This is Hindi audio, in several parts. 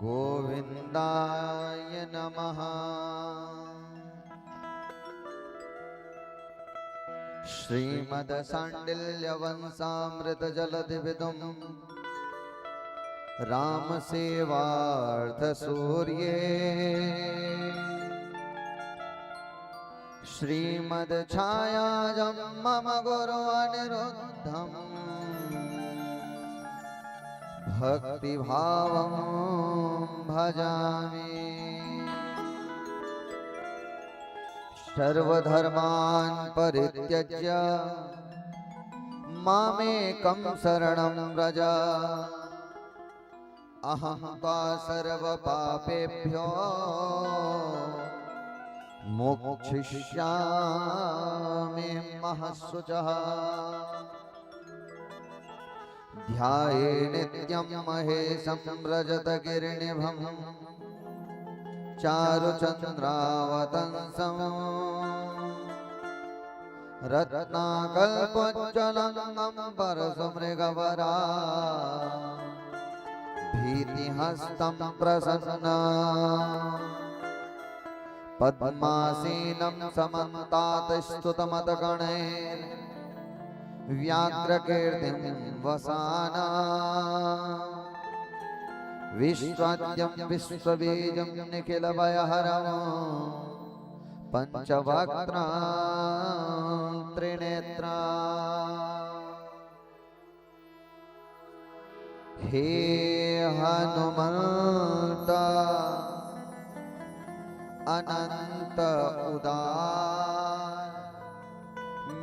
गोविंदाय नमः। श्रीमद सांडिल्य वंशामृत जलधि विदुम राम सेवार्थ सूर्ये श्रीमद छायाजं मम गुरु अनिरुद्धं भक्ति भावं भजामि। सर्वधर्मान् परित्यज्य मामेकं शरणं व्रज। अहं त्वा सर्वपापेभ्यो मोक्षयिष्यामि महः। ध्याये नित्यं महेशं रजतगिरिनिभं चारुचन्द्रावतंसं रत्नाकल्पोज्ज्वलं अम्बरसमृगवरा भीतिहस्तं प्रसन्नं पद्मासीनं समन्तातस्तुतमतगणैः व्याघ्रकीर्तिं वसाना विश्वाद्यं विश्वबीजं निखिलभयहरं पंचवक्त्रां त्रिनेत्रां। हे हनुमन्त अनंत उदार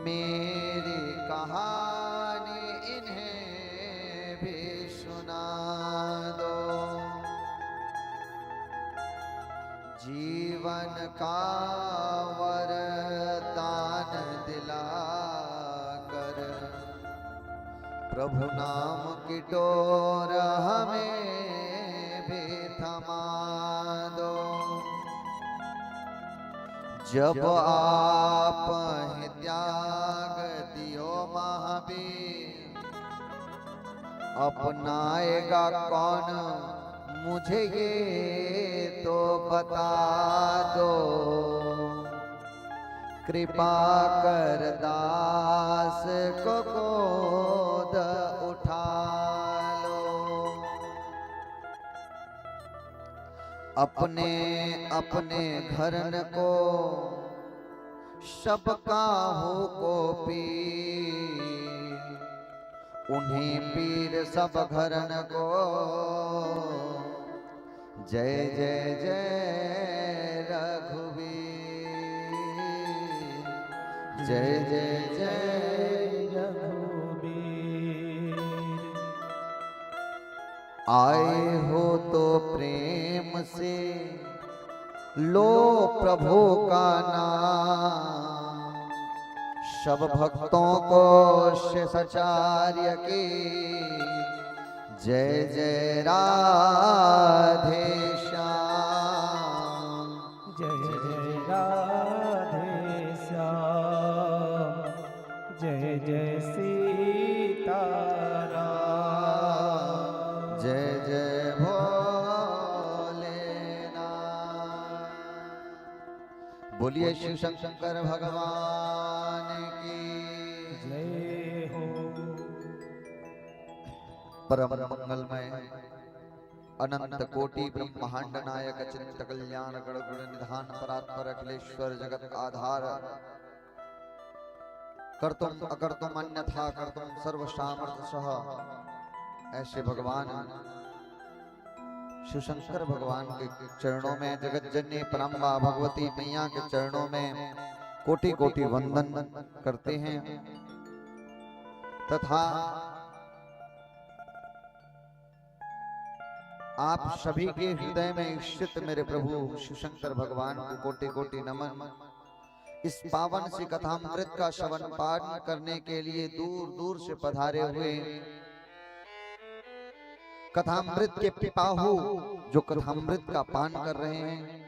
मेरी कहानी इन्हें भी सुना दो। जीवन का वरदान दिलाकर प्रभु नाम की डोर हमें भी थमा दो। जब आप ही त्याग दियो महावीर अपनाएगा कौन मुझे ये तो बता दो। कृपा कर दास को गोद उठा लो। अपने अपने घरन को सबका हो को पीर उन्हीं पीर सब घरन को जय जय जय रघुवीर जय जय जय रघुवीर। आए हो तो प्रेम से लो प्रभु का नाम सब भक्तों को शिष्टाचार्य की जय जय राधे श्याम जय जय राधे श्याम जय जय सीताराम जय जय भोलेनाथ। बोलिए शिव शंकर भगवान की जय हो। परम मंगलमय अनंत कोटि ब्रह्मांड नायक चिंत कल्याण गण गुण निधान परात्पर अखिलेश्वर जगत आधार कर्तुम अकर्तुम अन्यथा कर्तुम सर्व सामर्थ्य सह ऐसे भगवान शिव शंकर भगवान के चरणों में जगत जननी परम्बा भगवती मैया के चरणों में कोटि कोटि वंदन करते हैं तथा आप सभी के हृदय में स्थित मेरे प्रभु शिव शंकर भगवान को कोटि कोटि नमन। इस पावन सी कथामृत का श्रवण पाठ करने के लिए दूर दूर से पधारे हुए कथामृत के पिपाहु जो कथामृत का पान कर रहे हैं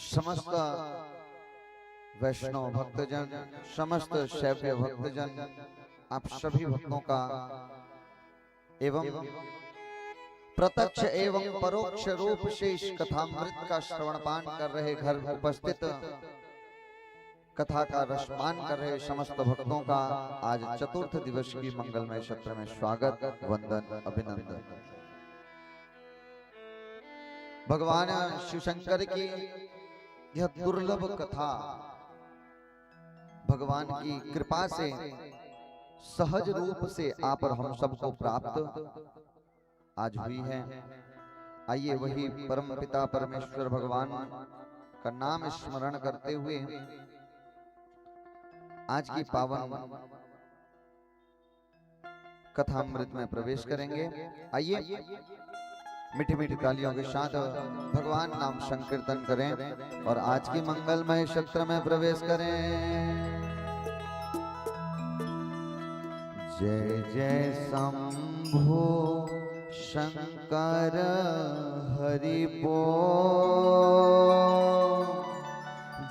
समस्त वैष्णव भक्तजन, समस्त शैव्य भक्तजन, आप सभी भक्तों का एवं प्रत्यक्ष एवं परोक्ष रूप से इस कथामृत का श्रवण पान कर रहे घर उपस्थित कथा का रसपान कर रहे समस्त भक्तों का आज चतुर्थ दिवस की मंगलमय सत्र में स्वागत, वंदन, अभिनंदन। भगवान शिव शंकर की यह दुर्लभ कथा भगवान की कृपा से सहज रूप से आप और हम सबको प्राप्त आज हुई है। आइए वही परम पिता परमेश्वर भगवान का नाम स्मरण करते हुए आज की पावन कथामृत में प्रवेश करेंगे। आइए मीठी मीठी तालियों के साथ भगवान नाम संकीर्तन करें और आज की मंगलमय सत्र में प्रवेश करें। जय जय शंभो शंकर हरि बोल,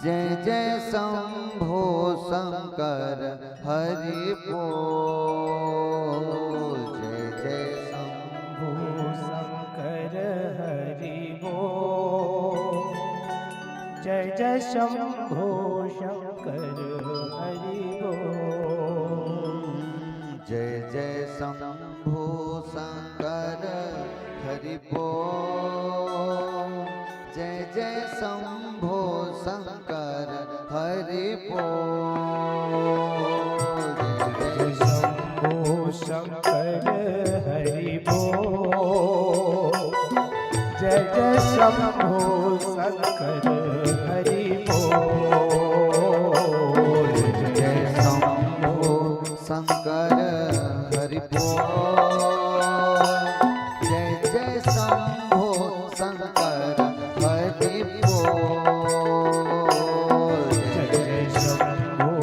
जय जय शंभो शंकर हरि बोल, जय जय शंभो शंकर हरि बोल, जय जय शंभो शंकर हरि बोल, जय जय शंभो शंकर हरि बोल, जय जय शंभो शंकर हरि बोल, जय शंभो शंकर हरि बोल, जय जय शंभो शंकर हरि बोल, जय शंभो शंकर हरि बोल, जय जय शंभो शंकर हरि बोल, जय जय शंभो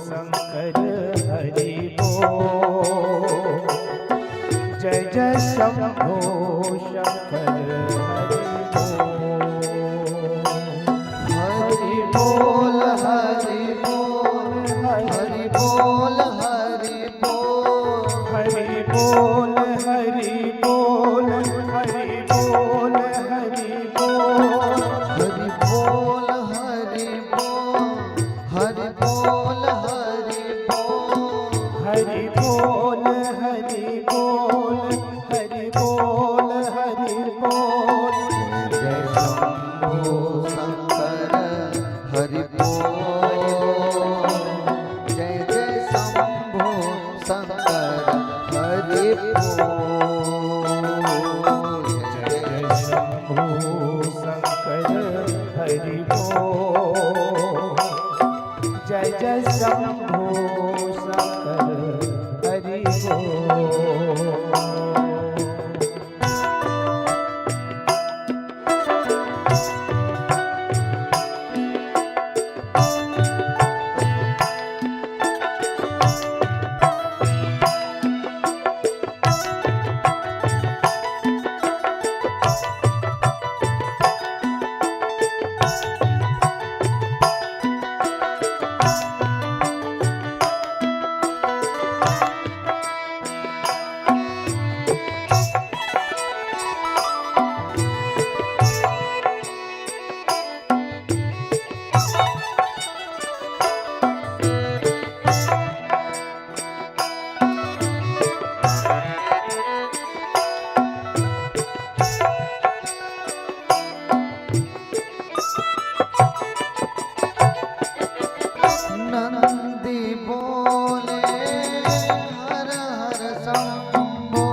शंकर हरि बोल, जय जय शंभो शंकर हरि बोल, हरि बोल हरि बोल हरि बोल हरि बोल, हरि बोल हरि बोल हरि बोल हरि बोल हरि बोल हरि बोल हरि बोल हरि बोल हरि बोल हरि बोल हरि बोल, जय शंभो शंकर हरि बोल, जय जय शंभो शंकर हरि बोल, जय जय शंभो शंकर हरि बोल, जय जय शंभो शंकर हरि बोल। नंदी बोले हर हर शंभो,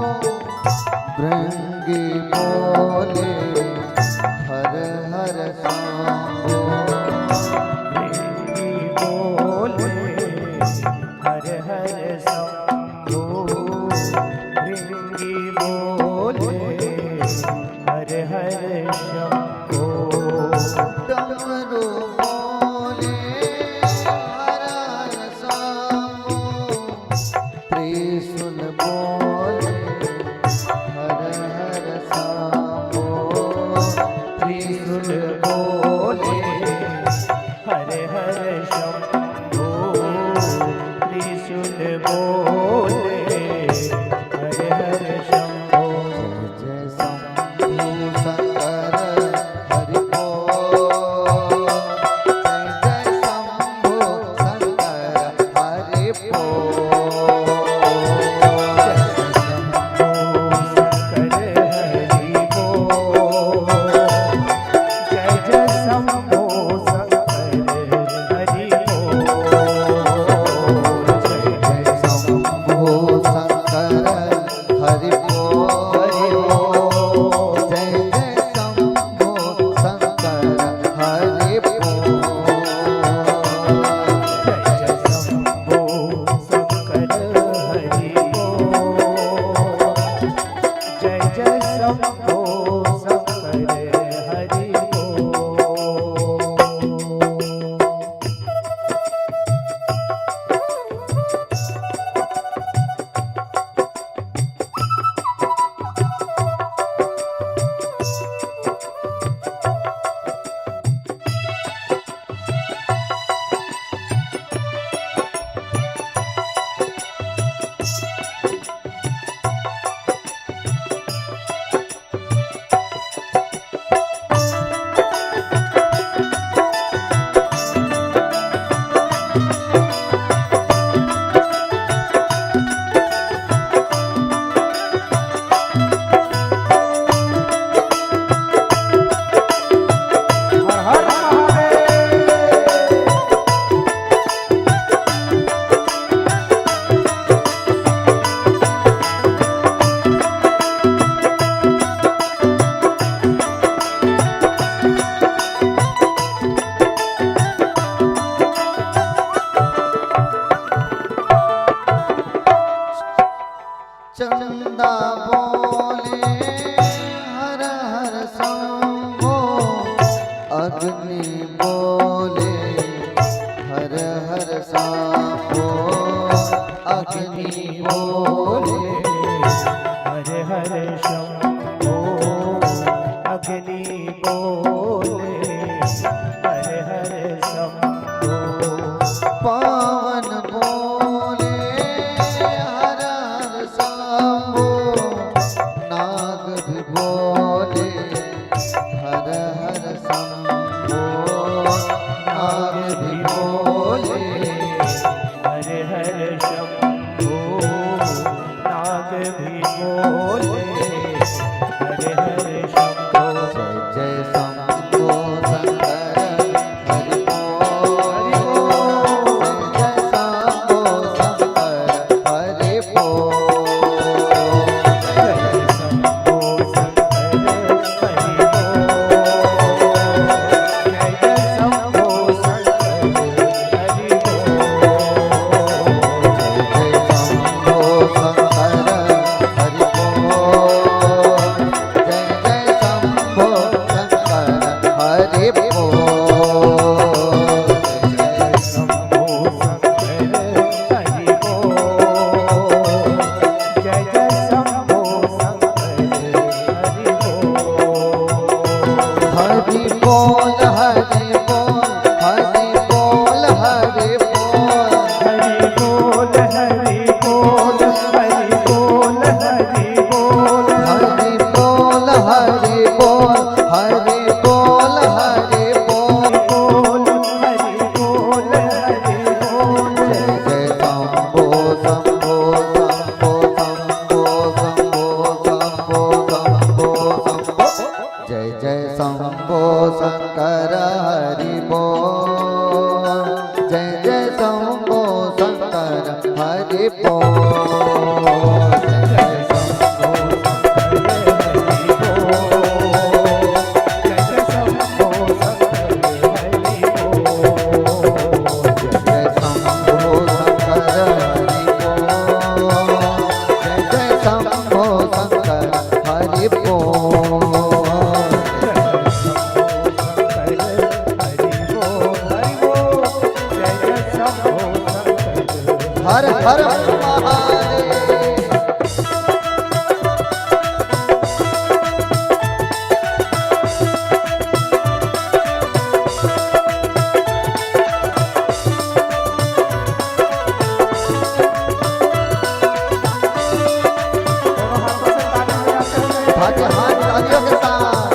भृंगी बोले हर हर शंभो, भृंगी बोले हर हर शंभो, भृंगी बोले हर हर शंभो, डमरू बोले हर हर शंभो, त्रिशूल बोले हर हर शंभो, त्रिशूल बोले हर हर शंभो, त्रिशूल बोले हर हर शंभो। चंदा बोले हर हर शंभो, अग्नि बोले हर हर शंभो, अग्नि बोले हर हर शंभो, अग्नि बोले हर हर शंभो। पवन बोले हर हर शंभो, नाग भी बोले हर हर शंभो, नाग भी बोले हर हर शंभो, नाग भी बोले हर हर शंभो। जय जय शंभो शंकर हरि बोल, जय जय शंभो शंकर हरि बोल, जय शंभो शंकर हरि बोल, जय जय शंभो शंकर हरि बोल, हरि बोल, हरि बोल, हरि बोल, हरि बोल, हरि बोल, हरि बोल, हरि बोल, हरि बोल, हरि बोल, हरि बोल, हरि बोल, बोल, हरि बोल, हरि बोल। जय जय शंभो शंभो शंभो शंभो शंभो शंभो शंभो, जय जय शंभो शंकर हरि बोल, जय जय शंभो शंकर हरि बोल, जय जय जय शंभो शंकर हरि बोल, जय जय शंभो शंकर हरि बोल, हर हर महादेव। भाग्य हाथ तालियों के साथ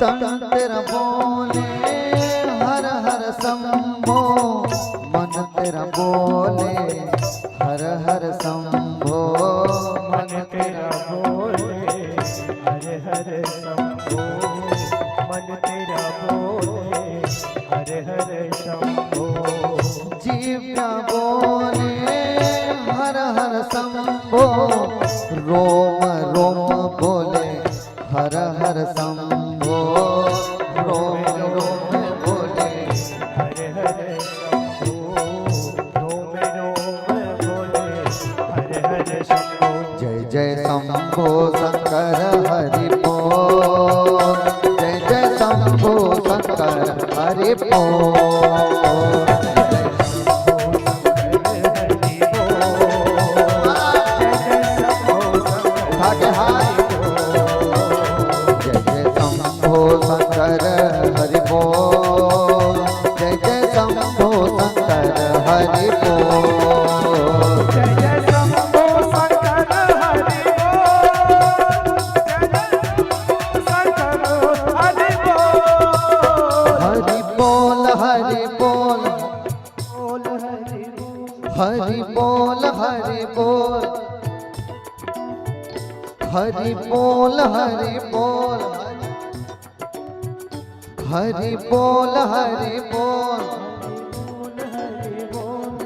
तन तेरा बोले हर हर शंभो, मन तेरा बोले हर हर शंभो, मन तेरा बोले हर हर शंभो, मन तेरा बोले हर हर शंभो। जीव्या बोले हर हर शंभो, रोम रोम बोले हर हर शंभो, रोम रोम बोले हर हर शंभो, रोम रोम बोले हर हर शंभो। जय जय शंभो शंकर हरि बोल, जय जय शंभो शंकर हरि बोल। आगे हाथ। जय जय शंभो शंकर हरि बोल, जय जय शंभो शंकर हरि बोल। जय जय शंभो शंकर हरि बोल, जय जय शंभो शंकर हरि बोल। हरि बोल हरि बोल, हरि बोल हरि बोल, हरि बोल, हरि बोल।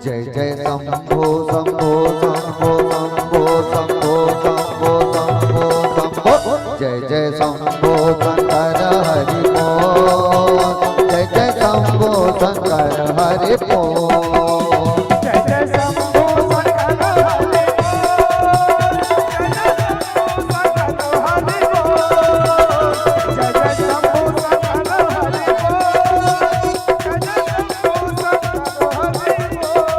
जय जय शंभो शंभो शंभो शंभो शंभो शंभो शंभो शंभो, जय जय शंभो शंकर हरि बोल, जय जय शंभो शंकर हरि बोल। जय जय शंभो शंकर हरि बोल, जय जय शंभो शंकर हरि बोल, जय जय शंभो शंकर हरि बोल।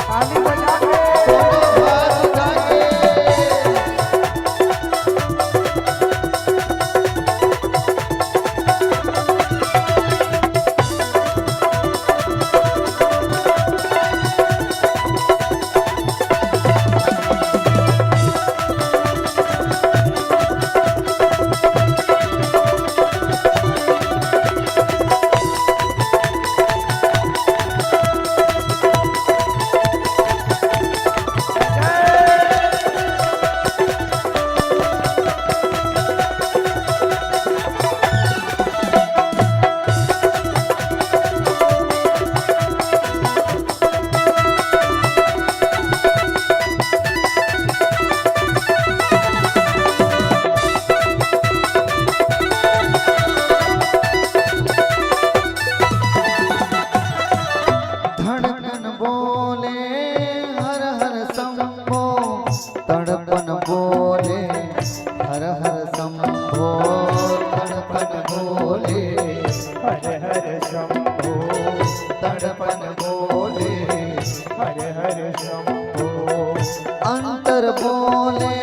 ताली बजा के धड़कन बोले हर हर शंभो, तड़पन बोले हर हर शंभो, तड़पन बोले हर हर शंभो, तड़पन बोले हर हर शंभो। अंतर बोले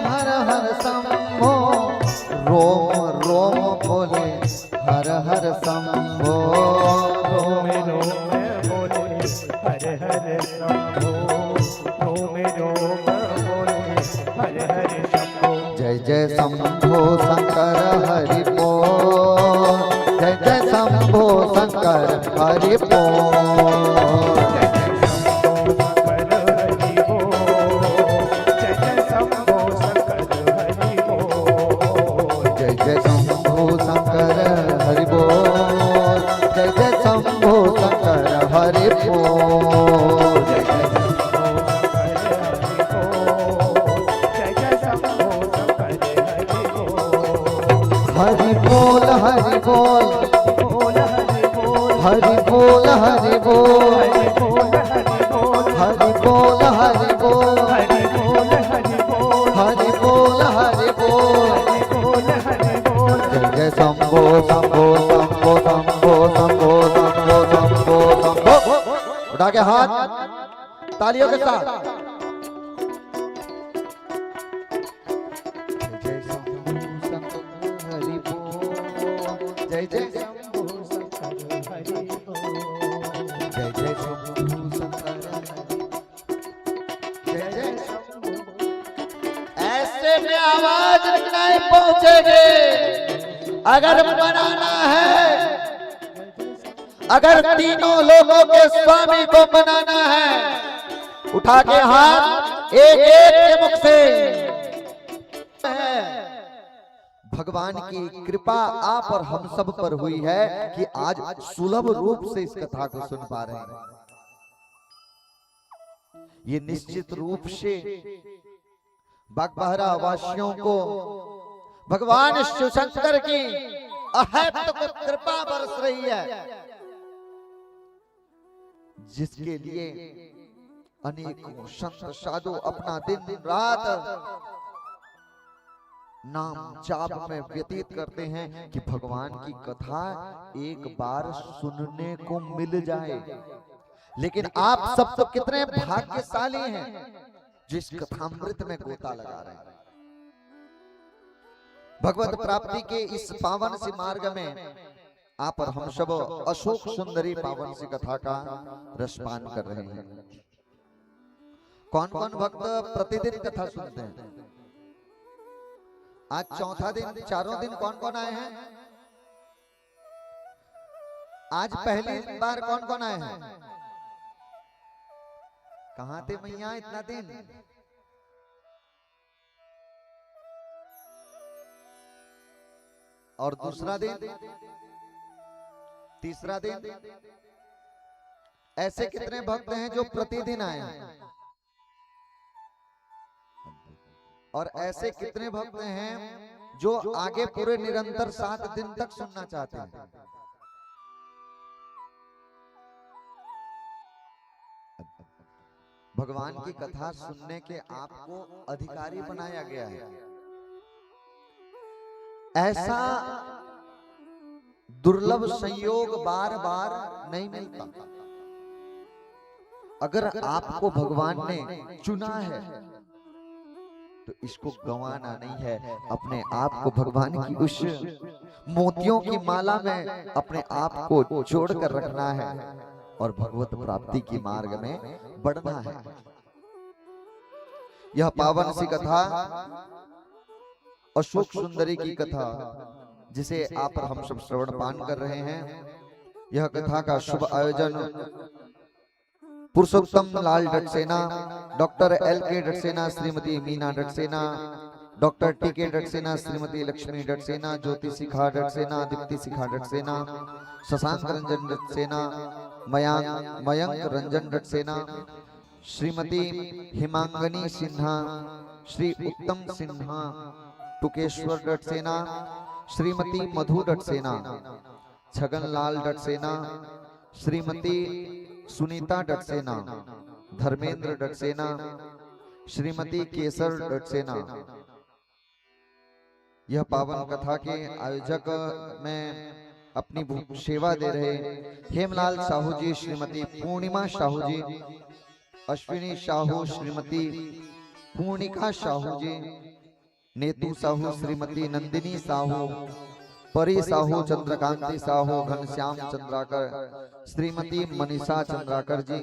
हर हर शंभो, रोम रोम बोले हर हर शंभो, रोम रोम बोले हर हर शंभो, रोम रोम बोले हर हर शंभो। जय जय शंभो शंकर हरि बोल, जय जय शंभो शंकर हरि बोल। जय जय शंभो शंकर हरि बोल, जय जय शंभो शंकर हरि बोल। जय जय शंभो शंकर हरि बोल, जय जय शंभो शंकर हरि बोल। हरि बोल, हरि बोल, हरि बोल, हरि बोल, हरि बोल, हरि बोल, हरि बोल, हरि बोल। जय जय शंभो शंभो शंभो शंभो शंभो शंभो शंभो उठा के हाथ तालियों के साथ। जय शंभू शंकर हरि बोल, जय जय शंभू शंकर हरि बोल, जय जय शंभू शंकर जय जय शंभू। ऐसे में आवाज नहीं पहुंचेगी। अगर मनाना है, अगर तीनों लोगों के स्वामी को मनाना है, उठा के हाथ एक एक के मुख से। भगवान की कृपा आप और हम सब पर हुई है कि आज सुलभ रूप से इस कथा को सुन पा रहे हैं। ये निश्चित रूप से बागबाहरा वासियों को भगवान शिवशंकर की अहेतुक कृपा बरस रही है, जिसके लिए अनेकों संत साधु अपना दिन रात नाम जाप में व्यतीत करते हैं कि भगवान की कथा एक बार सुनने को मिल जाए। लेकिन आप सब तो कितने भाग्यशाली हैं जो इस कथामृत में गोता लगा रहे हैं। भगवत प्राप्ति के इस पावन सी मार्ग में आप और हम सब अशोक सुंदरी पावन सी कथा का रसपान कर रहे हैं। कौन कौन भक्त प्रतिदिन कथा सुनते हैं? आज चौथा दिन, चारों दिन कौन कौन आए हैं? आज पहली बार कौन कौन आए हैं? कहां थे मैया इतना दिन? और दूसरा दिन, तीसरा दिन, ऐसे कितने भक्त हैं जो प्रतिदिन आए हैं? और ऐसे कितने भक्त हैं जो आगे पूरे निरंतर 7 दिन तक सुनना चाहते हैं? भगवान की कथा सुनने के आपको अधिकारी बनाया गया है। ऐसा दुर्लभ संयोग बार बार नहीं मिलता। अगर आपको भगवान ने चुना है तो इसको गंवाना नहीं है। अपने आप को भगवान की उस मोतियों की माला में अपने आप को जोड़ कर रखना है और भगवत प्राप्ति की मार्ग में बढ़ना है। यह पावन सी कथा अशोक सुंदरी की कथा, जिसे आप और हम सब श्रवण पान कर रहे हैं, यह कथा का शुभ आयोजन Purushottam Lal Datsena, doctor LK Datsena, Shrimati Meena Datsena, doctor TK Datsena, Shrimati Lakshmi Datsena, Jyoti Shikha Datsena, Deepti Shikha Datsena, Shashank Ranjan Datsena, Mayank Ranjan Datsena, Shrimati Himangani Sinha, Shri Uttam Sinha, Tukeshwar डटसेना, Shrimati मधु डटसेना, छगनलाल डटसेना, श्रीमती सुनीता डटसेना, धर्मेंद्र डटसेना, श्रीमती केसर डटसेना। यह पावन कथा के आयोजक में अपनी सेवा दे रहे हेमलाल साहू जी, श्रीमती पूर्णिमा साहू जी, अश्विनी साहू, श्रीमती पूर्णिका साहू जी, नेतू साहू, श्रीमती नंदिनी साहू, परी साहू, चंद्रकांति साहू, घनश्याम चंद्राकर, श्रीमती मनीषा चंद्राकर जी,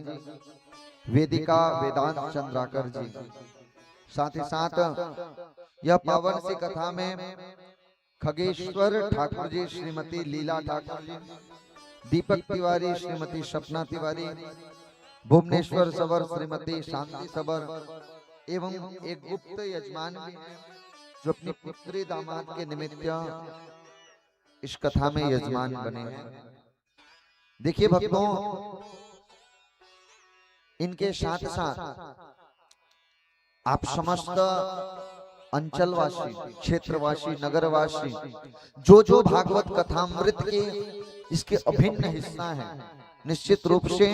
वेदिका वेदांत चंद्राकर जी। साथ ही साथ यह पावन सी कथा में खगेश्वर ठाकुर जी, श्रीमती लीला ठाकुर जी, दीपक तिवारी, श्रीमती सपना तिवारी, भुवनेश्वर सबर, श्रीमती शांति सबर एवं एक गुप्त यजमान भी हैं जो अपनी पुत्री दामाद के निमित्त इस कथा में यजमान बने हैं। देखिए भक्तों, इनके साथ साथ आप समस्त अंचलवासी, क्षेत्रवासी, नगरवासी, जो भागवत कथामृत के इसके अभिन्न हिस्सा है, निश्चित रूप से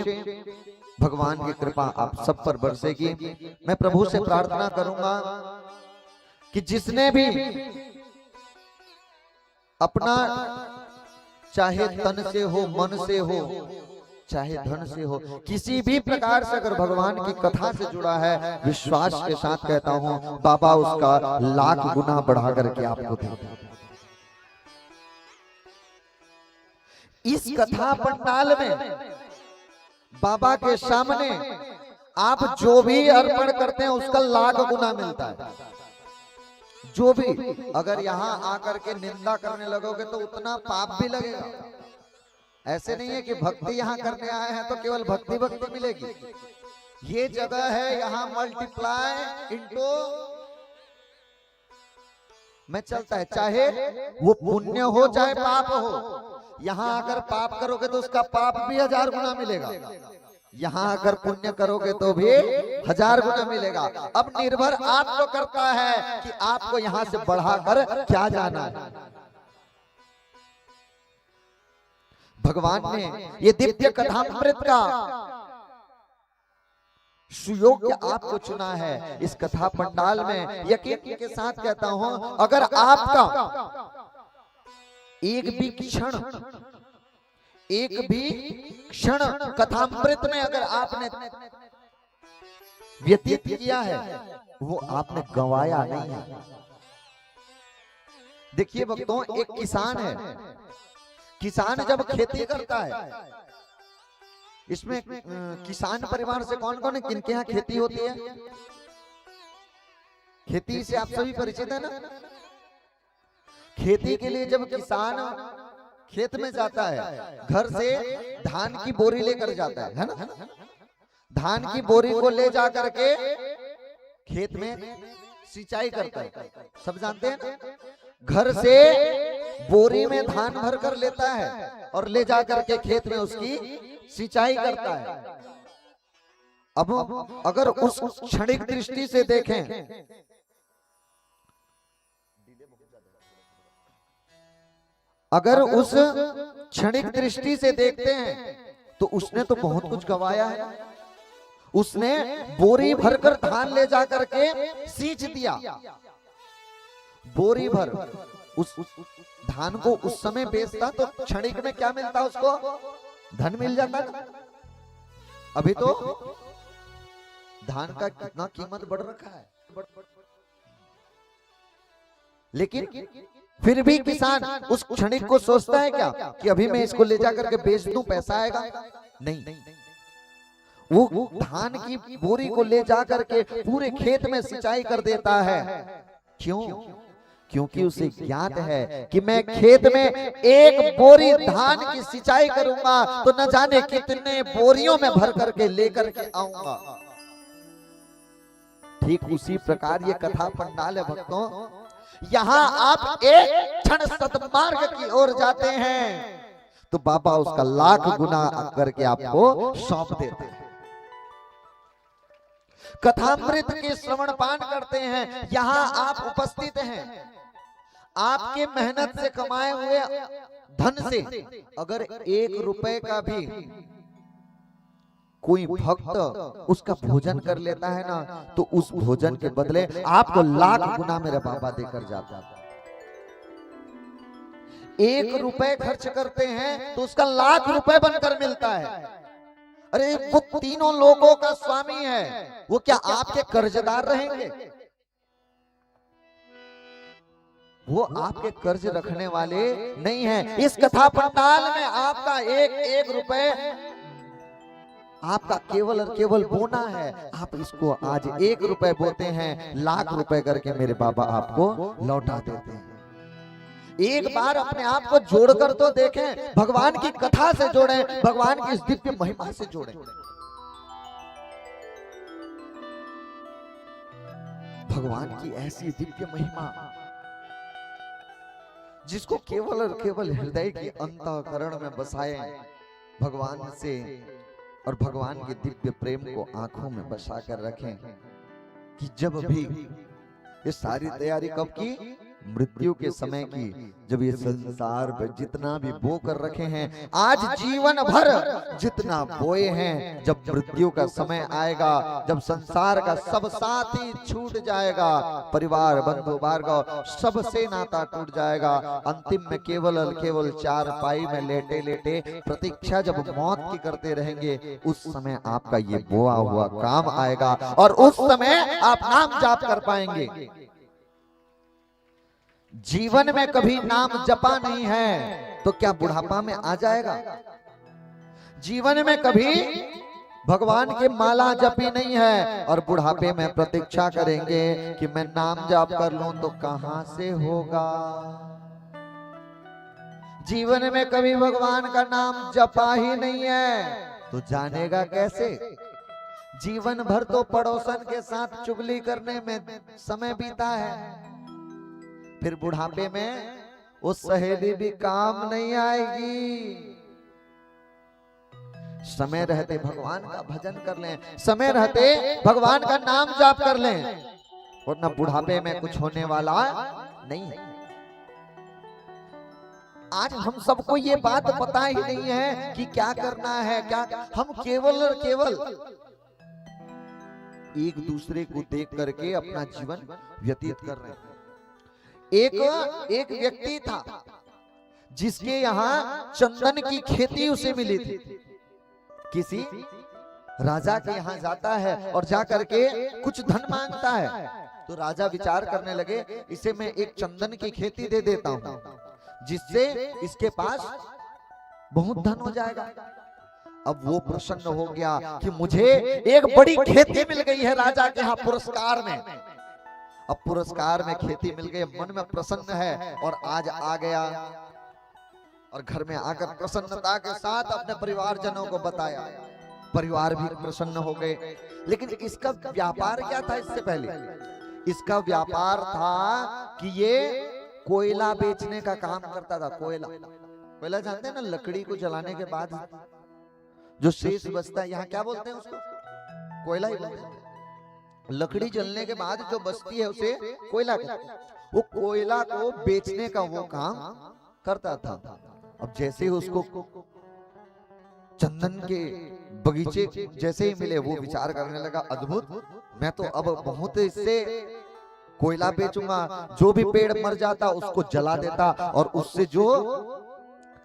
भगवान की कृपा आप सब पर बरसेगी। मैं प्रभु से प्रार्थना करूंगा कि जिसने भी अपना चाहे तन से हो, मन से हो, चाहे धन से हो, किसी भी प्रकार से अगर भगवान की कथा से जुड़ा है, विश्वास के साथ कहता हूं बाबा उसका लाख गुना बढ़ा करके आपको देते। इस कथा पंडाल में बाबा के सामने आप जो भी अर्पण करते हैं उसका लाख गुना मिलता है। जो भी, अगर यहाँ आकर के निंदा करने लगोगे तो उतना पाप भी लगेगा। ऐसे नहीं है कि भक्ति यहाँ करने आए हैं तो केवल भक्ति भक्ति मिलेगी। ये जगह है, यहाँ मल्टीप्लाई इनटू में चलता है, चाहे वो पुण्य हो चाहे पाप हो। यहाँ अगर पाप करोगे तो उसका पाप भी 1000 गुना मिलेगा, यहाँ अगर पुण्य करोगे तो भी 1000 गुना मिलेगा। अब निर्भर आपको करता है कि आपको यहाँ से बढ़ाकर क्या जाना है। भगवान ने ये दिव्य कथामृत का सुयोग्य आपको चुना है। इस कथा पंडाल में यकीन के साथ कहता हूं, अगर आपका एक भी क्षण कथामृत में अगर आपने व्यतीत किया है, वो आपने गंवाया नहीं है। देखिए भक्तों, एक किसान है, किसान जब खेती करता है, इसमें किसान परिवार से कौन कौन है, किनके यहाँ खेती होती है? खेती से आप सभी परिचित है ना। खेती के लिए जब किसान खेत में जाता है, घर से धान की बोरी लेकर जाता है ना, धान की बोरी को ले जा करके खेत में सिंचाई करता है, सब जानते हैं ना। घर से बोरी में धान भर कर लेता है और ले जा करके खेत में उसकी सिंचाई करता है। अब अगर उस क्षणिक दृष्टि से देखें, अगर उस क्षणिक दृष्टि से देखते हैं तो उसने तो बहुत कुछ गंवाया है। उसने बोरी भरकर धान ले जा करके सींच दिया, बोरी भर उस धान को उस समय बेचता तो क्षणिक में क्या मिलता, उसको धन मिल जाता ना। अभी तो धान का कितना कीमत बढ़ रखा है, लेकिन फिर भी किसान उस क्षणिक को सोचता है क्या कि अभी मैं इसको ले जाकर के बेच दूं, पैसा आएगा? नहीं, वो धान की बोरी को ले जाकर के पूरे खेत में सिंचाई कर देता है। क्यों? क्योंकि उसे ज्ञात है कि मैं खेत में एक बोरी धान की सिंचाई करूंगा तो न जाने कितने बोरियों में भर करके लेकर के आऊंगा। ठीक उसी प्रकार ये कथा पंडाल है भक्तों। यहाँ आप एक क्षण सतमार्ग की ओर जाते हैं तो बाबा उसका लाख गुना करके आपको सौंप देते हैं। कथामृत के श्रवण पान करते हैं, यहाँ आप उपस्थित हैं। आपके मेहनत से कमाए हुए धन से अगर 1 रुपए का भी कोई भक्त उसका भोजन कर लेता है ना, तो उस भोजन के बदले आपको लाख गुना मेरा बाबा देकर जाता है। 1 रुपए खर्च करते हैं तो उसका लाख रुपए बनकर मिलता है। अरे वो तीनों लोगों का स्वामी है, वो क्या आपके कर्जदार रहेंगे? वो आपके कर्ज रखने वाले नहीं है। इस कथा पंडाल में आपका एक रुपए आपका केवल और केवल बोना है। आप इसको आज 1 रुपए बोते हैं, लाख रुपए करके मेरे बाबा आपको लौटा देते हैं। एक बार अपने आप को जोड़कर तो देखें, भगवान की कथा से जोड़ें, भगवान की इस दिव्य महिमा से जोड़ें। भगवान की ऐसी दिव्य महिमा जिसको केवल और केवल हृदय की अंतःकरण में बसाए, भगवान से और भगवान के दिव्य प्रेम को आंखों में बसा कर रखें कि जब भी ये सारी तैयारी कब की? मृत्यु के समय की, जब ये संसार पे जितना भी बो कर रखे हैं, आज जीवन भर जितना बोए हैं, जब मृत्यु का समय आएगा, जब संसार का सब साथी छूट जाएगा, परिवार बंधु भार्गव सबसे नाता टूट जाएगा, अंतिम में केवल और केवल चारपाई में लेटे लेटे प्रतीक्षा जब मौत की करते रहेंगे, उस समय आपका ये बोआ हुआ काम आएगा और उस समय आप नाम जाप कर पाएंगे। जीवन में कभी नाम जपा नहीं है तो क्या बुढ़ापा में आ जाएगा? जीवन में कभी भगवान की माला जपी नहीं है और बुढ़ापे में प्रतीक्षा करेंगे कि मैं नाम जाप कर लूं तो कहां से होगा? जीवन में कभी भगवान का नाम जपा ही नहीं है तो जानेगा कैसे? जीवन भर तो पड़ोसन के साथ चुगली करने में समय बीता है, फिर बुढ़ापे में वो सहेली भी काम नहीं आएगी। समय रहते भगवान का भजन कर लें, समय रहते भगवान का नाम जाप कर लें, वरना बुढ़ापे में कुछ होने वाला नहीं है। आज हम सबको ये बात पता ही नहीं है कि क्या करना है, क्या हम केवल और केवल एक दूसरे को देख करके अपना जीवन व्यतीत कर रहे हैं। एक व्यक्ति था जिसके यहाँ चंदन की खेती उसे मिली थी। किसी राजा के यहाँ जाता है और जाकर के कुछ धन मांगता है, तो राजा विचार करने लगे, इसे मैं एक चंदन की खेती दे देता हूँ, जिससे इसके पास बहुत धन हो जाएगा। अब वो प्रसन्न हो गया कि मुझे एक बड़ी खेती मिल गई है राजा के यहाँ पुरस्कार में। अब पुरस्कार में खेती मिल गई, मन में प्रसन्न है और आज आ गया और घर में आकर प्रसन्नता के साथ अपने परिवारजनों को बताया। परिवार भी प्रसन्न हो गए। लेकिन इसका व्यापार क्या था? इससे पहले इसका व्यापार था कि ये कोयला बेचने का काम करता था। कोयला जानते हैं ना, लकड़ी को जलाने के बाद जो शेष बचता है, यहाँ क्या बोलते हैं उसको? कोयला ही बोलते हैं। लकड़ी जलने के बाद जो बचती है उसे कोयला कहते हैं। वो कोयला को बेचने का वो काम करता था। अब जैसे ही उसको चंदन के बगीचे जैसे ही मिले, वो विचार करने लगा, अद्भुत, मैं तो अब बहुत इससे कोयला बेचूंगा, जो भी पेड़ मर जाता उसको जला देता और उससे जो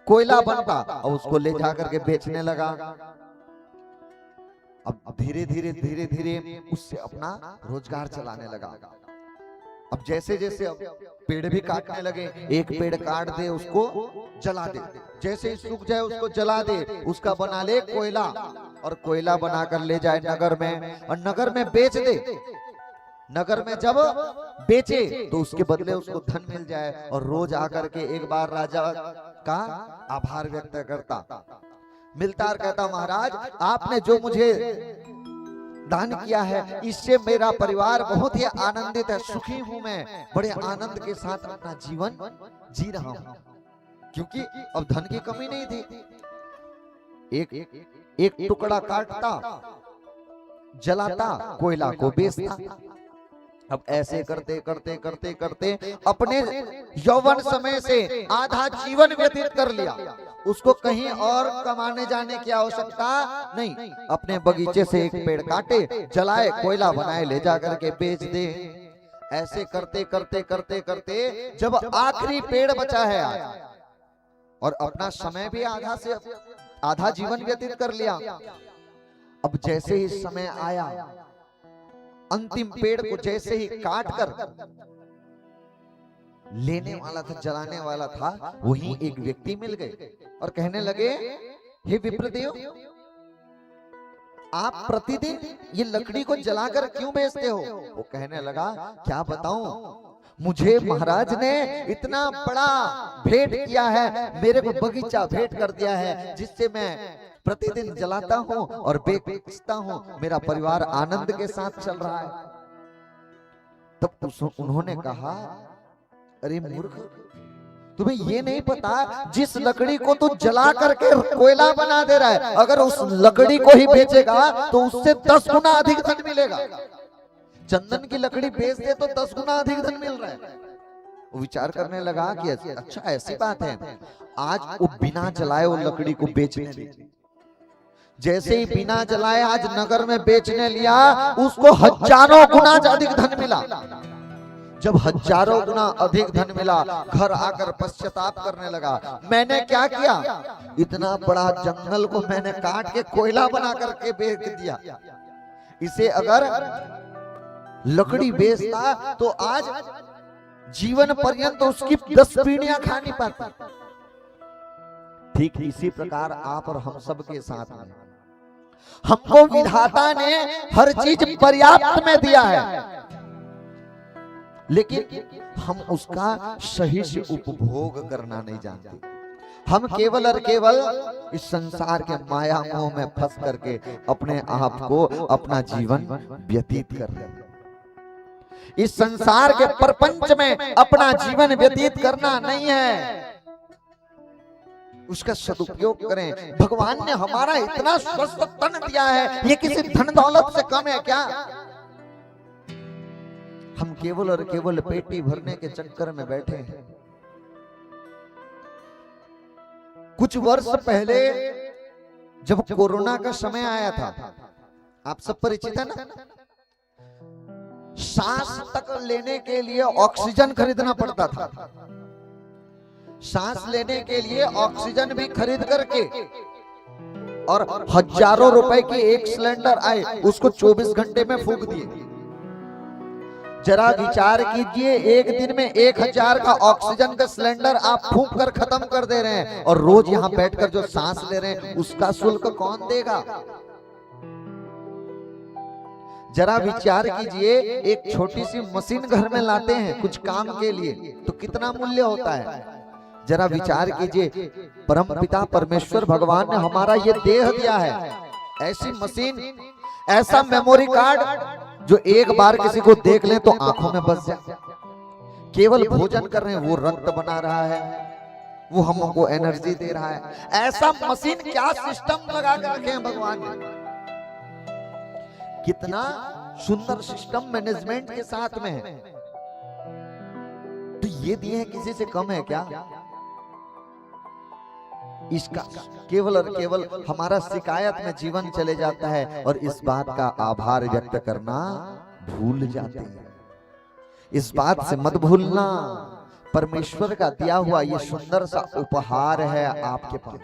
कोयला बनता और उसको ले जाकर के बेचने लगा। अब धीरे धीरे उससे अपना रोजगार चलाने लगा। अब जैसे जैसे अब पेड़ भी काटने लगे, एक पेड़ काट दे उसको जला दे, जैसे ही सूख जाए उसको जला दे, उसका बना ले कोयला और कोयला बनाकर ले जाए नगर में और नगर में बेच दे। नगर में जब बेचे तो उसके बदले उसको धन मिल जाए और रोज आकर के एक बार राजा का आभार व्यक्त करता, मिलता और कहता, महाराज आपने जो मुझे दान किया है इससे मेरा परिवार बहुत ही आनंदित है, सुखी हूं, मैं बड़े आनंद के साथ अपना जीवन जी रहा हूं, क्योंकि अब धन की कमी नहीं थी। एक टुकड़ा काटता, जलाता, कोयला को बेचता। अब ऐसे करते करते करते करते अपने यौवन समय से आधा जीवन व्यतीत कर लिया। उसको कहीं और कमाने जाने की आवश्यकता नहीं, अपने बगीचे से एक पेड़ काटे, जलाए, कोयला बनाए, ले जाकर के बेच दे। ऐसे करते करते करते करते जब आखिरी पेड़ बचा है और अपना समय भी आधा जीवन व्यतीत कर लिया। अब जैसे ही समय आया, अंतिम पेड़ को जैसे ही काट कर लेने वाला था, जलाने वाला था, वहीं एक व्यक्ति मिल गए और कहने लगे, हे विप्रदेव, आप प्रतिदिन ये लकड़ी को जलाकर क्यों बेचते हो? वो कहने लगा, क्या बताऊं, मुझे महाराज ने इतना बड़ा भेंट किया है, मेरे को बगीचा भेंट कर दिया है, जिससे मैं प्रतिदिन जलाता हूं और बेचता हूं, मेरा परिवार आनंद के साथ चल रहा है। तब उन्होंने कहा, अरे मूर्ख, तुम्हें ये नहीं पता जिस लकड़ी को तू जला करके कोयला बना दे रहा है, अगर उस लकड़ी को ही बेचेगा तो उससे 10 गुना अधिक धन मिलेगा। चंदन की लकड़ी बेच दे तो 10 गुना अधिक धन मिल रहा है। वो विचार करने लगा कि अच्छा ऐसी बात है, आज वो बिना जलाए वो लकड़ी को बेचने लगे। जैसे ही बिना जलाए आज नगर में बेचने लिया, उसको हजारों गुना अधिक धन मिला। जब हजारों गुना अधिक धन मिला, घर आकर पश्चाताप करने लगा, मैंने क्या किया, इतना बड़ा जंगल को मैंने काट के कोयला बना करके बेच दिया। इसे अगर लकड़ी बेचता तो आज जीवन पर्यंत उसकी 10 पीढ़ियां खानी पड़ती। ठीक इसी प्रकार आप और हम सब के साथ में हमको विधाता ने हर चीज पर्याप्त में दिया है, लेकिन हम उसका सही से उपभोग करना नहीं जानते। हम केवल और केवल इस संसार के माया मोह में फंस करके अपने आप को अपना जीवन व्यतीत कर रहे हैं। इस संसार के प्रपंच में अपना जीवन व्यतीत करना नहीं है, उसका सदुपयोग करें। भगवान ने हमारा इतना स्वस्थ तन दिया है, ये किसी धन दौलत से कम है क्या? हम केवल और केवल पेटी भरने के चक्कर में बैठे हैं। कुछ वर्ष पहले जब कोरोना का समय आया था, आप सब परिचित है ना, सांस तक लेने के लिए ऑक्सीजन खरीदना पड़ता था। सांस लेने के लिए ऑक्सीजन भी खरीद करके, और हजारों रुपए की एक सिलेंडर आए, उसको 24 घंटे में फूंक दिए। जरा विचार कीजिए, एक दिन में 1000 का ऑक्सीजन का सिलेंडर आप फूंक कर खत्म कर दे रहे हैं, और रोज यहाँ बैठकर जो सांस ले रहे हैं उसका शुल्क कौन देगा? जरा विचार कीजिए, एक छोटी सी मशीन घर में लाते हैं कुछ काम के लिए तो कितना मूल्य होता है। जरा विचार कीजिए, परमपिता परमेश्वर भगवान ने हमारा ये देह दिया है, ऐसी मशीन, ऐसा मेमोरी कार्ड जो एक बार किसी को देख ले तो आंखों में बस जाए। केवल भोजन कर रहे हैं, वो रक्त बना रहा है, वो हमको एनर्जी दे रहा है। ऐसा मशीन क्या सिस्टम लगा कर रखे हैं भगवान ने, कितना सुंदर सिस्टम मैनेजमेंट के साथ में है। तो ये दिए हैं किसी से कम है क्या? इसका केवल और केवल हमारा शिकायत में जीवन चले जाता है, और इस बात का आभार व्यक्त करना भूल जाते हैं। इस बात से मत भूलना, परमेश्वर का दिया हुआ ये सुंदर सा उपहार है आपके पास।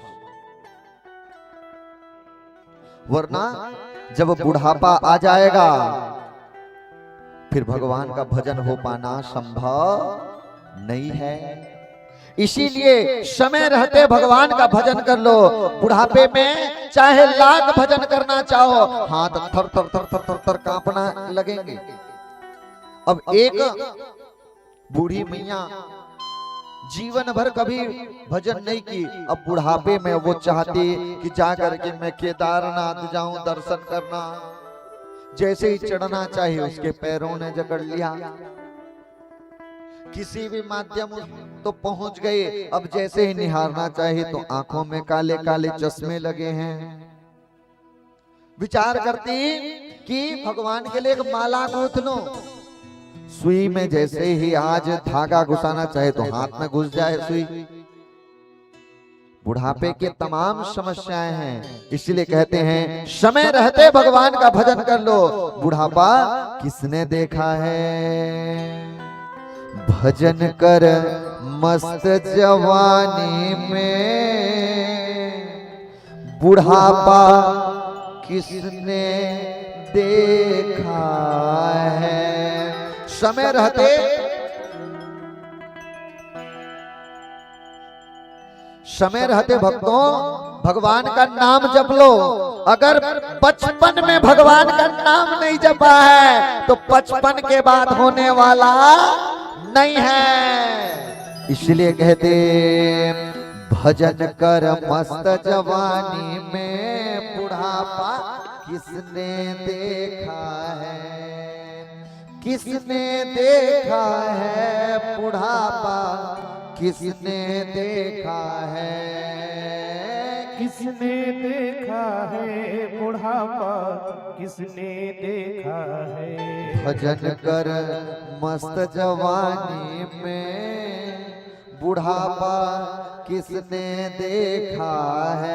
वरना जब बुढ़ापा आ जाएगा, फिर भगवान का भजन हो पाना संभव नहीं है। इसीलिए समय रहते भगवान का भजन कर लो। बुढ़ापे में चाहे लाख भजन करना चाहो, हाथ थर थर थर थर थर थर कांपना लगेंगे। अब एक बूढ़ी मैया जीवन भर कभी भजन नहीं की, अब बुढ़ापे में वो चाहती कि जाकर के मैं केदारनाथ जाऊं दर्शन करना। जैसे ही चढ़ना चाहिए उसके पैरों ने जकड़ लिया, किसी भी माध्यम तो पहुंच गए। अब जैसे ही निहारना चाहिए तो आंखों में काले काले चश्मे लगे हैं। विचार करती कि भगवान के लिए एक माला गूंथ लो, सुई में जैसे ही आज धागा घुसाना चाहे तो हाथ में घुस जाए सुई। बुढ़ापे के तमाम समस्याएं हैं, इसलिए कहते हैं समय रहते भगवान का भजन कर लो। बुढ़ापा किसने देखा है? भजन कर मस्त जवानी में, बुढ़ापा किसने देखा है? समय रहते भक्तों भगवान का नाम जप लो। अगर बचपन में भगवान का नाम नहीं जपा है तो 55 के बाद होने वाला नहीं है। इसलिए कहते भजन कर मस्त जवानी में, बुढ़ापा किसने देखा है? किसने देखा है बुढ़ापा? किसने देखा है? किसने देखा है बुढ़ापा? किसने देखा है? भजन कर मस्त जवानी में, बुढ़ापा किसने देखा है।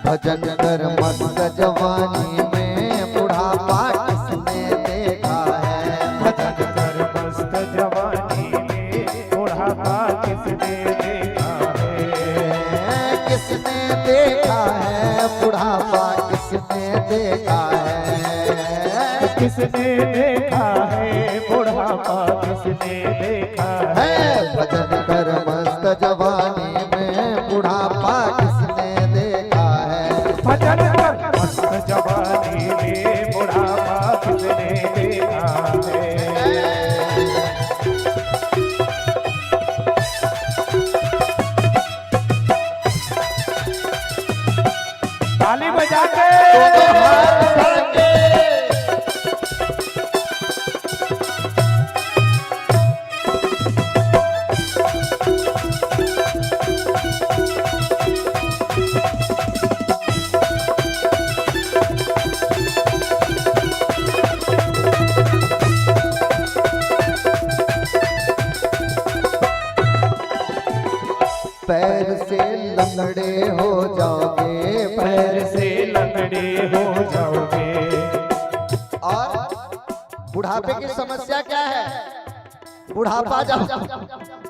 भजन कर मस्त जवानी में बुढ़ापा किसने देखा है। भजन कर मस्त जवानी में बुढ़ापा किसने देखा है। किसने देखा है बुढ़ापा किसने देखा है। किसने देखा है बुढ़ापा किसने देखा है। भजन कर मस्त जवानी में बुढ़ापा किसने देखा है। भजन कर मस्त जवानी में बुढ़ापा किसने देखा है। ताली बजा के पैर से लंगड़े हो जाओगे। पैर से लंगड़े हो जाओगे। और बुढ़ापे की समस्या क्या है। बुढ़ापा जब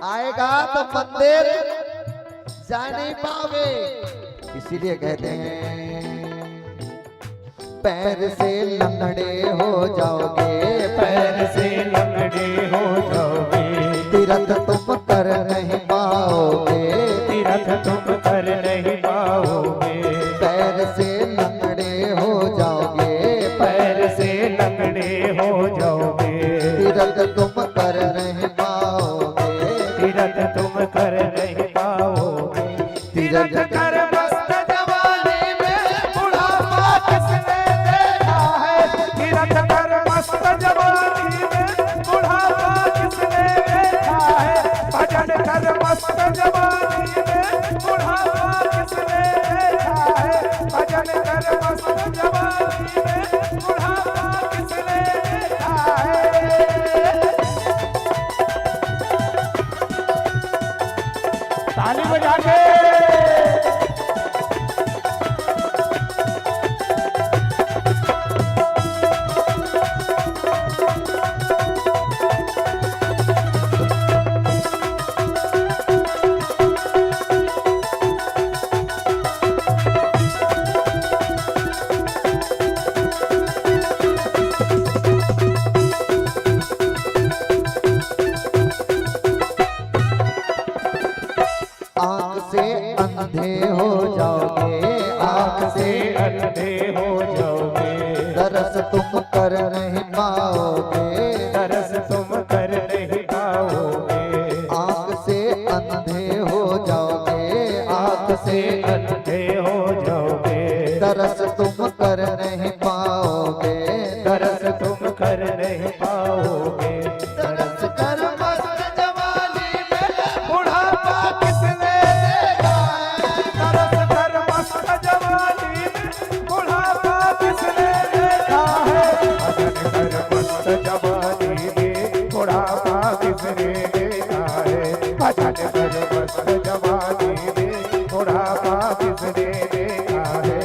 आएगा तो मंदिर जा नहीं पाओगे। इसीलिए कहते हैं पैर से लंगड़े हो जाओगे। पैर से लंगड़े हो जाओगे। तीरथ तुम कर नहीं पाओगे। तीरथ तुम कर नहीं पाओगे। पैर से लंगड़े हो जाओगे। पैर से लंगड़े हो जाओगे। तीरथ तुम कर नहीं पाओगे। तीरथ तुम कर नहीं पाओगे। तीरथ कर मस्त जवानी में बुढ़ापा किसने देखा है। तीरथ कर मस्त जवानी में बुढ़ापा किसने देखा है। भजन कर मस्त जवानी में बुढ़ापा किसने देखा है। भजन कर मस्त जवानी में बुढ़ापा किसने देखा है। ताली बजा के आँख से अंधे हो जाओगे। आँख से अंधे हो जाओगे। दरस तुम कर नहीं पाओगे। तरस तुम कर नहीं पाओगे। आँख से अंधे हो जाओगे। आँख से अंधे हो जाओगे। दरस तुम कर नहीं पाओगे। तरस तुम कर नहीं पाओगे। दरस कर मस्त जवानी में बुढ़ापा किसने देखा है। तरस कर मस्त जवानी में बुढ़ापा किसने देखा है। भजन कर मस्त जवानी में बुढ़ापा किसने देखा है। भजन कर मस्त जवानी में बुढ़ापा किसने देखा है।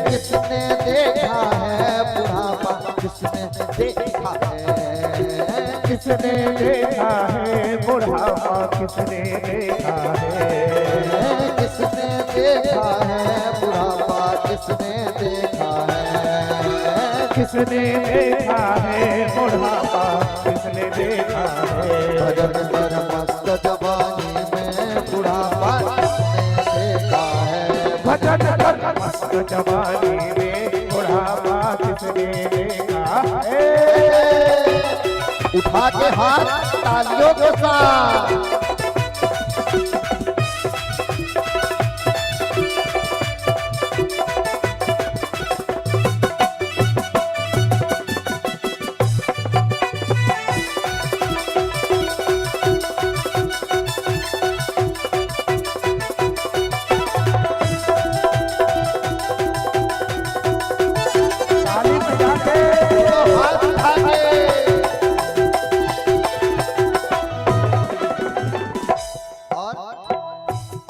किसने देखा है बुढ़ापा किसने देखा है। किसने देखा है बुढ़ापा किसने देखा है। किसने देखा है बुढ़ापा किसने देखा है। किसने देखा है बुढ़ापा किसने देखा है। भजन कर मस्त जवानी में बुढ़ापा किसने देखा है। भजन कर मस्त जवानी में बुढ़ापा ने देखा है। उठा के हाथ तालियों के साथ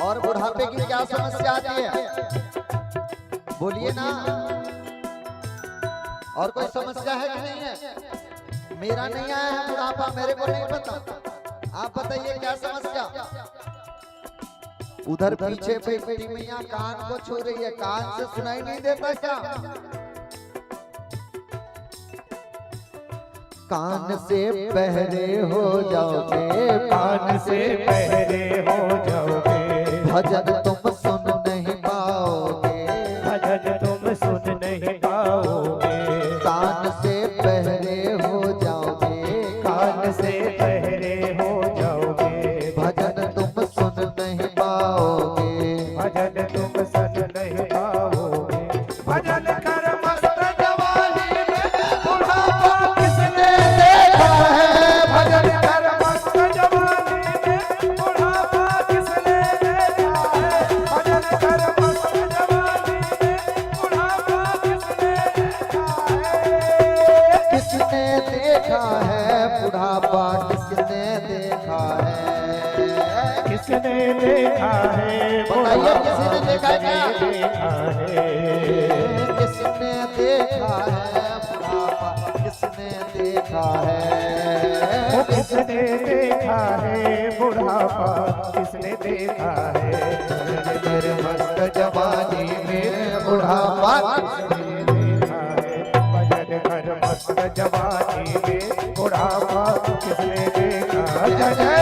और बुढ़ापे की क्या समस्या आती है, बोलिए ना। और कोई समस्या है कि नहीं है? मेरा नहीं आया है बुढ़ापा, मेरे को नहीं पता, आप बताइए क्या समस्या। उधर पीछे पे बेटी मैया कान को छू रही है, कान से सुनाई नहीं देता क्या? कान से बहरे हो जाओगे, कान से बहरे हो जाओगे, भजन तुम सुन नहीं पाओगे, भजन तुम सुन नहीं पाओगे। कान से बहरे हो जाओगे, कान से बहरे हो जाओगे, भजन तुम सुन नहीं पाओगे, भजन तुम सुन नहीं पाओगे। भजन कर मस्त जवानी में बुढ़ापा किसने देखा है। भजन कर मस्त जवानी में बुढ़ापा किसने देखा है। भजन कर मस्त जवानी में बुढ़ापा किसने देखा है। किसने देखा है बुढ़ापा, किसने देखा है, किसने देखा है। बताइए किसी ने देखा क्या? देखा है। किसने देखा है बुढ़ापा, किसने देखा है, किसने देखा है बुढ़ापा, किसने देखा है। मेरे मस्त जवानी में बुढ़ापा किसने देखा है। भजन कर मस्त जवानी में बुढ़ापा किसने देखा है।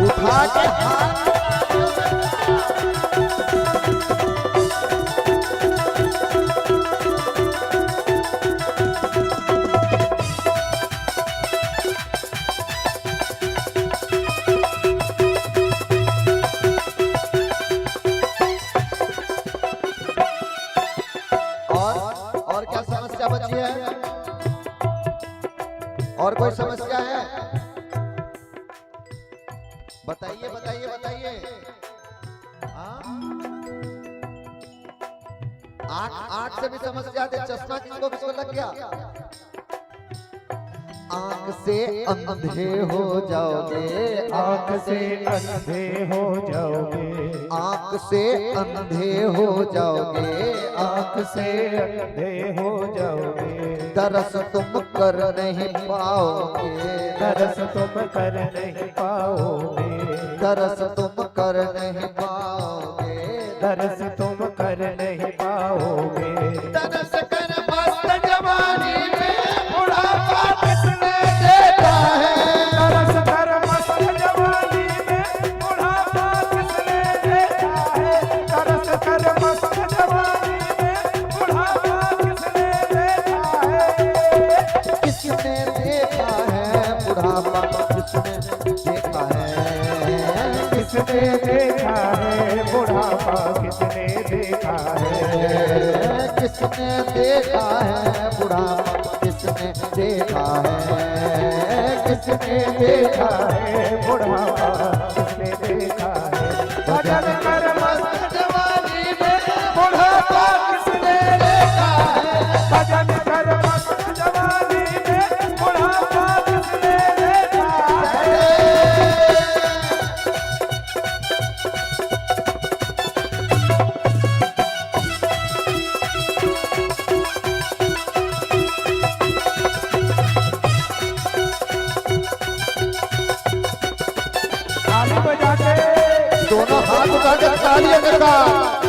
उठा के हाथ और क्या समस्या बची है? और कोई समस्या है? बताइए बताइए बताइए। आंख से भी समस्या आती है, चश्मा किसको किसको लग गया? आंख से अंधे हो जाओगे, आंख से अंधे हो जाओगे, आंख से अंधे हो जाओगे, आंख से अंधे हो जाओगे। दरस तुम कर नहीं पाओगे, दरस तुम कर नहीं पाओगे, दरस तुम कर नहीं पाओगे, दरस तुम कर नहीं पाओगे। दरस कर मस्त जवानी में बुढ़ापा किसने देखा है, दरस कर मस्त जवानी में बुढ़ापा किसने देखा है। दरस कर मस्त जवानी में बुढ़ापा किसने देखा है। किसने देखा है बुढ़ापा, किसने देखा है, किसने देखा है बुढ़ापा, किसने देखा है। किसने देखा है बुढ़ापा, किसने देखा है, किसने देखा है बुढ़ापा, किसने देखा है। भजन कर मस्त जवानी में बुढ़ापा किसने देखा है। भजन कर मस्त जवानी में बुढ़ापा किसने देखा है। स्वागत तालियों के साथ।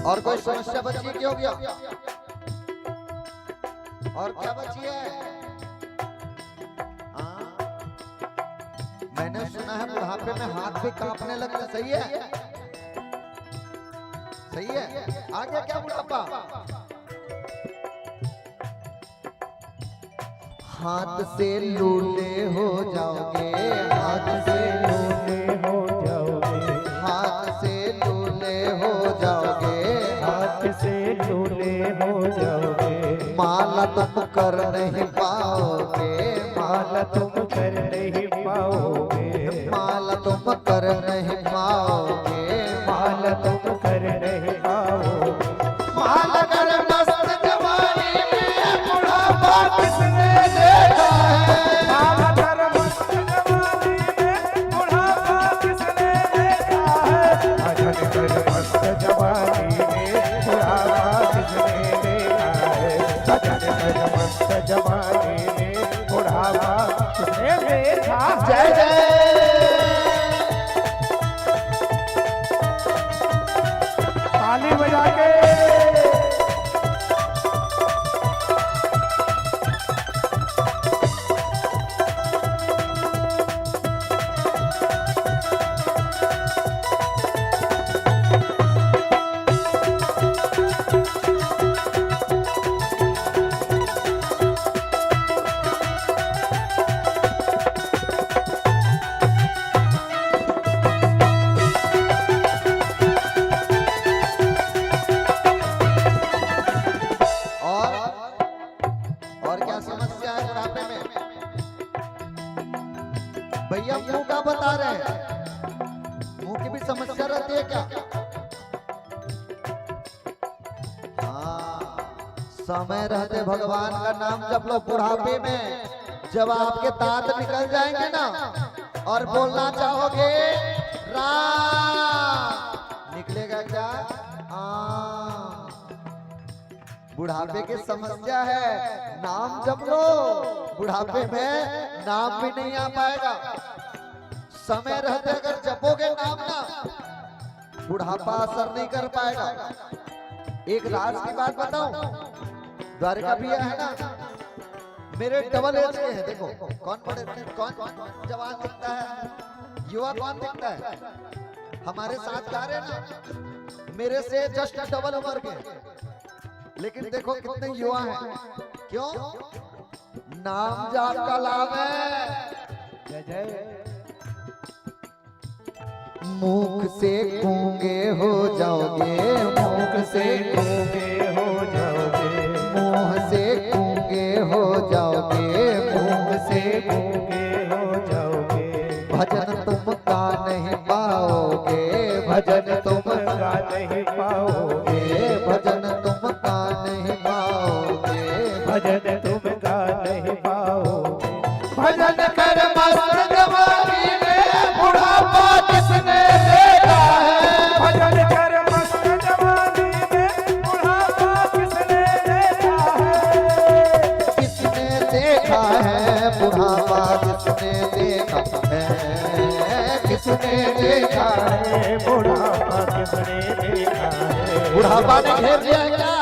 और कोई समस्या बची है? क्या हो गया? और क्या बची है? मैंने सुना है बुढ़ापे में हाथ भी कांपने लगते। सही है? सही है? आ गया क्या बुढ़ापा? हाथ से लूले हो जाओगे, हाथ से लूले हो जाओगे, हाथ से लूले हो जाओगे, हाथ से लूले हो जाओगे। माला तुम कर नहीं पाओगे, माला तुम कर नहीं पाओगे, माला तुम कर नहीं पाओगे, माला तुम कर नहीं पाओगे। माला कर मस्त जवानी में बुढ़ापा किसने देखा है? माला कर मस्त जवानी में बुढ़ापा किसने देखा है? भजन कर मस्त जवानी में बुढ़ापा किसने देखा है? भजन कर मस्त जवानी में बुढ़ापा किसने देखा है? जय जय। ताली बजा के और क्या समस्या है बुढ़ापे में? भैया मुंह का बता रहे हैं, मुंह की भी समस्या रहती है क्या? हाँ, समय रहते भगवान का नाम जप लो। बुढ़ापे में जब आपके दांत निकल जाएंगे ना और बोलना चाहोगे राम, निकलेगा क्या? बुढ़ापे की समस्या है, नाम जप लो। बुढ़ापे में नाम भी नहीं आ पाएगा। समय रहते अगर जपोगे नाम ना, बुढ़ापा असर नहीं कर पाएगा। एक राज की बात बताऊं, द्वारका भैया है ना, मेरे डबल एज के हैं। देखो कौन बड़े, कौन जवान दिखता है, युवा कौन दिखता है? हमारे साथ जा रहे ना, मेरे से जस्ट डबल उम्र के, लेकिन देखो कितने युवा हैं। क्यों? नाम जाप का लाभ है। जय जय। मुख से गूंगे हो जाओगे, मुख से गूंगे हो जाओगे, मुंह से गूंगे हो जाओगे, मुंह से गूंगे हो जाओगे। भजन तुम गा नहीं पाओगे, भजन तुम गा नहीं पाओगे, भजन तुम गा नहीं पाओगे, भजन तुम गा नहीं पाओगे। भजन कर मस्त जवानी में बुढ़ापा किसने देखा है? भजन कर मस्त जवानी में बुढ़ापा किसने देखा है? किसने देखा है बुढ़ापा? किसने देखा है? किसने देखा है? बुढ़ापा किसने देखा है? बुढ़ापा ने घेर लिया क्या?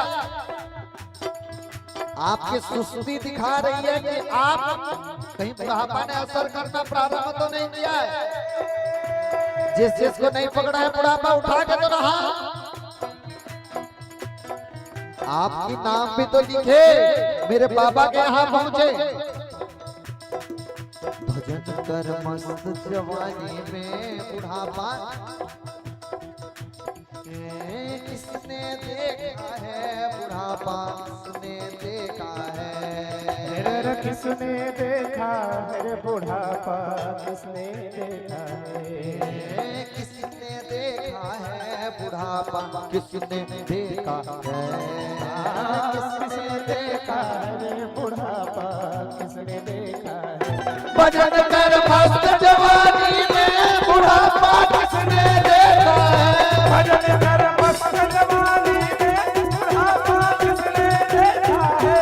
आपकी सुस्ती दिखा रही है कि आप कहीं बुढ़ापा ने असर करना प्रारंभ तो नहीं किया है? जिस जिसको नहीं पकड़ा है बुढ़ापा, उठा के तो रहा। आपकी नाम भी तो लिखे, मेरे बाबा के यहाँ पहुंचे। भजन कर मस्त जवानी में बुढ़ापा किसने देखा है? बुढ़ापा किसने देखा है? कर किसने देखा है बुढ़ापा किसने देखा है किसने देखा है बुढ़ापा किसने देखा है किसने देखा है बुढ़ापा किसने देखा है भजन कर मस्त जवानी में बुढ़ापा किसने देखा है भजन कर मस्त जवानी में बुढ़ापा किसने देखा है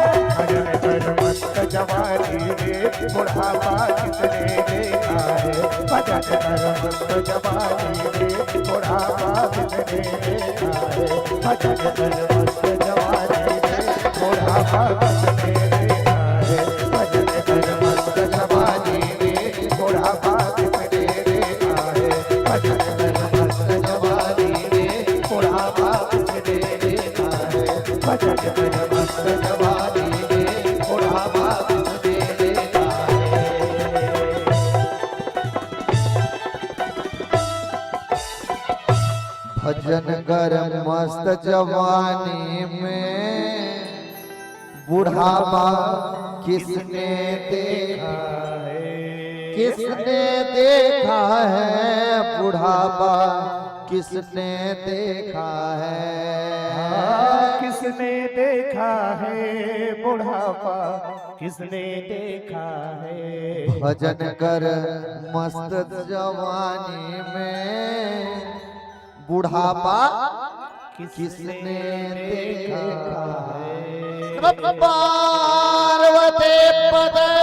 भजन कर मस्त जवानी में बुढ़ापा किसने देखा है भजन कर मस्त जवानी में बुढ़ापा किसने देखा है भजन कर मस्त जवानी में बुढ़ापा किसने देखा है भजन कर मस्त जवानी में बुढ़ापा किसने देखा है भजन कर मस्त जवानी में बुढ़ापा किसने देखा है भजन कर मस्त जवानी में बुढ़ापा किसने देखा है भजन कर मस्त जवानी में बुढ़ापा किसने देखा किसने देखा है बुढ़ापा किसने देखा है किसने देखा है बुढ़ापा किसने देखा है भजन कर मस्त जवानी में बुढ़ापा किसने देखा है पार्वती पदे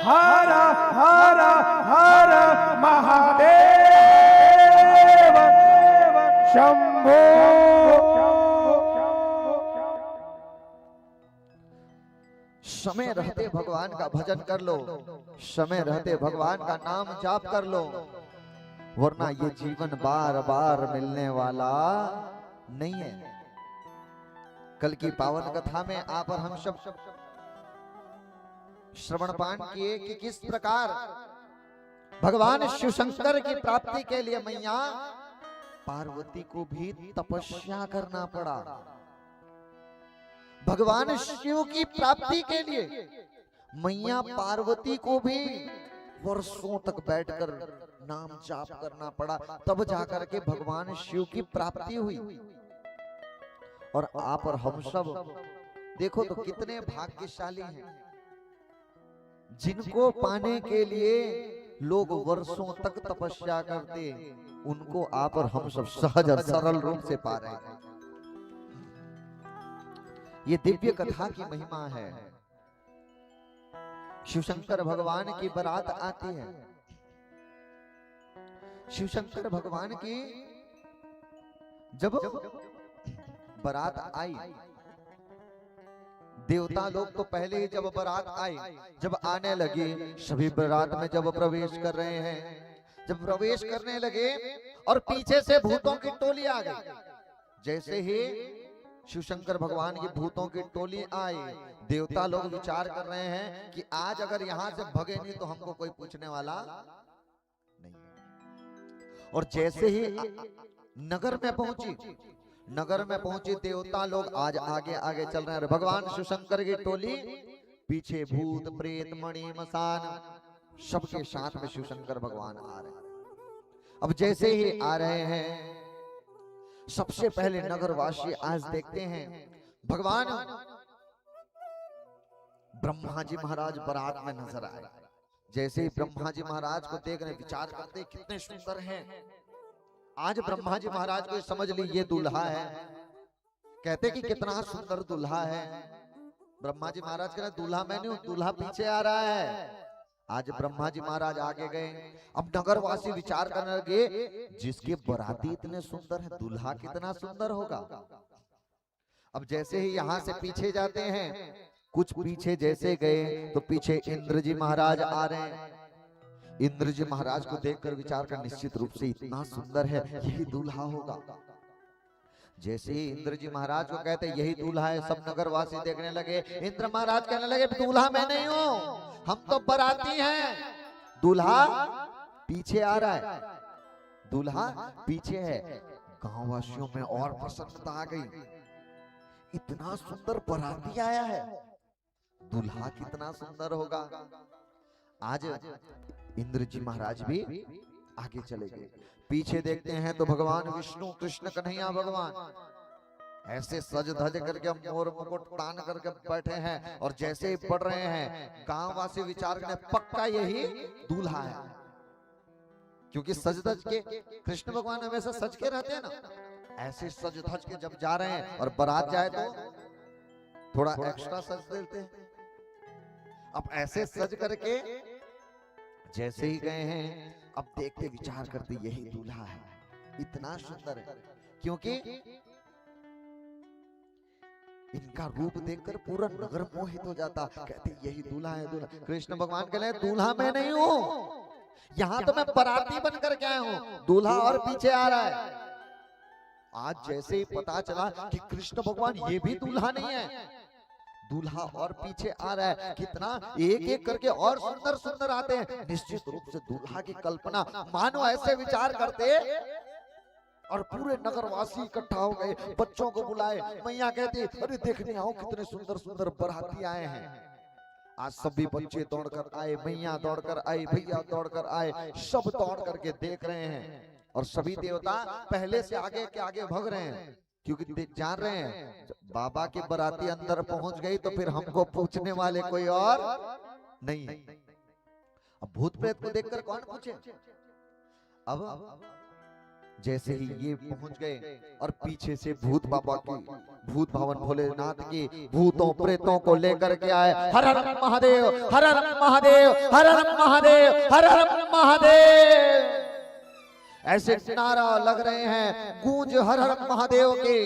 हर हर हर महादेव शंभो समय रहते भगवान का भजन कर लो समय रहते भगवान का नाम जाप कर लो वरना ये जीवन बार बार मिलने वाला नहीं है। कल की पावन कथा में आप और हम सब श्रवण पान किए कि किस प्रकार भगवान शिव शंकर की प्राप्ति के लिए मैया पार्वती को भी तपस्या करना पड़ा। भगवान शिव की प्राप्ति के लिए मैया पार्वती को भी वर्षों तक बैठकर नाम जाप करना पड़ा, तब जाकर के भगवान शिव की प्राप्ति हुई। और आप और हम सब देखो तो कितने भाग्यशाली हैं जिनको पाने के लिए लोग वर्षों तक तपस्या करते, उनको आप और हम सब सहज और सरल रूप से पा रहे हैं। ये दिव्य कथा की महिमा है। शिव शंकर भगवान की बारात आती है। शिव शंकर भगवान की जब बारात आई, देवता लोग तो पहले ही जब बारात आई, जब आने लगी, सभी बारात में जब प्रवेश कर रहे हैं, जब प्रवेश करने लगे और पीछे से भूतों की टोली आ गई। जैसे ही शिव शंकर भगवान की भूतों की टोली आई, देवता लोग विचार कर रहे हैं कि आज अगर यहां से भगे नहीं तो हमको कोई पूछने वाला नहीं। और जैसे ही नगर में पहुंची देवता लोग आज आगे आगे चल रहे हैं। भगवान शिव शंकर की टोली पीछे, भूत प्रेत मणि मसान सबके साथ में शिव शंकर भगवान आ रहे हैं। अब जैसे ही आ रहे हैं, सबसे पहले नगरवासी आज देखते हैं भगवान ब्रह्मा जी महाराज बारात में नजर आए। जैसे ही ब्रह्मा जी महाराज को देख रहे, विचार करते कितने सुंदर हैं। आज ब्रह्मा जी महाराज को समझ ली ये दूल्हा है, कहते कि कितना सुंदर दूल्हा है। ब्रह्मा जी महाराज कह रहे दूल्हा मैं नहीं हूं, दूल्हा पीछे आ रहा है। आज ब्रह्मा जी महाराज आगे गए। अब नगरवासी विचार करने लगे, जिसके बराती इतने सुंदर है, दूल्हा कितना सुंदर होगा। अब जैसे ही यहाँ से पीछे जाते हैं, कुछ पीछे जैसे गए तो पीछे इंद्र जी महाराज आ रहे हैं। इंद्र जी महाराज को देखकर विचार कर, निश्चित रूप से इतना सुंदर है, यही दूल्हा होगा। जैसे ही इंद्र जी महाराज को कहते यही दूल्हा है, सब नगरवासी देखने लगे। इंद्र महाराज कहने लगे दूल्हा मैं नहीं हूं, हम तो बराती हैं, दूल्हा पीछे आ रहा है, दूल्हा पीछे है। गांव वासियों में और प्रसन्नता आ गई, इतना सुंदर बराती आया है। दूल्हा कितना सुंदर होगा। आज इंद्र जी महाराज भी आगे चले गए। पीछे देखते हैं तो भगवान विष्णु कृष्ण कन्हैया भगवान ऐसे सज धज करके मोर मुकुट तान करके बैठे हैं, और जैसे ही पढ़ रहे हैं गांव वासी विचार करने पक्का यही दूल्हा है, क्योंकि सज धज के कृष्ण भगवान हमेशा सज के रहते हैं ना। ऐसे सज धज के जब जा रहे हैं और बारात जाए तो थोड़ा एक्स्ट्रा सज देते हैं। अब ऐसे सज करके जैसे ही गए हैं, अब देखते विचार करते यही दूल्हा है, इतना सुंदर है, क्योंकि इनका रूप देखकर पूरा नगर मोहित हो जाता। कहते यही दूल्हा है, दूल्हा। कृष्ण भगवान कह रहे दूल्हा मैं नहीं हूं, यहां तो मैं बाराती बनकर के आया हूं, दूल्हा और पीछे आ रहा है। आज जैसे ही पता चला कि कृष्ण भगवान ये भी दूल्हा नहीं है, दूल्हा और पीछे आ रहा है, कितना एक एक करके और सुंदर सुंदर आते हैं। निश्चित रूप से दूल्हा की कल्पना मानो ऐसे विचार करते, और पूरे नगरवासी इकट्ठा हो गए, बच्चों को बुलाए। मैया कहती अरे देखने आओ कितने सुंदर सुंदर बाराती आए हैं। आज सभी बच्चे दौड़कर आए, मैया दौड़कर आई, भैया दौड़कर आए, सब दौड़ करके देख रहे हैं, और सभी देवता पहले से आगे के आगे भाग रहे हैं, क्योंकि जान रहे हैं बाबा की बाराती अंदर पहुंच गई तो फिर हमको पूछने वाले कोई और नहीं है। अब भूत प्रेत को देखकर कौन पूछे। अब जैसे ही ये पहुंच गए और पीछे से भूत बाबा की, भूत भवन भोलेनाथ की भूतों प्रेतों को लेकर के आए। हर हर महादेव, हर हर महादेव, हर हर महादेव, हर हर महादेव, ऐसे नारा लग रहे हैं, गूंज हर हर महादेव के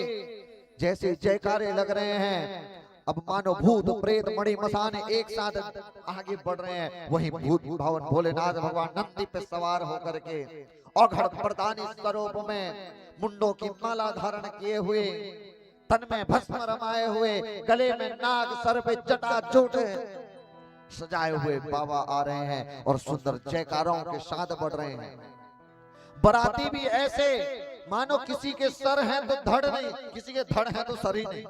जैसे जयकारे लग रहे हैं। अब मानो भूत प्रेत मणि मसान एक साथ आगे बढ़ रहे हैं। वहीं भूत भवन भोलेनाथ भगवान नंदी पे सवार होकर के औघड़ प्रदानी स्वरूप में मुंडों की माला धारण किए हुए, तन में भस्म रमाए हुए, गले में नाग, सर पे जटा जूट सजाए हुए बाबा आ रहे हैं और सुंदर जयकारों के साथ बढ़ रहे हैं। बराती भी ऐसे मानो किसी के सर हैं तो धड़ नहीं, किसी के धड़ हैं तो सर ही नहीं।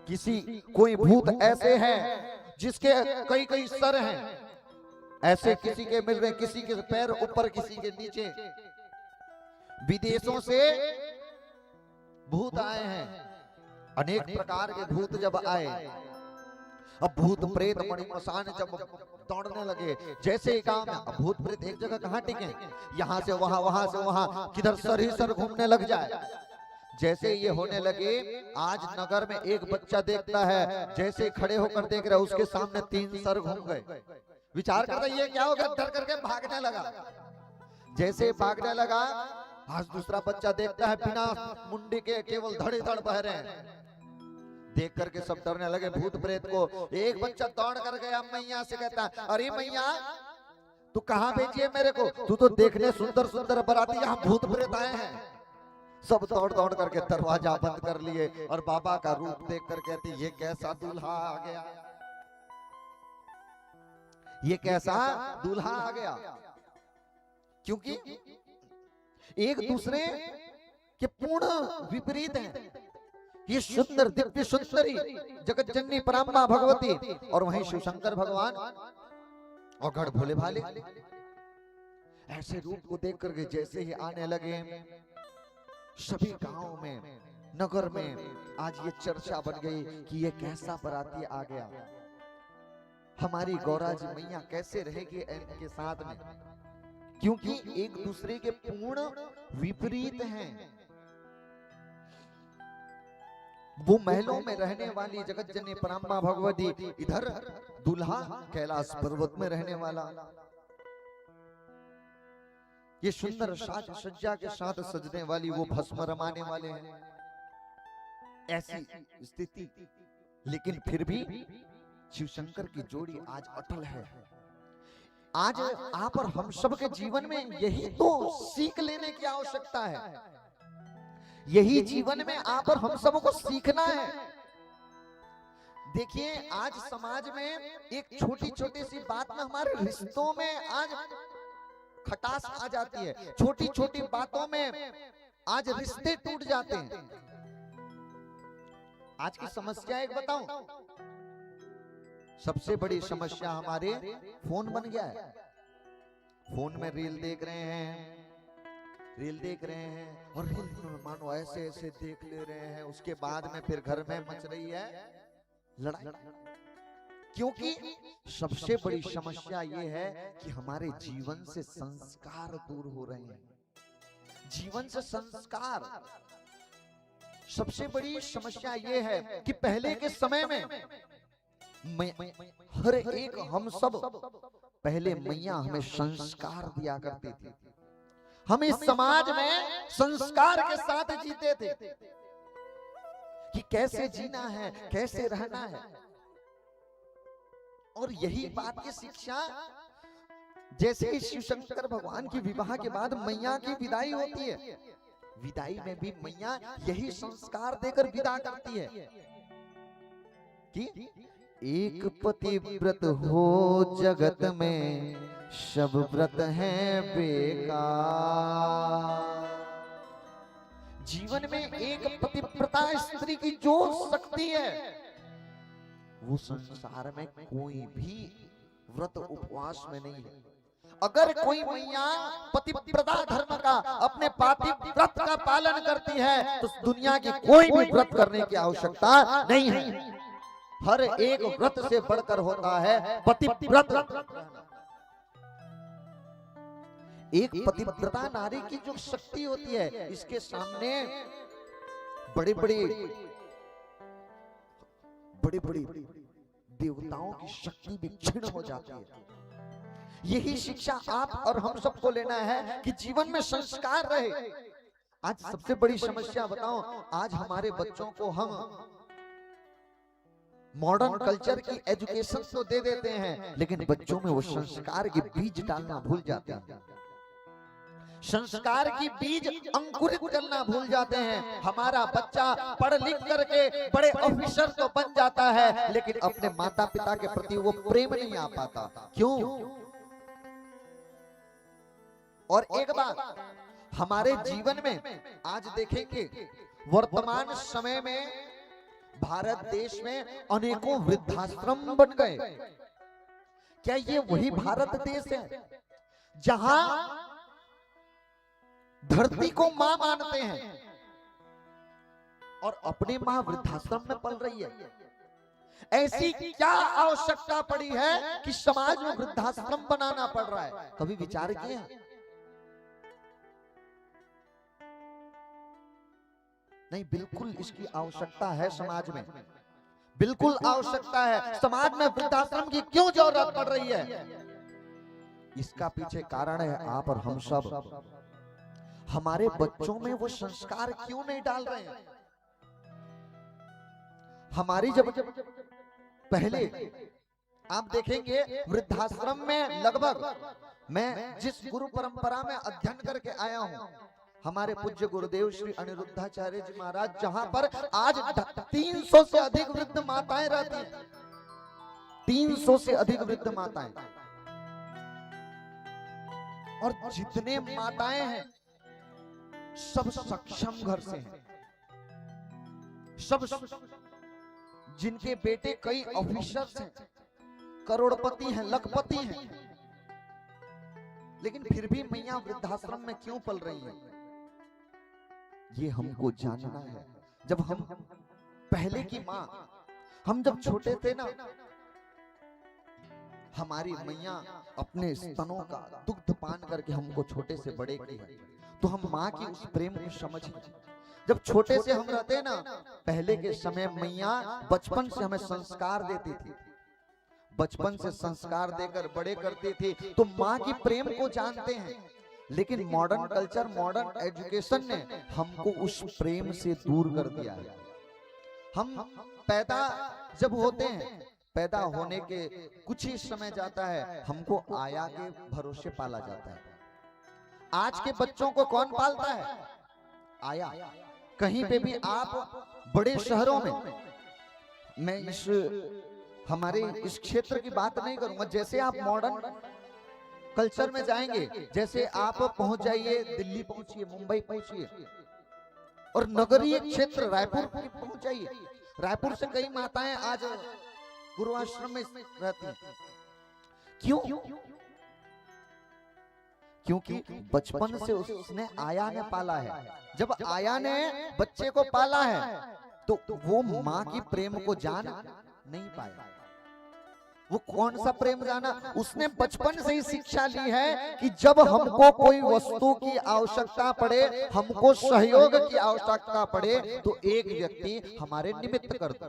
किसी कोई भूत ऐसे हैं जिसके कई कई सर हैं, ऐसे किसी के मिल रहे, किसी के पैर ऊपर किसी के नीचे। विदेशों से भूत आए हैं, अनेक प्रकार के भूत जब आए, अब भूत प्रेत मणि मसान जब दौड़ने लगे, जैसे ही गांव में, अब भूत प्रेत एक जगह कहां टिके, यहां से वहां, वहां से वहां, किधर सर ही सर घूमने लग जाए। जैसे ये होने लगे, आज नगर में एक बच्चा देखता है, जैसे खड़े होकर देख रहा है उसके सामने 3 सर घूम गए। विचार करता ये क्या होगा, डर करके भागने लगा। जैसे भागने लगा, आज दूसरा बच्चा देखता है बिना मुंडी के केवल धड़े धड़ बह रहे हैं। देख करके सब डरने लगे भूत प्रेत को। एक बच्चा दौड़ कर गया मैया से, कहता अरे मैया तू कहाँ भेजी है मेरे को, तू तो देखने सुंदर सुंदर बराती, यहाँ भूत प्रेत आए हैं। सब दौड़ दौड़ करके दरवाजा बंद कर लिए और बाबा का रूप देख कर कहती ये कैसा दूल्हा आ गया, ये कैसा दूल्हा आ गया। क्योंकि एक दूसरे के पूर्ण विपरीत हैं। ये सुंदर दिव्य सुंदरी जगत जननी पराम्बा भगवती, और वहीं शिवशंकर भगवान और गढ़ भोले भाले ऐसे रूप को देख करके जैसे ही आने लगे, सभी गांव में, नगर में आज ये चर्चा बन गई कि ये कैसा बराती आ गया, हमारी गौरा जी मैया कैसे रहेगी इनके साथ में, क्योंकि एक दूसरे के पूर्ण विपरीत हैं। वो महलों में रहने वाली जगत जननी पराम्बा भगवती, इधर दूल्हा कैलाश पर्वत में रहने वाला। ये सुंदर साज सज्जा के साथ सजने वाली वो भस्म रमाने वाले हैं। ऐसी स्थिति, लेकिन फिर भी शिवशंकर की जोड़ी आज अटल है। आज आप और हम सब के जीवन में यही तो सीख लेने की आवश्यकता है। यही जीवन में आप और हम सबको सीखना है। देखिए आज समाज में एक छोटी छोटी सी बात में हमारे रिश्तों में आज खटास आ जाती है। छोटी छोटी बातों में आज रिश्ते टूट जाते हैं। आज की समस्या एक बताऊं, सबसे बड़ी समस्या हमारे फोन बन गया है। फोन में रील देख रहे हैं, रील देख रहे हैं और रील में मानो ऐसे ऐसे देख ले रहे हैं, उसके बाद में फिर घर में मच रही है लड़ाई। क्योंकि सबसे बड़ी समस्या ये है कि हमारे जीवन से संस्कार दूर हो रहे हैं। जीवन से संस्कार, सबसे बड़ी समस्या ये है कि पहले के समय में हर एक हम सब पहले मैया हमें संस्कार दिया करती थी। हम इस समाज में संस्कार के साथ जीते थे कि कैसे जीना है, कैसे रहना है। और यही बात की शिक्षा, जैसे ही शिव शंकर भगवान की विवाह के बाद मैया की विदाई होती है, विदाई में भी मैया यही संस्कार देकर विदा करती है कि एक पतिव्रत हो जगत में, सब व्रत हैं बेकार। जीवन में एक पतिव्रता स्त्री की जो शक्ति है, वो संसार में कोई भी व्रत उपवास में नहीं है। अगर कोई मैया पतिव्रता धर्म का, अपने पतिव्रत का पालन करती है, तो दुनिया की कोई भी व्रत करने की आवश्यकता नहीं है। हर एक व्रत से बढ़कर होता है पतिव्रत। एक पतिव्रता नारी की जो शक्ति होती है, इसके सामने बड़े बड़े देवताओं की शक्ति भी क्षीण हो जाती है। यही शिक्षा आप और हम सबको लेना है कि जीवन में संस्कार रहे। आज सबसे बड़ी समस्या बताओ, आज हमारे बच्चों को हम मॉडर्न कल्चर की एजुकेशन तो दे देते हैं, लेकिन बच्चों में वो संस्कार के बीज डालना भूल जाते हैं। संस्कार की बीज अंकुरित करना भूल जाते हैं। हमारा बच्चा पढ़ लिख करके बड़े ऑफिसर तो बन जाता है, लेकिन अपने माता पिता के प्रति वो प्रेम नहीं आ पाता। क्यों? और एक बात, हमारे जीवन में आज देखेंगे, वर्तमान समय में भारत देश में अनेकों वृद्धाश्रम बन गए। क्या ये वही भारत देश है जहां धरती को मां मानते हैं और अपनी मां वृद्धाश्रम में पल रही है? ऐसी क्या आवश्यकता पड़ी है कि समाज में वृद्धाश्रम बनाना पड़ रहा है? कभी विचार किए? नहीं, बिल्कुल इसकी आवश्यकता है समाज में, बिल्कुल आवश्यकता है। समाज में वृद्धाश्रम की क्यों जरूरत पड़ रही है? इसका पीछे कारण है आप और हम सब। हमारे बच्चों में वो संस्कार क्यों नहीं डाल रहे हैं? हमारी जब पहले आप देखेंगे वृद्धाश्रम में, लगभग मैं जिस गुरु परंपरा में अध्ययन करके आया हूं, हमारे पूज्य गुरुदेव श्री अनिरुद्धाचार्य जी महाराज, जहां पर आज 300 से अधिक वृद्ध माताएं रहती हैं। 300 से अधिक वृद्ध माताएं, और जितने माताएं हैं सब सक्षम घर से हैं, सब जिनके बेटे कई ऑफिसर्स हैं, करोड़पति हैं, लखपति हैं, लेकिन फिर भी मैया वृद्धाश्रम में क्यों पल रही है? ये हमको जानना है। जब हम पहले की माँ, हम जब छोटे थे ना, हमारी मैया अपने स्तनों का दुग्ध पान करके हमको छोटे से बड़े की है, तो हम माँ की उस प्रेम को समझे। जब छोटे से हम रहते ना, पहले के समय मैया बचपन से हमें संस्कार देती थी, बचपन से संस्कार देकर बड़े करती थी, तो माँ की प्रेम को जानते हैं। लेकिन मॉडर्न कल्चर, मॉडर्न एजुकेशन ने हमको उस प्रेम से दूर कर दिया है। हम पैदा जब होते हैं, पैदा होने के कुछ ही समय जाता है, हमको आया के भरोसे पाला जाता है। आज के बच्चों को कौन पालता है? आया। कहीं पे भी आप बड़े शहरों में, मैं इस हमारे इस क्षेत्र की बात नहीं करूंगा, जैसे आप मॉडर्न कल्चर में जाएंगे, जैसे आप पहुंच जाइए, दिल्ली पहुंचिए, मुंबई पहुंचिए, और नगरीय क्षेत्र रायपुर पहुंच जाइए। रायपुर से कई माताएं आज गुरु आश्रम में रहती। क्यों? क्योंकि बचपन से उसने आया ने पाला है। जब आया ने बच्चे को पाला है तो वो माँ की प्रेम को जान नहीं पाया। वो कौन सा प्रेम जाना? उसने बचपन से ही शिक्षा ली है कि जब हमको कोई वस्तु की आवश्यकता पड़े, हमको सहयोग की आवश्यकता पड़े, तो एक व्यक्ति हमारे निमित्त कर दो।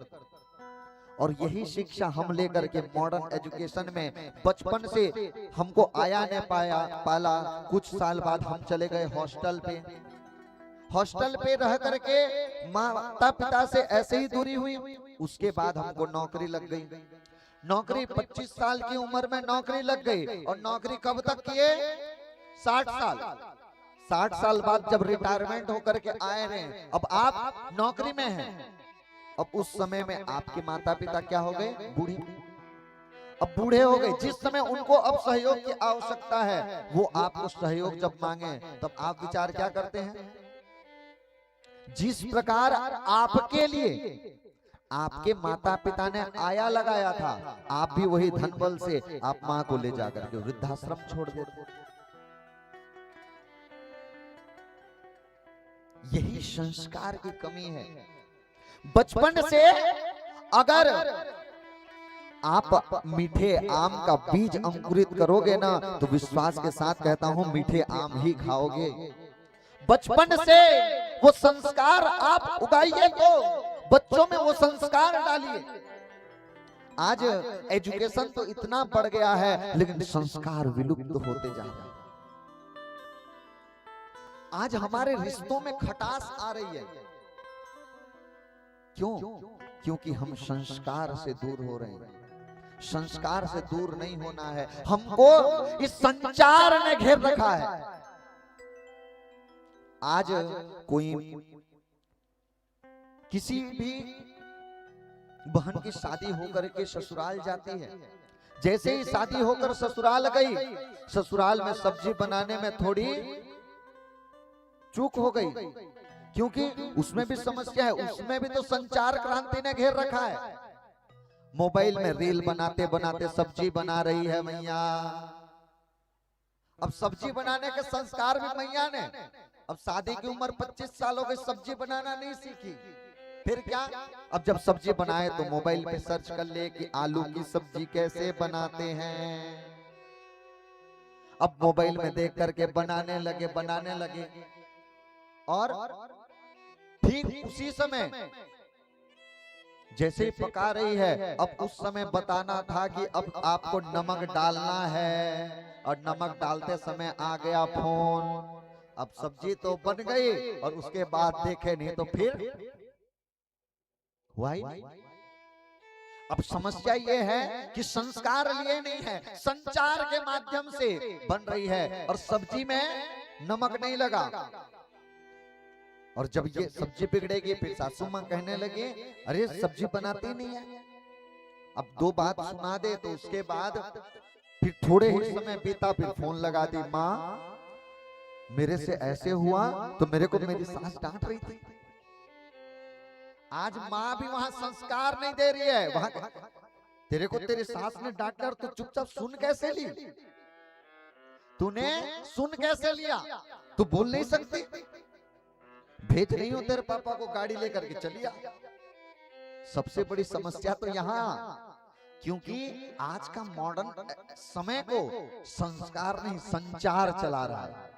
और यही शिक्षा हम लेकर के मॉडर्न एजुकेशन में बचपन से हमको आया ने पाला। कुछ साल बाद हम चले गए हॉस्टल पे। हॉस्टल पे रह करके माता पिता से ऐसे ही दूरी हुई। उसके बाद हमको नौकरी लग गई। नौकरी 25 साल की उम्र में नौकरी लग गई। और नौकरी कब तक किए? 60 साल। 60 साल बाद जब रिटायरमेंट होकर के आए हैं, अब आप नौकरी में हैं। अब उस समय में आपके माता पिता क्या हो गए? बूढ़े। अब बूढ़े हो गए। जिस समय उनको अब सहयोग की आवश्यकता है, वो आपको सहयोग जब मांगे, तब आप विचार क्या करते हैं? जिस प्रकार आपके लिए आपके माता पिता ने आया लगाया था, आप भी वही धन बल से आप माँ को ले जाकर के वृद्धाश्रम छोड़ देते। यही संस्कार की कमी है। बचपन से अगर आप मीठे आम का बीज अंकुरित करोगे ना, तो विश्वास के साथ कहता हूं मीठे आम ही खाओगे। बचपन से वो संस्कार आप उगाइए, तो बच्चों में वो संस्कार डालिए। आज एजुकेशन तो इतना बढ़ गया है, लेकिन संस्कार विलुप्त होते जा रहे हैं। आज हमारे रिश्तों में खटास आ रही है। क्यों? क्योंकि हम संस्कार से दूर हो रहे हैं। संस्कार से दूर नहीं होना है, हमको इस संचार ने घेर रखा है। आज कोई किसी भी बहन की शादी होकर के ससुराल जाती है। जैसे ही शादी होकर ससुराल गई, ससुराल में सब्जी बनाने में थोड़ी चूक हो गई, क्योंकि उसमें भी समस्या है। उसमें भी तो संचार क्रांति ने घेर रखा है। मोबाइल में रील बनाते बनाते सब्जी बना रही है मैया। अब सब्जी बनाने के संस्कार भी मैया ने, अब शादी की उम्र 25 साल हो गई, सब्जी बनाना नहीं सीखी। फिर क्या? अब जब सब्जी बनाए तो मोबाइल पे सर्च कर ले कि आलू की सब्जी कैसे बनाते हैं। अब मोबाइल में देख करके बनाने लगे। और ठीक उसी समय जैसे ही पका रही है, अब उस समय बताना था कि अब आपको नमक डालना है, और नमक डालते समय आ गया फोन। अब सब्जी तो बन गई, और उसके बाद देखे नहीं तो फिर वाई। अब समस्या ये है कि संस्कार लिए नहीं है, संचार के माध्यम से बन रही है, और सब्जी में नमक नहीं लगा। और जब ये सब्जी बिगड़ेगी, फिर सासू माँ कहने लगे अरे सब्जी बनाती नहीं है। अब दो बात सुना दे तो उसके बाद फिर थोड़े ही समय बीता, फिर फोन लगा दी, माँ मेरे से ऐसे हुआ तो मेरे को मेरी सास डांट रही थी। आज माँ भी वहां संस्कार नहीं दे रही है। वहां तेरे को तेरी सास ने डांटा, तो चुपचाप सुन कैसे ली? तूने सुन कैसे लिया? तू बोल नहीं सकती? भेज रही हूं तेरे पापा को गाड़ी लेकर के चलिए। सबसे बड़ी समस्या तो यहाँ, क्योंकि आज का मॉडर्न समय को संस्कार नहीं संचार चला रहा है।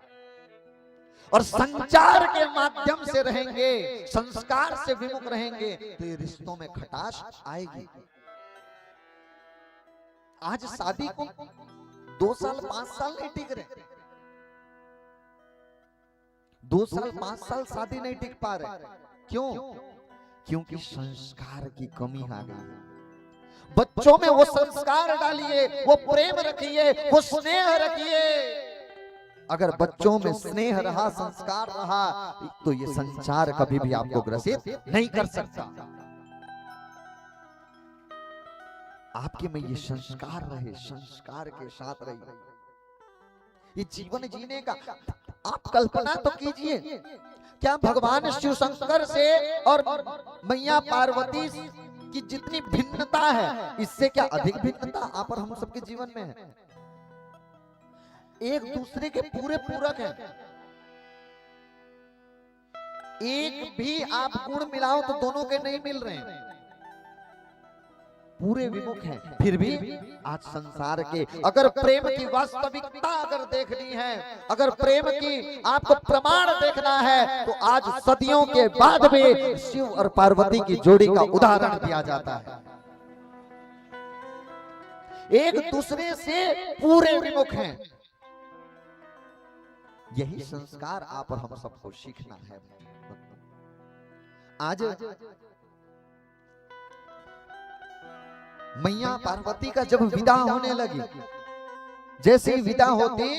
और संचार के माध्यम से रहेंगे, संस्कार से विमुख रहेंगे, तो ये रिश्तों में खटास आएगी। आज शादी को 2 साल 5 साल नहीं टिक रहे। 2 साल 5 साल शादी नहीं टिक पा रहे। क्यों? क्योंकि संस्कार की कमी आ गई है। बच्चों में वो संस्कार डालिए, वो प्रेम रखिए, वो स्नेह रखिए। अगर बच्चों में स्नेह रहा, संस्कार रहा, तो ये संचार कभी भी आपको ग्रसित नहीं कर सकता। आपके में ये संस्कार रहे, संस्कार के साथ रहिए। ये जीवन जीने का आप कल्पना तो कीजिए, क्या भगवान शिव शंकर से और मैया पार्वती कि जितनी भिन्नता है, इससे क्या अधिक भिन्नता आप और हम सबके जीवन में है। एक दूसरे के पूरे पूरक हैं। एक भी आप गुण मिलाओ तो दोनों के नहीं मिल रहे हैं, पूरे विमुख हैं। फिर भी आज संसार के अगर प्रेम की वास्तविकता अगर देखनी है, अगर प्रेम की आपको प्रमाण देखना है, तो आज सदियों के बाद भी शिव और पार्वती की जोड़ी का उदाहरण दिया जाता है। एक दूसरे से पूरे विमुख हैं। यही संस्कार आप और हम सबको सीखना है। आज मैया पार्वती का जब विदा होने लगी, जैसे ही विदा होती,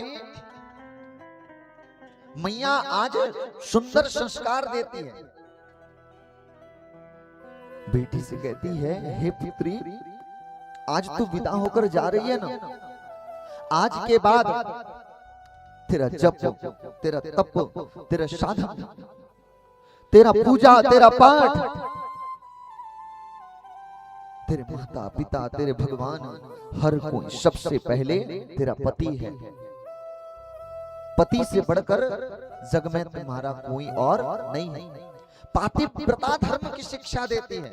मैया आज सुंदर संस्कार देती है। बेटी से कहती है, हे पुत्री, आज तू विदा होकर जा रही है ना, आज के बाद तेरा जप, तेरा तप, तेरा साधन, तेरा पूजा, तेरा पाठ, तेरे माता पिता, तेरे भगवान, हर कोई सबसे पहले तेरा पति है। पति से बढ़कर जग में तुम्हारा कोई और नहीं है। पातिव्रता धर्म की शिक्षा देती है,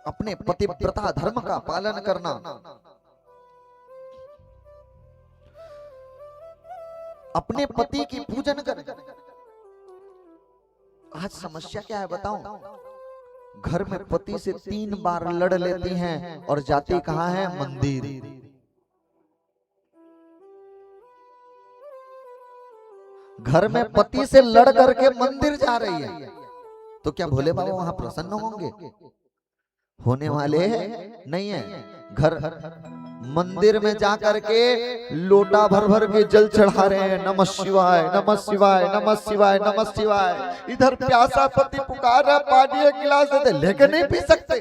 अपने पतिव्रता धर्म का पालन करना। अपने पति की पूजन कर। आज समस्या क्या है बताऊं? घर में पति से 3 बार लड़ लेती हैं और जाती कहां है? मंदिर। घर में पति से लड़ करके मंदिर जा रही है, तो क्या भोले बाबा वहां प्रसन्न होंगे? होने वाले नहीं है। घर मंदिर में जाकर के लोटा भर भर के जल चढ़ा रहे हैं, नमः शिवाय, नमः शिवाय, नमः शिवाय, नमः शिवाय। इधर प्यासा पति पुकार रहा, पानी एक गिलास देते, लेकिन नहीं पी सकते।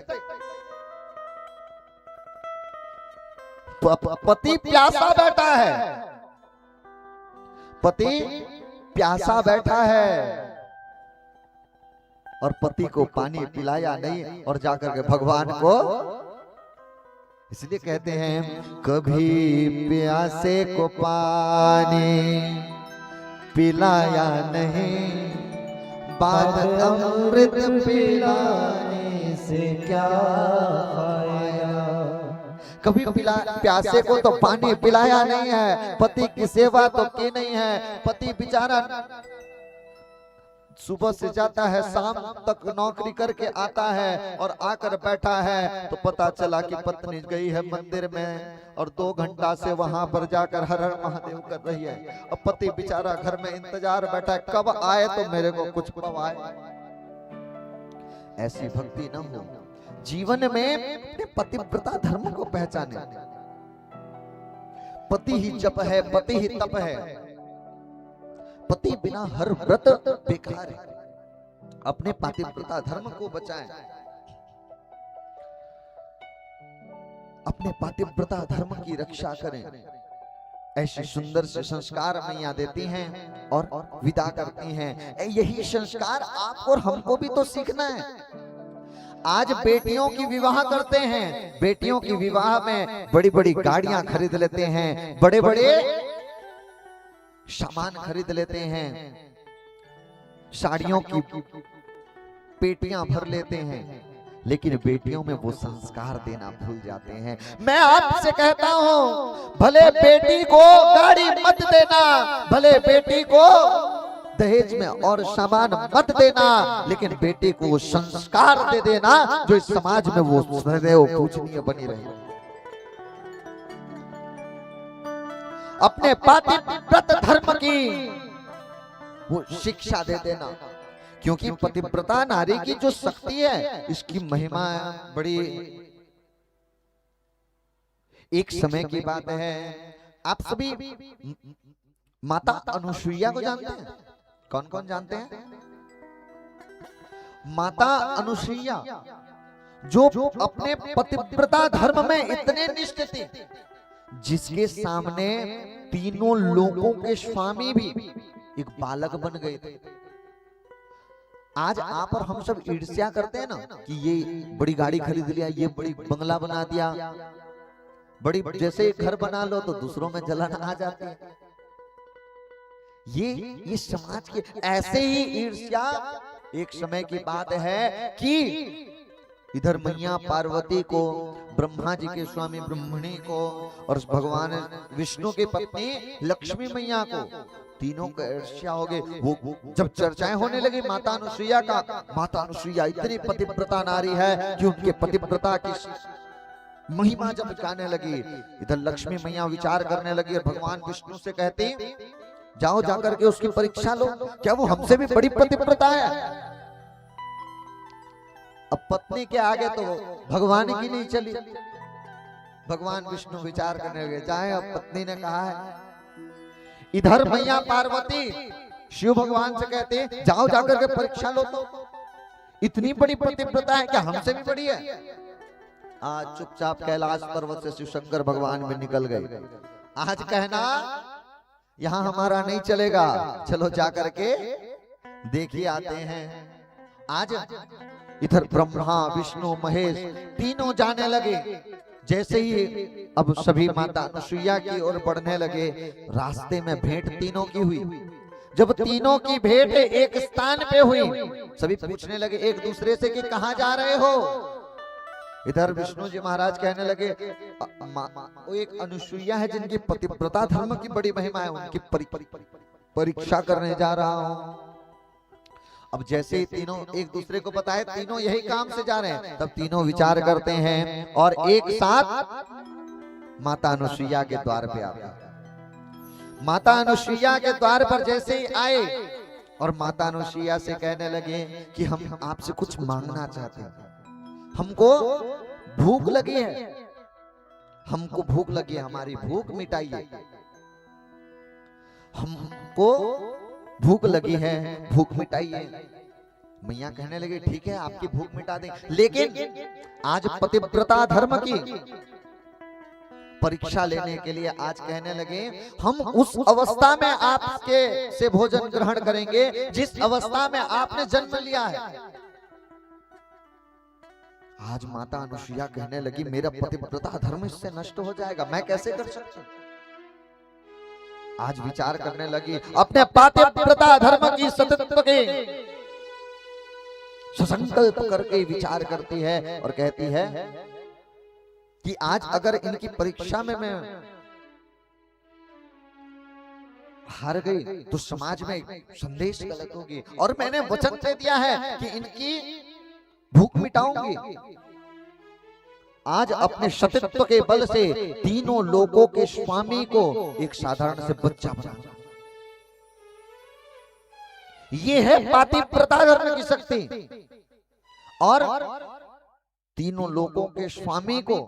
पति प्यासा बैठा है, पति प्यासा बैठा है और पति को पानी पिलाया नहीं और जाकर के भगवान को। इसलिए कहते हैं, कभी प्यासे को पानी पिलाया नहीं, बाद अमृत पिलाने से क्या फायदा। कभी प्यासे को तो पानी पिलाया नहीं है, पति की सेवा तो की नहीं है। पति बेचारा सुबह से जाता है, शाम तक नौकरी करके आता है और आकर बैठा है, तो पता चला कि पत्नी गई है मंदिर में और 2 घंटा से वहां पर जाकर हर हर महादेव कर रही है। और पति बेचारा घर में इंतजार बैठा है, कब आए तो मेरे को कुछ पवाए। ऐसी भक्ति न हो। जीवन में पतिव्रता धर्म को पहचाने। पति ही जप है, पति ही तप है। पति बिना हर व्रत बेकार है। अपने पतिव्रता धर्म को बचाएं, अपने पतिव्रता धर्म की रक्षा करें। ऐसे सुंदर से संस्कार मैया देती हैं और विदा करती हैं। यही संस्कार आपको और हमको भी तो सीखना है। आज बेटियों की विवाह करते हैं, बेटियों की विवाह में बड़ी बड़ी गाड़ियां खरीद लेते हैं, बड़े बड़े सामान खरीद लेते हैं, साड़ियों की पेटियां भर लेते हैं, लेकिन बेटियों में वो संस्कार देना भूल जाते हैं। मैं आपसे कहता हूं, भले बेटी को गाड़ी मत देना, भले बेटी को दहेज में और सामान मत देना, लेकिन बेटी को वो संस्कार दे देना जो इस समाज में वो सदैव पूजनीय बनी रहे। अपने पतिव्रत धर्म की वो शिक्षा दे देना, क्योंकि पतिव्रता नारी की जो शक्ति है, इसकी महिमा बड़ी। एक समय की बात है, आप सभी माता अनुसुईया को जानते हैं? कौन कौन जानते हैं? माता अनुसुईया जो अपने पतिव्रता धर्म में इतने निष्ठ थी, जिसके सामने तीनों लोगों के स्वामी भी एक बालक बन गए थे। आज आप और हम सब ईर्ष्या करते हैं ना कि ये बड़ी गाड़ी खरीद लिया, ये बड़ी बंगला बना दिया, बड़ी जैसे घर बना लो तो दूसरों में जलन आ जाती है। ये समाज के ऐसे ही ईर्ष्या। एक समय की बात है कि इधर मैया पार्वती को, ब्रह्मा जी के स्वामी ब्रह्मणी को और भगवान विष्णु की पत्नी लक्ष्मी मैया को, तीनों का ईर्ष्या हो गए। वो जब चर्चाएं होने लगी माता अनुसुईया का, माता अनुसुईया इतनी पतिव्रता नारी है कि उनके पतिव्रता की महिमा जब गाने लगी, इधर लक्ष्मी मैया विचार करने लगी और भगवान विष्णु से कहती, जाओ जाकर के उसकी परीक्षा लो, क्या वो हमसे भी बड़ी पतिव्रता है? अब पत्नी के आगे तो भगवान की नहीं चली। भगवान विष्णु विचार करने लगे, चाहे अब पत्नी ने कहा है। इधर मैया पार्वती शिव भगवान से कहते, जाओ जाकर के परीक्षा लो, तो इतनी बड़ी पतिव्रता है, क्या हमसे भी बड़ी है? आज चुपचाप कैलाश पर्वत से शिव शंकर भगवान में निकल गए। आज कहना यहां हमारा नहीं चलेगा, चलो जाकर के देखिए आते हैं। आज इधर ब्रह्मा विष्णु महेश तीनों जाने लगे। जैसे ही अब सभी माता अनुसुईया की ओर बढ़ने लगे, रास्ते में भेंट तीनों की हुई। जब तीनों की भेंट एक स्थान पे हुई, सभी पूछने लगे एक दूसरे से कि कहां जा रहे हो? इधर विष्णु जी महाराज कहने लगे, वो एक अनुसुईया है जिनकी पतिव्रता धर्म की बड़ी महिमा है, उनकी परीक्षा करने जा रहा हूं। अब जैसे ही तीनों एक दूसरे को बताए, तीनों यही काम से जा रहे हैं, तब तीनों विचार करते हैं और एक साथ माता अनुसुईया के द्वार पे आते हैं। माता अनुसुईया के द्वार पर जैसे ही आए और माता अनुसुईया से कहने लगे कि हम आपसे कुछ मांगना चाहते हैं, हमको भूख लगी है, हमको भूख लगी है, हमारी भूख मिटाइए, हमको भूख लगी है, भूख मिटाइए। मैया कहने लगी ठीक है आपकी भूख मिटा दें, लेकिन आज पतिव्रता धर्म की परीक्षा लेने के लिए आज कहने लगे हम उस अवस्था में आपके से भोजन ग्रहण करेंगे जिस अवस्था में आपने जन्म लिया है। आज माता अनुसुईया कहने लगी मेरा पतिव्रता धर्म इससे नष्ट हो जाएगा, मैं कैसे कर सकती हूँ? आज विचार करने लगी, अपने पतिव्रता धर्म की सतत्व के संकल्प करके विचार करती है और कहती है कि आज अगर इनकी परीक्षा में मैं हार गई तो समाज में संदेश गलत होगी, और मैंने वचन दे दिया है कि इनकी भूख मिटाऊंगी। आज अपने सतीत्व के बल से तीनों लोकों के स्वामी को एक साधारण से बच्चा बनाऊंगा। ये है पतिव्रता धर्म की शक्ति। और तीनों लोकों के स्वामी को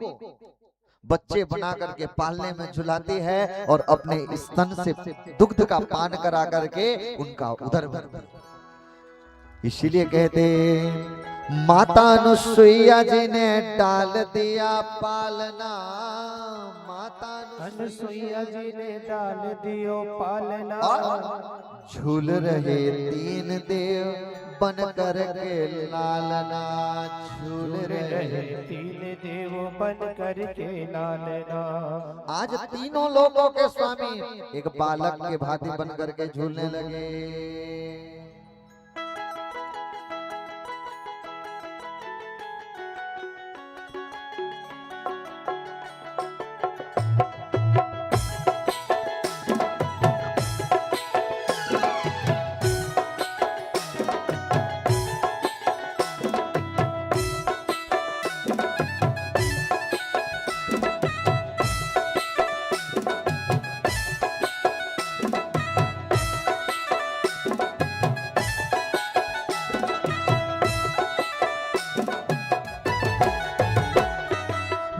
बच्चे बना करके पालने में झुलाती है और अपने स्तन से दुग्ध का पान करा करके उनका उदर भरती। इसीलिए कहते माता अनुसुईया जी ने डाल दिया पालना, माता अनुसुईया जी ने डाल दियो पालना, झूल रहे तीन देव बन कर के लालना, झूल रहे तीन देव बन कर के लालना। आज तीनों लोगों के स्वामी एक बालक के भांति बन कर के झूलने लगे।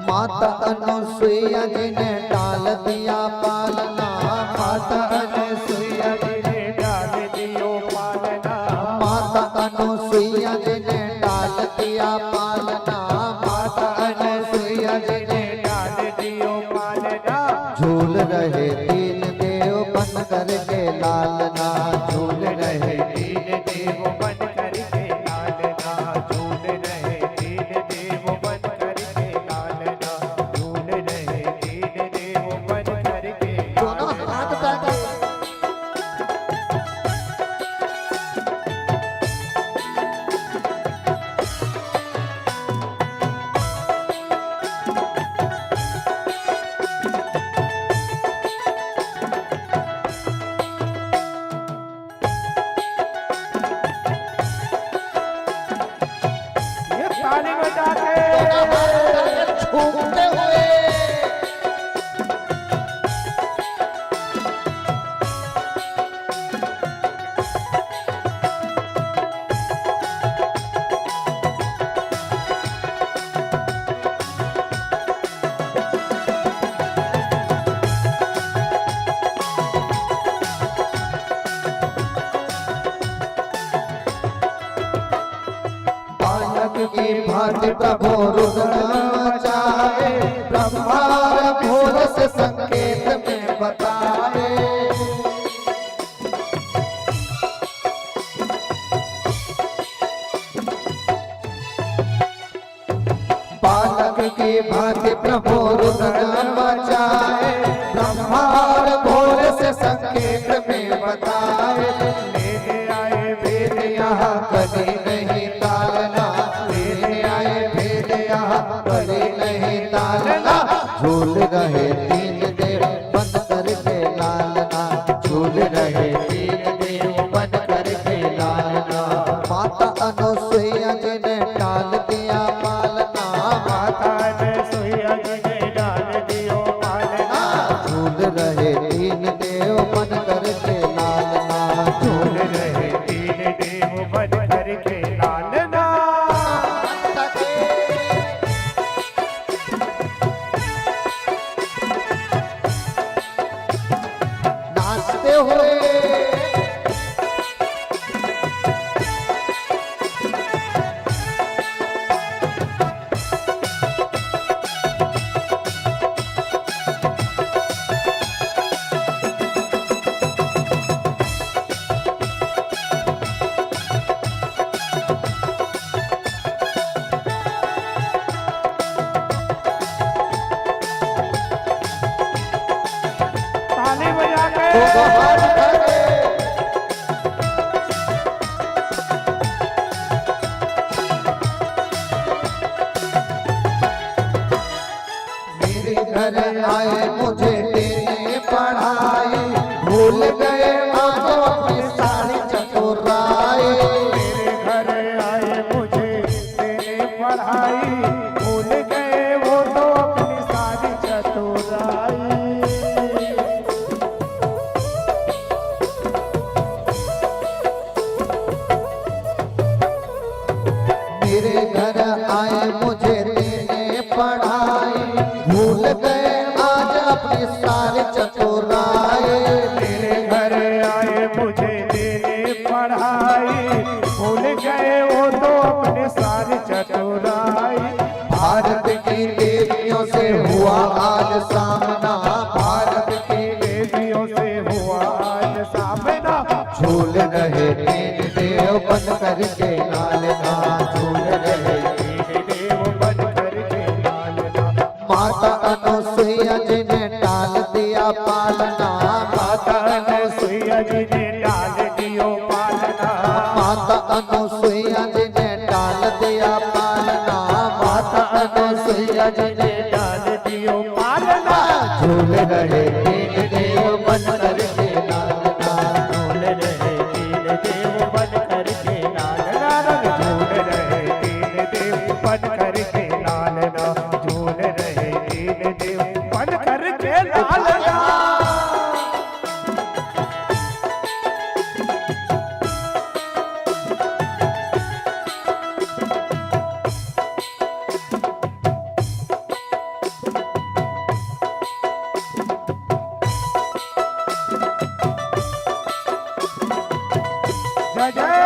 माता अनुसुईया जी ने डाल दिया पालना, माता अनुसुईया जी ने डाल दियो पालना, माता अनुसुईया जी ने डाल दिया पालना, माता अनुसुईया जी ने डाल दियो पालना। झूल रहे तीन देव बन कर के लालना, झूल रहे तीन देव बन कर के भांति प्रभु रुद्र मचाए, ब्रह्मा भोर से संकेत में बताए। बालक की भांति प्रभु रुद्र मचाए, ब्रह्मा भोर से संकेत में बताए। लेने आए वेद यहाँ कभी नहीं तालना, लेने आए भेद यहाँ कभी नहीं तालना। झूल रहे तीन देव बंद करके लालना, झूल रहे तीन देव बंद करके लालना। माता अनुसुईया जी ने टाल दिया पालना, माता अनुसुईया जी ने डाल दियो पालना। झूल रहे तीन देव बंद करके लालना, झूल रहे तीन देव बन करके लालना। नाचते हुए ताली बजा के तो हाथ उठाए। मेरे घर आए मुझे देने पढ़ाई, भूल गए माँ तो अपनी सारी चतुराई। मेरे घर आए मुझे तेरे पढ़ाई, भूल गए वो तो अपनी सारी चतुराई। मेरे घर आए मुझे देने पढ़ाई, भूल गए आज अपनी सारी चतुराई। मेरे घर आए मुझे तेरे पढ़ाई, भूल गए वो तो अपने सारी चतुराई। भारत की देवियों से हुआ आज सामना, भारत की देवियों से हुआ आज सामना। झूल रहे तीन देव बन करके लालना, झूल रहे तीन देव बन करके लालना। माता अनुसुईया जी ने टाल दिया पालना, माता अनुसुईया जी ने डाल दियो पालना। माता अनुसुईया जी ने टाल दिया पालना, माता अनुसुईया जी ने डाल दियो पालना। झूल रहे तीन देव बन करके लालना, झूल रहे तीन देव बन करके लालना। झूल रहे तीन देव बन करके लालना। झूल रहे तीन देव बन करके लालना। जय जय।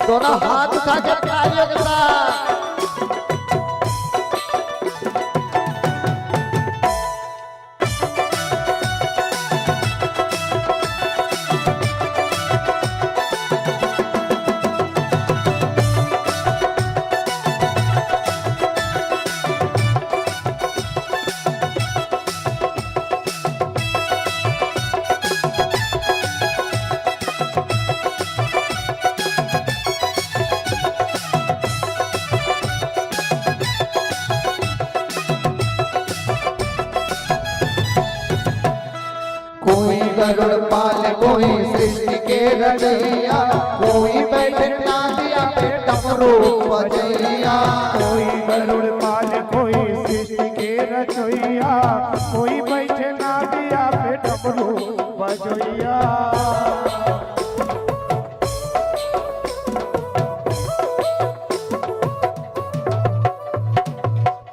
दोनों हाथ उठा के तालियों के साथ। कोई गरुड़ पाल कोई सृष्टि के रचैया, कोई बैठे नादिया पे डमरू बजैया। कोई गरुड़ पाल कोई सृष्टि के रचोइया, कोई बैठे नादिया पे डमरू बजोइया।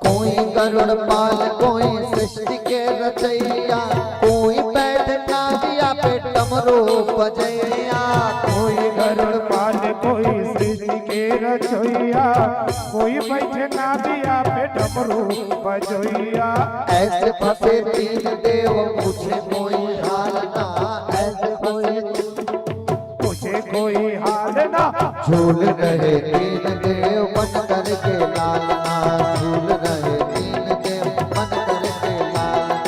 कोई गरुड़ पाल कोई सृष्टि के रचैया, कोई बैठ नादिया पे डमरू बजैया। कोई गरुड़ पाल कोई सृष्टि के रचोइया, कोई बैठे नादिया पे डमरू बजोइया। ऐसे फंसे तीन देव पूछे कोई हाल ना, ऐसे पूछे कोई हाल ना। झूल रहे तीन देव बन करके लालना, झूल रहे तीन देव बन करके लालना।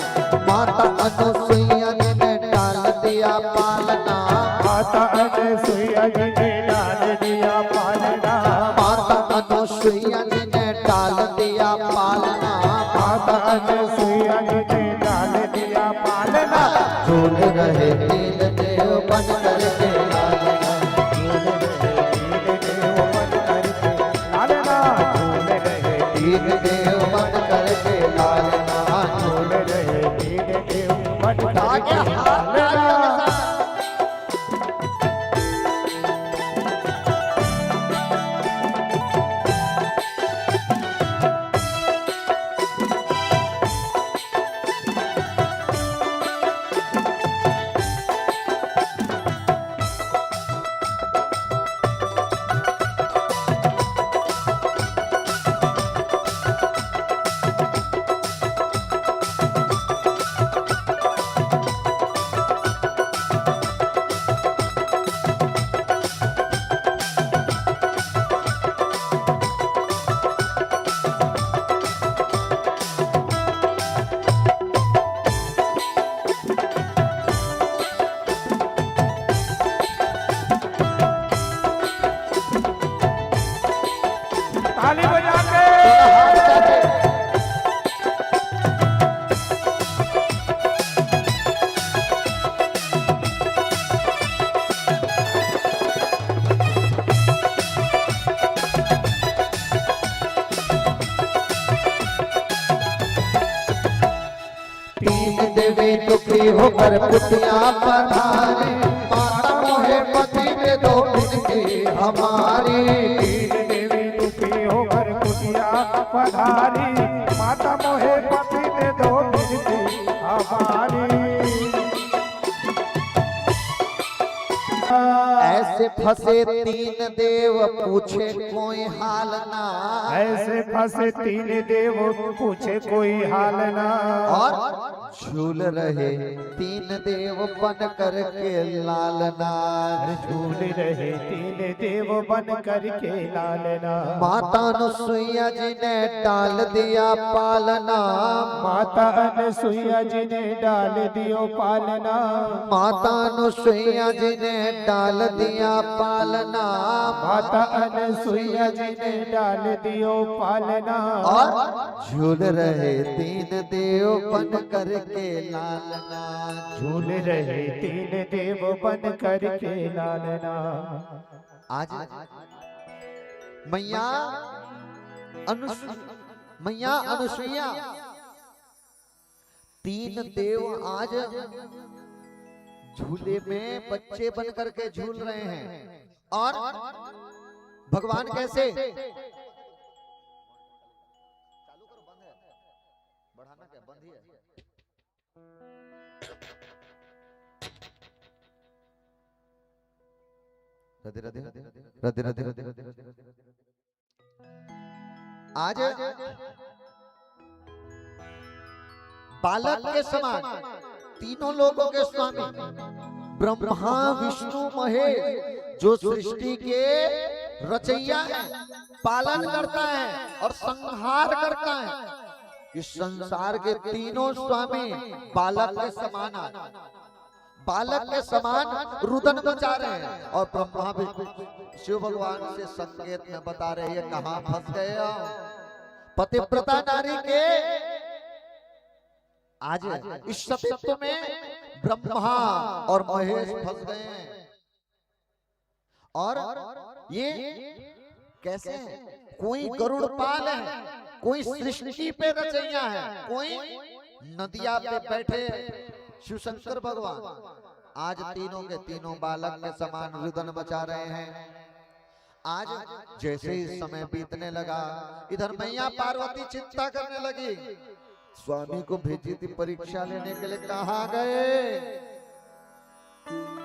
माता अनुसुईया जी ने डाल दिया पालना, माता अनुसुईया जी ने डाल दिया पालना। माता अनुसुईया जी ने डाल दिया पालना, माता अनुसुईया जी ने डाल दिया पालना। झूल रहे तीन देव बन करके लालना, झूल रहे तीन देव बन करके लालना। झूल रहे तीन देव बन करके लालना, झूल रहे तीन देव बन करके लालना। ताली बजा के तीन देवी दुखी होकर कुटिया पधारे, माता मोहे पति में दो बिनती हमारी। तीन देवी दुखी होकर कुटिया पधारी, माता मोहे पति ने दो बिनती हमारी। ऐसे फंसे तीन देव पूछे कोई हाल ना, ऐसे फंसे तीन देव पूछे कोई हाल ना। और झूल रहे तीन देव बन करके लालना, झूल रहे तीन देव बन करके लालना। माता अनुसुईया जी ने डाल दिया पालना, माता अनुसुईया जी ने डाल दियो पालना। माता अनुसुईया जी ने डाल दिया पालना, माता अनुसुईया जी ने डाल दियो पालना। और झूल रहे तीन देव बन करके लालना, झूल रहे तीन देव बन करके लालना। आज मैया अनुसुईया तीन देव आज झूले में बच्चे बन करके झूल रहे हैं। और भगवान कैसे, चालू करो, बंद है, बढ़ाना क्या, बंद ही है। राधे राधे राधे राधे राधे। आज बालक के समान तीनों लोगों के स्वामी ब्रह्मा विष्णु महेश, जो सृष्टि के रचैया है, पालन करता है और संहार करता है। इस संसार के तीनों स्वामी बालक के समान, बालक के समान रुदन बचा रहे हैं। और ब्रह्मा भी शिव भगवान से संकेत में बता रहे हैं कहां फंस गए हो, पतिव्रता नारी के आज इस सत्यत्व में ब्रह्मा और महेश फंस गए हैं। और ये कैसे है, कोई गरुड़ पाल है कोई सृष्टि पे रचैया है, कोई नदिया पे बैठे शिव शंकर भगवान आज तीनों के तीनों बालक के समान रुदन बचा रहे हैं। आज जैसे ही समय बीतने लगा, इधर मैया पार्वती चिंता करने लगी, स्वामी को भेजी थी परीक्षा लेने के लिए, कहाँ गए?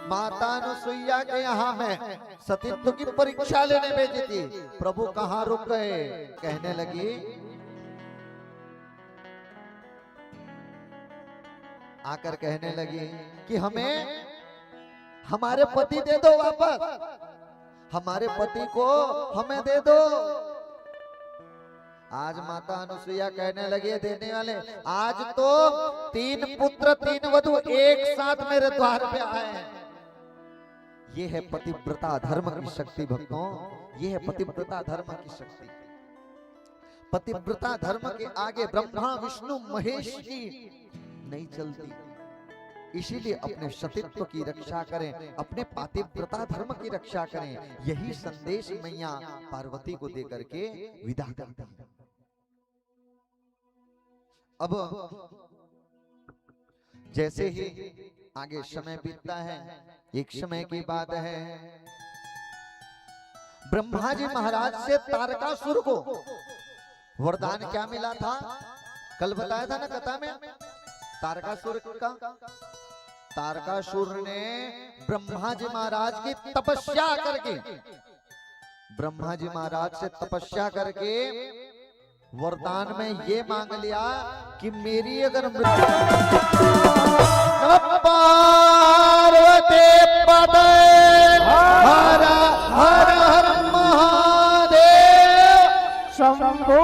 माता अनुसुईया के यहाँ में सतीत्व की परीक्षा लेने भेजी थी, प्रभु कहाँ रुक गए? कहने लगी, आकर कहने लगी कि हमें हमारे पति दे दो वापस, हमारे पति को हमें दे दो। आज माता अनुसुईया कहने लगी देने वाले, आज तो 3 पुत्र 3 वधु एक साथ मेरे द्वार पे आए हैं। ये है पतिव्रता धर्म की शक्ति भक्तों, ये है पतिव्रता धर्म की शक्ति। पतिव्रता धर्म के आगे ब्रह्मा विष्णु महेश की नहीं चलती। इसीलिए अपने सतीत्व की रक्षा करें, अपने पतिव्रता धर्म की रक्षा करें। यही संदेश मैया पार्वती को दे करके विदा करती है। अब जैसे ही आगे समय बीतता है, एक समय की बात है, ब्रह्मा जी महाराज से तारकासुर को वरदान क्या मिला था? कल बताया था ना कथा में, तारकासुर का। तारकासुर ने ब्रह्मा जी महाराज की तपस्या करके, ब्रह्मा जी महाराज से तपस्या करके वरदान में ये मांग लिया कि मेरी अगर पार्वती पदे हर हर हर महादेव शंभो।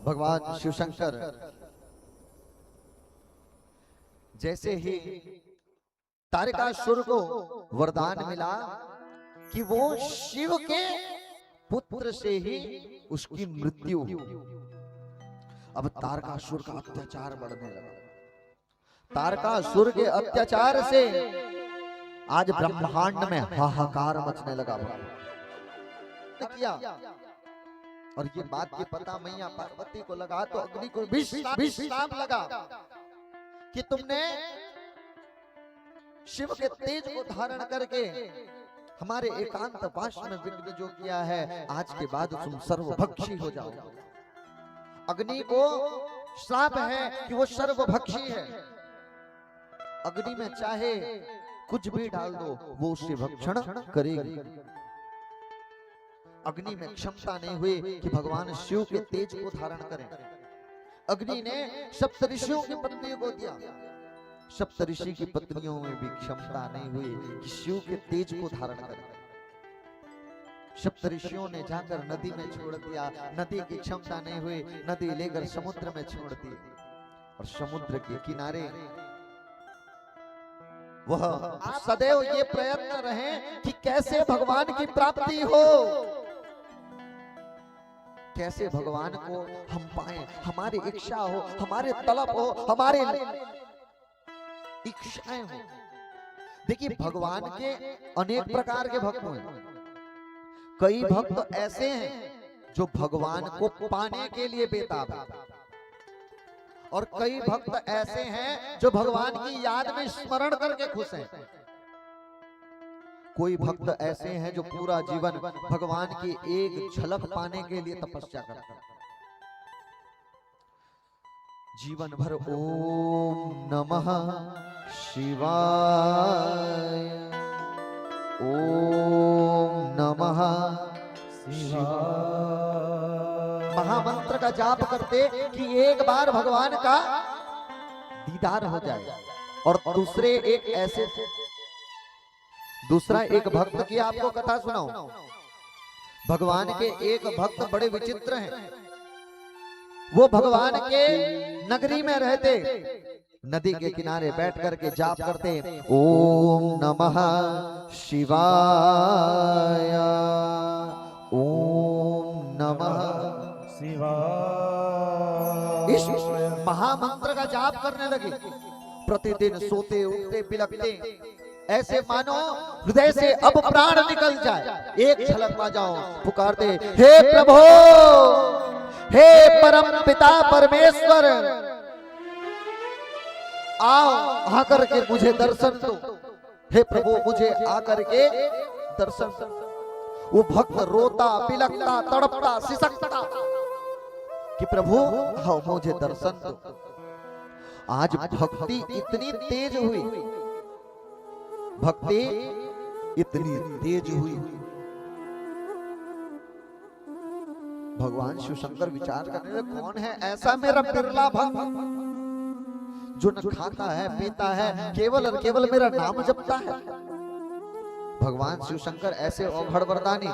भगवान शिव शंकर जैसे ही तारकासुर को वरदान मिला कि वो शिव के पुत्र से ही उसकी मृत्यु। अब तारकासुर का अत्याचार बढ़ने लगा। तारकासुर के अत्याचार से आज ब्रह्मांड में हाहाकार मचने लगा। किया और ये बात की पता मैया पार्वती को लगा तो अग्नि को विश्राम लगा कि तुमने शिव के तेज को धारण करके हमारे एकांत वास में विघ्न जो किया है, आज के बाद तुम सर्वभक्षी हो जाओ। अग्नि को श्राप है कि वो सर्वभक्षी है। अग्नि में चाहे कुछ भी डाल दो वो उससे भक्षण करेगी। अग्नि में क्षमता नहीं हुई कि भगवान शिव के तेज को धारण करें। अग्नि ने सप्तऋषियों की पत्नियों को दिया, सप्तऋषि की पत्नियों में भी क्षमता नहीं हुई कि शिव के तेज को धारण करें। सप्तऋषियों ने जाकर नदी में छोड़ दिया, नदी की क्षमता नहीं हुई, नदी लेकर समुद्र में छोड़ दी और समुद्र के किनारे वह सदैव ये प्रयत्न रहे कि कैसे भगवान की प्राप्ति हो, कैसे भगवान को हम पाए, हमारी इच्छा हो, हमारे तलब हो, हमारे इच्छाएं हो। देखिए भगवान के अनेक प्रकार के भक्त हैं। कई भक्त ऐसे हैं जो भगवान को पाने के लिए बेताब है और कई भक्त ऐसे हैं जो भगवान की याद में स्मरण करके खुश हैं। कोई भक्त ऐसे हैं जो पूरा जीवन भगवान की एक झलक पाने के लिए तपस्या करते हैं। जीवन भर ओम नमः शिवाय, ओम नमः शिवाय महामंत्र का जाप करते कि एक बार भगवान का दीदार हो जाए। और दूसरा एक भक्त की आपको कथा सुनाऊं। भगवान के एक भक्त बड़े विचित्र हैं। वो भगवान के नगरी में रहते, नदी के किनारे बैठ करके जाप करते, ओम नमः शिवाय, ओम नमः शिवाय। इस महामंत्र का जाप करने लगे। प्रतिदिन सोते उठते बिलखते ऐसे मानो हृदय से अब प्राण निकल जाए। एक झलक आ जाओ, पुकारते हे प्रभु, हे परम पिता परमेश्वर, आओ आकर के मुझे दर्शन दो। हे प्रभु मुझे आकर के दर्शन दो। वो भक्त रोता बिलखता तड़पता सिसकता कि प्रभु आओ मुझे दर्शन दो। आज भक्ति इतनी तेज हुई, भक्ति इतनी तेज हुई। भगवान शिव शंकर विचार करने लगे, कौन है ऐसा मेरा बिरला भक्त जो न खाता है पीता है, केवल और केवल मेरा नाम जपता है। भगवान शिव शंकर ऐसे औघड़ वरदानी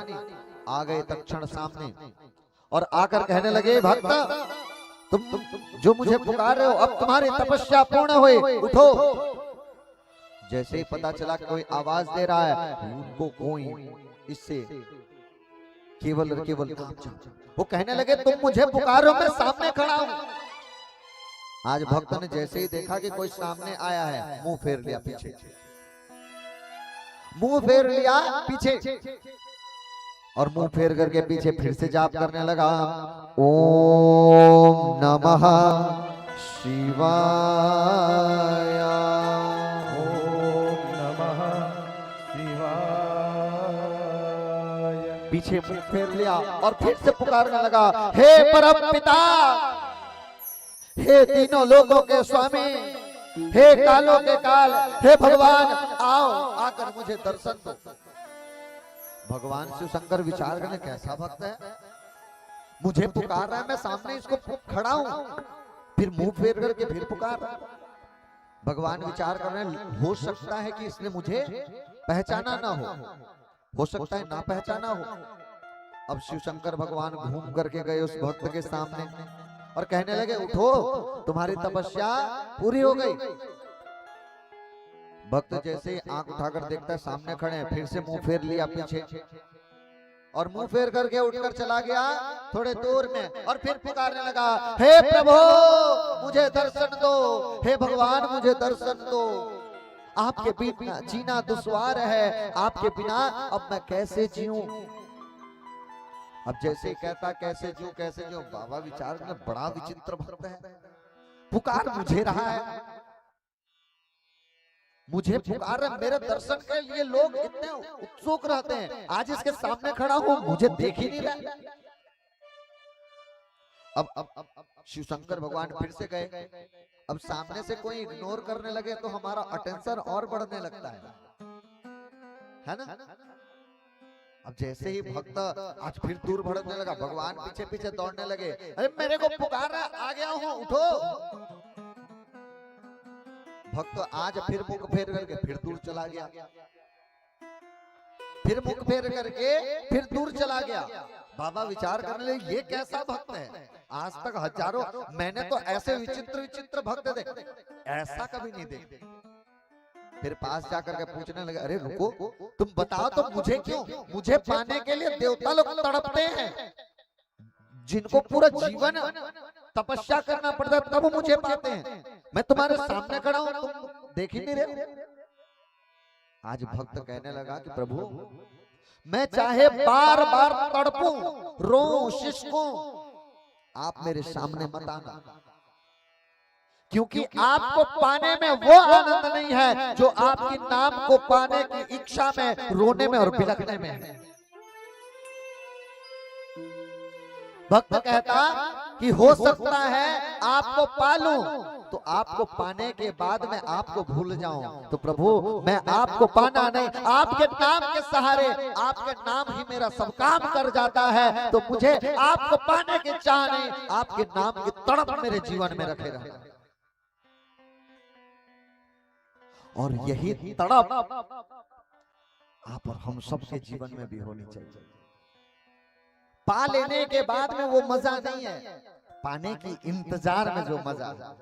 आ गए तत्क्षण सामने और आकर कहने लगे, भक्त तुम जो मुझे पुकार रहे हो, अब तुम्हारी तपस्या पूर्ण हुई, उठो। जैसे ही पता चला कोई आवाज दे रहा है, उनको कोई इससे केवल और केवल वो कहने लगे, तुम मुझे पुकारो, मैं सामने खड़ा हूं। आज भक्त ने जैसे ही देखा कि कोई सामने आया है, मुंह फेर लिया पीछे, मुंह फेर लिया पीछे और मुंह फेर करके पीछे फिर से जाप करने लगा, ओम नमः शिवाय, ओम नमः शिवाय। पीछे मुंह फेर लिया और फिर से पुकारने लगा, हे परम पिता, हे तीनों लोगों के स्वामी, हे कालों के काल, हे भगवान आओ आकर मुझे दर्शन दो। भगवान शिव शंकर विचार करने, कैसा भक्त है, मुझे पुकार रहा है, मैं सामने इसको खड़ा हूं, फिर मुंह फेर करके फिर पुकार रहा है। भगवान विचार कर रहे हैं, हो सकता है कि इसने मुझे पहचाना ना हो सकता है ना पहचाना हो। अब शिव शंकर भगवान घूम करके गए उस भक्त के सामने और कहने लगे, उठो तुम्हारी तपस्या पूरी हो गई। भक्त जैसे ही आंख उठाकर देखता है सामने खड़े हैं, फिर से मुंह फेर लिया पीछे और मुंह फेर करके उठकर चला गया थोड़े दूर में और फिर पुकारने लगा, हे प्रभु मुझे दर्शन दो, हे भगवान मुझे दर्शन दो, आपके बिना जीना दुश्वार है, आपके बिना अब मैं कैसे जीऊं। अब जैसे कहता कैसे जीऊं, बाबा विचार में बड़ा विचित्र भक्त है, पुकार मुझे रहा है, मुझे पुकार रहे, मेरे दर्शन के लिए लोग इतने उत्सुक रहते हैं, आज इसके सामने खड़ा हूं मुझे देख ही नहीं रहा। अब शिव शंकर भगवान फिर से गए, अब सामने से कोई इग्नोर करने लगे तो हमारा अटेंशन और बढ़ने लगता है ना। अब जैसे ही भक्त आज फिर दूर भड़कने लगा, भगवान पीछे पीछे दौड़ने लगे, अरे मेरे को पुकार रहा, आ गया हूं उठो। भक्त आज फिर मुख फेर करके फिर दूर चला गया, फिर मुख फेर करके फिर दूर चला गया। बाबा विचार करने लगे, ये कैसा भक्त है, आज तक हजारों मैंने तो ऐसे विचित्र विचित्र भक्त देखे, ऐसा कभी नहीं देखे। फिर पास जाकर के पूछने लगे, अरे रुको तुम बताओ तो मुझे क्यों, मुझे पाने के लिए देवता लोग तड़पते हैं, जिनको पूरा जीवन तपस्या करना पड़ता है तब मुझे पाते हैं, मैं तुम्हारे सामने खड़ा हूं तुम देख ही नहीं रहे। आज भक्त कहने लगा कि प्रभु मैं चाहे बार बार तड़पूं, रोऊं, शिशकूं, आप मेरे सामने मत आना, क्योंकि आपको पाने में वो आनंद नहीं है जो आपके नाम को पाने की इच्छा में, रोने में और बिलखने में है। भक्त कहता कि हो सकता है आपको पालूं तो आपको पाने के बाद मैं आपको भूल जाऊं, तो प्रभु मैं आपको पाना नहीं, आपके नाम के सहारे, आपके नाम ही मेरा सब काम कर जाता है, तो मुझे आपको पाने की चाह नहीं, आपके नाम की तड़प मेरे जीवन में रखे रहना। और यही तड़प आप और हम सबके जीवन में भी होनी चाहिए। पा लेने के बाद में वो मजा नहीं है, पाने की इंतजार में जो मजा है।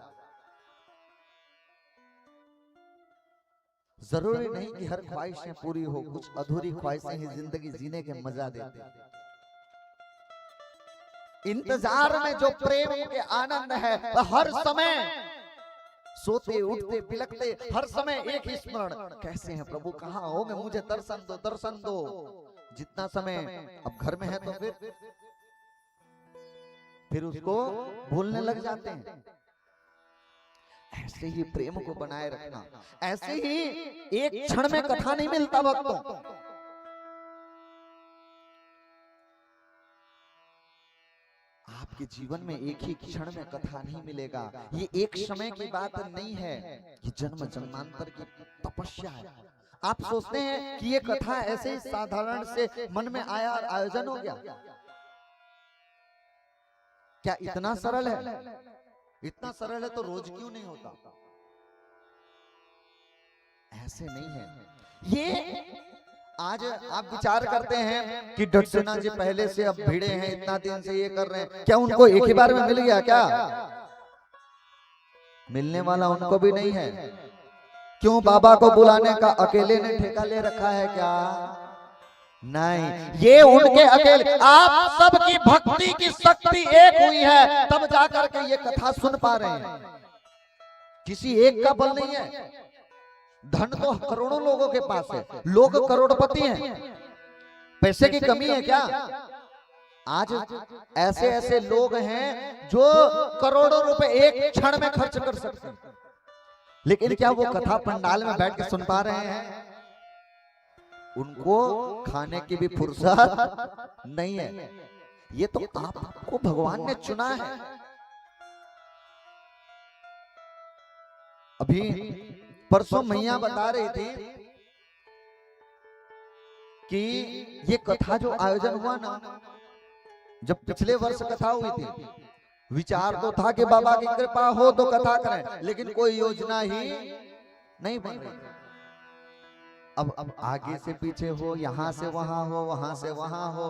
जरूरी नहीं कि हर ख्वाहिशें पूरी हो, कुछ अधूरी ख्वाहिशें ही जिंदगी जीने के मजा देते हैं। इंतजार में जो प्रेम के आनंद है वह हर समय सोते उठते बिलखते हर समय एक ही स्मरण, कैसे हैं प्रभु, कहाँ हो, मैं मुझे दर्शन दो दर्शन दो। जितना समय अब घर में है तो फिर उसको भूलने लग जाते हैं। ऐसे ही प्रेम को बनाए रखना, ऐसे ही एक क्षण में कथा नहीं मिलता भक्तों। आपके जीवन में एक ही क्षण में कथा नहीं मिलेगा। ये एक समय की बात नहीं है, ये जन्म जन्मांतर की तपस्या है। आप सोचते हैं कि ये कथा ऐसे ही साधारण से मन में आया और आयोजन हो गया, क्या इतना सरल है? इतना सरल है तो रोज क्यों नहीं होता? ऐसे नहीं है। ये आज आप विचार करते हैं कि डॉक्टर सिन्हा जी पहले से अब भिड़े हैं, इतना दिन से ये कर रहे हैं, क्या उनको एक ही बार में मिल गया? क्या मिलने वाला उनको भी नहीं है। क्यों बाबा को बुलाने का अकेले ने ठेका ले रखा है क्या? नहीं, ये उनके अकेले, आप सबकी भक्ति की शक्ति एक हुई है तब जाकर के ये कथा सुन पा रहे हैं। किसी एक का बल नहीं है। धन तो करोड़ों लोगों के पास है, लोग करोड़पति हैं, पैसे की कमी है क्या? आज ऐसे ऐसे लोग हैं जो करोड़ों रुपए एक क्षण में खर्च कर सकते हैं, लेकिन क्या वो कथा पंडाल में बैठ के सुन पा रहे हैं? उनको खाने की भी फुर्सत नहीं है। ये तो आपको भगवान ने चुना है। अभी परसों मैया बता रही थी कि ये कथा जो आयोजन हुआ ना, जब पिछले वर्ष कथा हुई थी, विचार तो था कि बाबा की कृपा हो तो कथा करें, लेकिन कोई योजना ही नहीं बन रही। अब आगे से पीछे हो, यहां से वहां हो, वहां से वहां हो।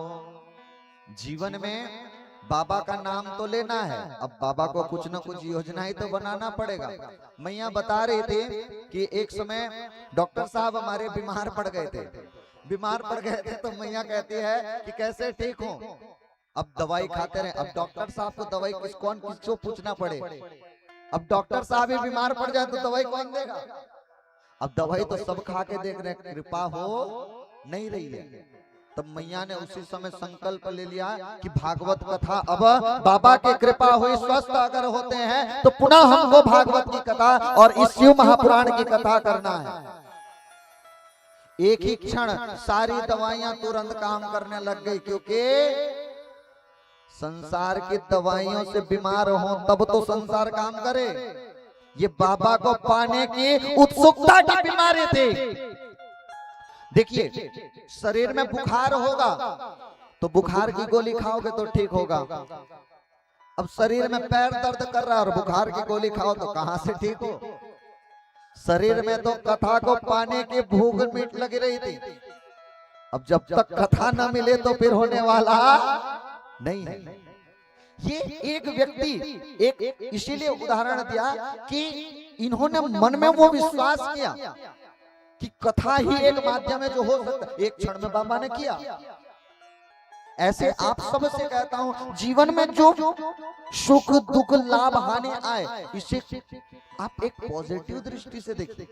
जीवन में बाबा का नाम तो लेना है, अब बाबा को कुछ न कुछ योजना ही तो बनाना पड़ेगा। मैया बता रही थी कि एक समय डॉक्टर साहब हमारे बीमार पड़ गए थे। बीमार पड़ गए थे तो मैया कहती है कि कैसे ठीक हो? अब दवाई खाते रहे। अब डॉक्टर साहब को दवाई किसको पूछना पड़े? अब डॉक्टर साहब ही बीमार पड़ जाए तो दवाई कौन देगा? अब दवाई तो सब खा के देख रहे, कृपा हो नहीं रही है। तब मैया ने उसी समय संकल्प ले लिया कि भागवत कथा, अब बाबा की कृपा हुई, स्वस्थ अगर होते हैं तो पुनः हमको भागवत की कथा और इस शिव महापुराण की कथा करना है। एक ही क्षण सारी दवाइयां तुरंत काम करने लग गई, क्योंकि संसार की दवाइयों से बीमार हो तब तो संसार काम करे। ये बाबा को पाने की उत्सुकता की बीमारी थी। देखिए, शरीर में बुखार होगा तो बुखार की गोली खाओगे तो ठीक होगा। अब शरीर में पैर दर्द कर रहा है और बुखार की गोली खाओ तो कहां से ठीक हो? शरीर में तो कथा को पाने की भूख मीट लगी रही थी। अब जब तक कथा न मिले तो फिर होने वाला नहीं है। ये एक व्यक्ति एक इसीलिए उदाहरण दिया कि इन्होंने मन में वो विश्वास किया कि कथा ही एक माध्यम है जो हो सकता है। एक क्षण में बाबा ने किया। ऐसे आप सबसे कहता हूं, जीवन में जो सुख दुख लाभ हानि आए, इसे आप एक पॉजिटिव दृष्टि से देखिए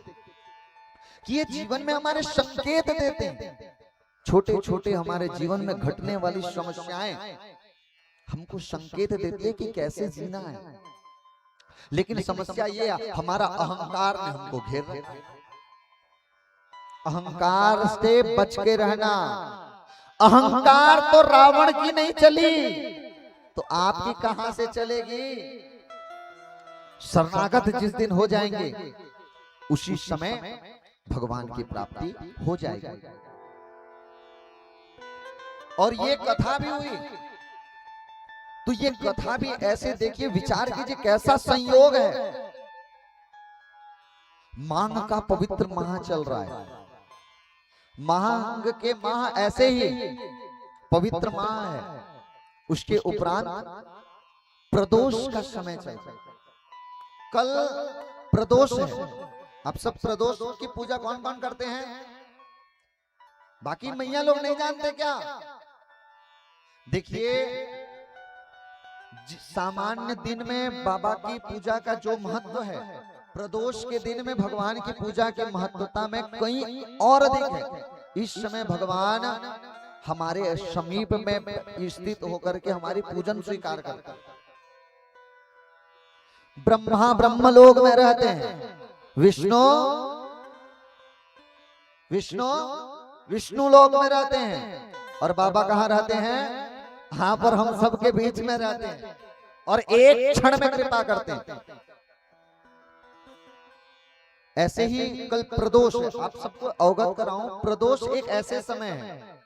कि ये जीवन में हमारे संकेत देते हैं। छोटे छोटे हमारे जीवन में घटने वाली समस्याएं हमको संकेत देती है कि कैसे जीना है। लेकिन समस्या ये हमारा अहंकार ने हमको घेर रखा है। अहंकार से बच के रहना। अहंकार तो रावण की नहीं चली तो आपकी कहां से चलेगी? शरणागत जिस दिन हो जाएंगे उसी समय भगवान की प्राप्ति हो जाएगी। और ये कथा भी हुई, तो ये कथा भी ऐसे देखिए, विचार कीजिए कैसा संयोग है। मांग का पवित्र माह चल रहा है। मांग के माह ऐसे ही पवित्र माह है। उसके उपरांत प्रदोष का समय चल रहा है। कल प्रदोष है। आप सब प्रदोष की पूजा कौन कौन करते हैं? बाकी मैया लोग नहीं जानते क्या? देखिए, सामान्य दिन में बाबा की पूजा का जो महत्व है, प्रदोष के दिन में भगवान की पूजा की महत्वता में कहीं और अधिक है। इस समय भगवान हमारे समीप में स्थित होकर के हमारी पूजन स्वीकार करते हैं। ब्रह्मा ब्रह्मलोक में रहते हैं, विष्णु विष्णु विष्णु लोक में रहते हैं, और बाबा कहाँ रहते हैं? यहाँ पर हम सबके बीच में रहते हैं और एक क्षण में कृपा करते हैं। ऐसे ही कल प्रदोष है, आप सबको अवगत कराऊं, प्रदोष एक ऐसे समय है,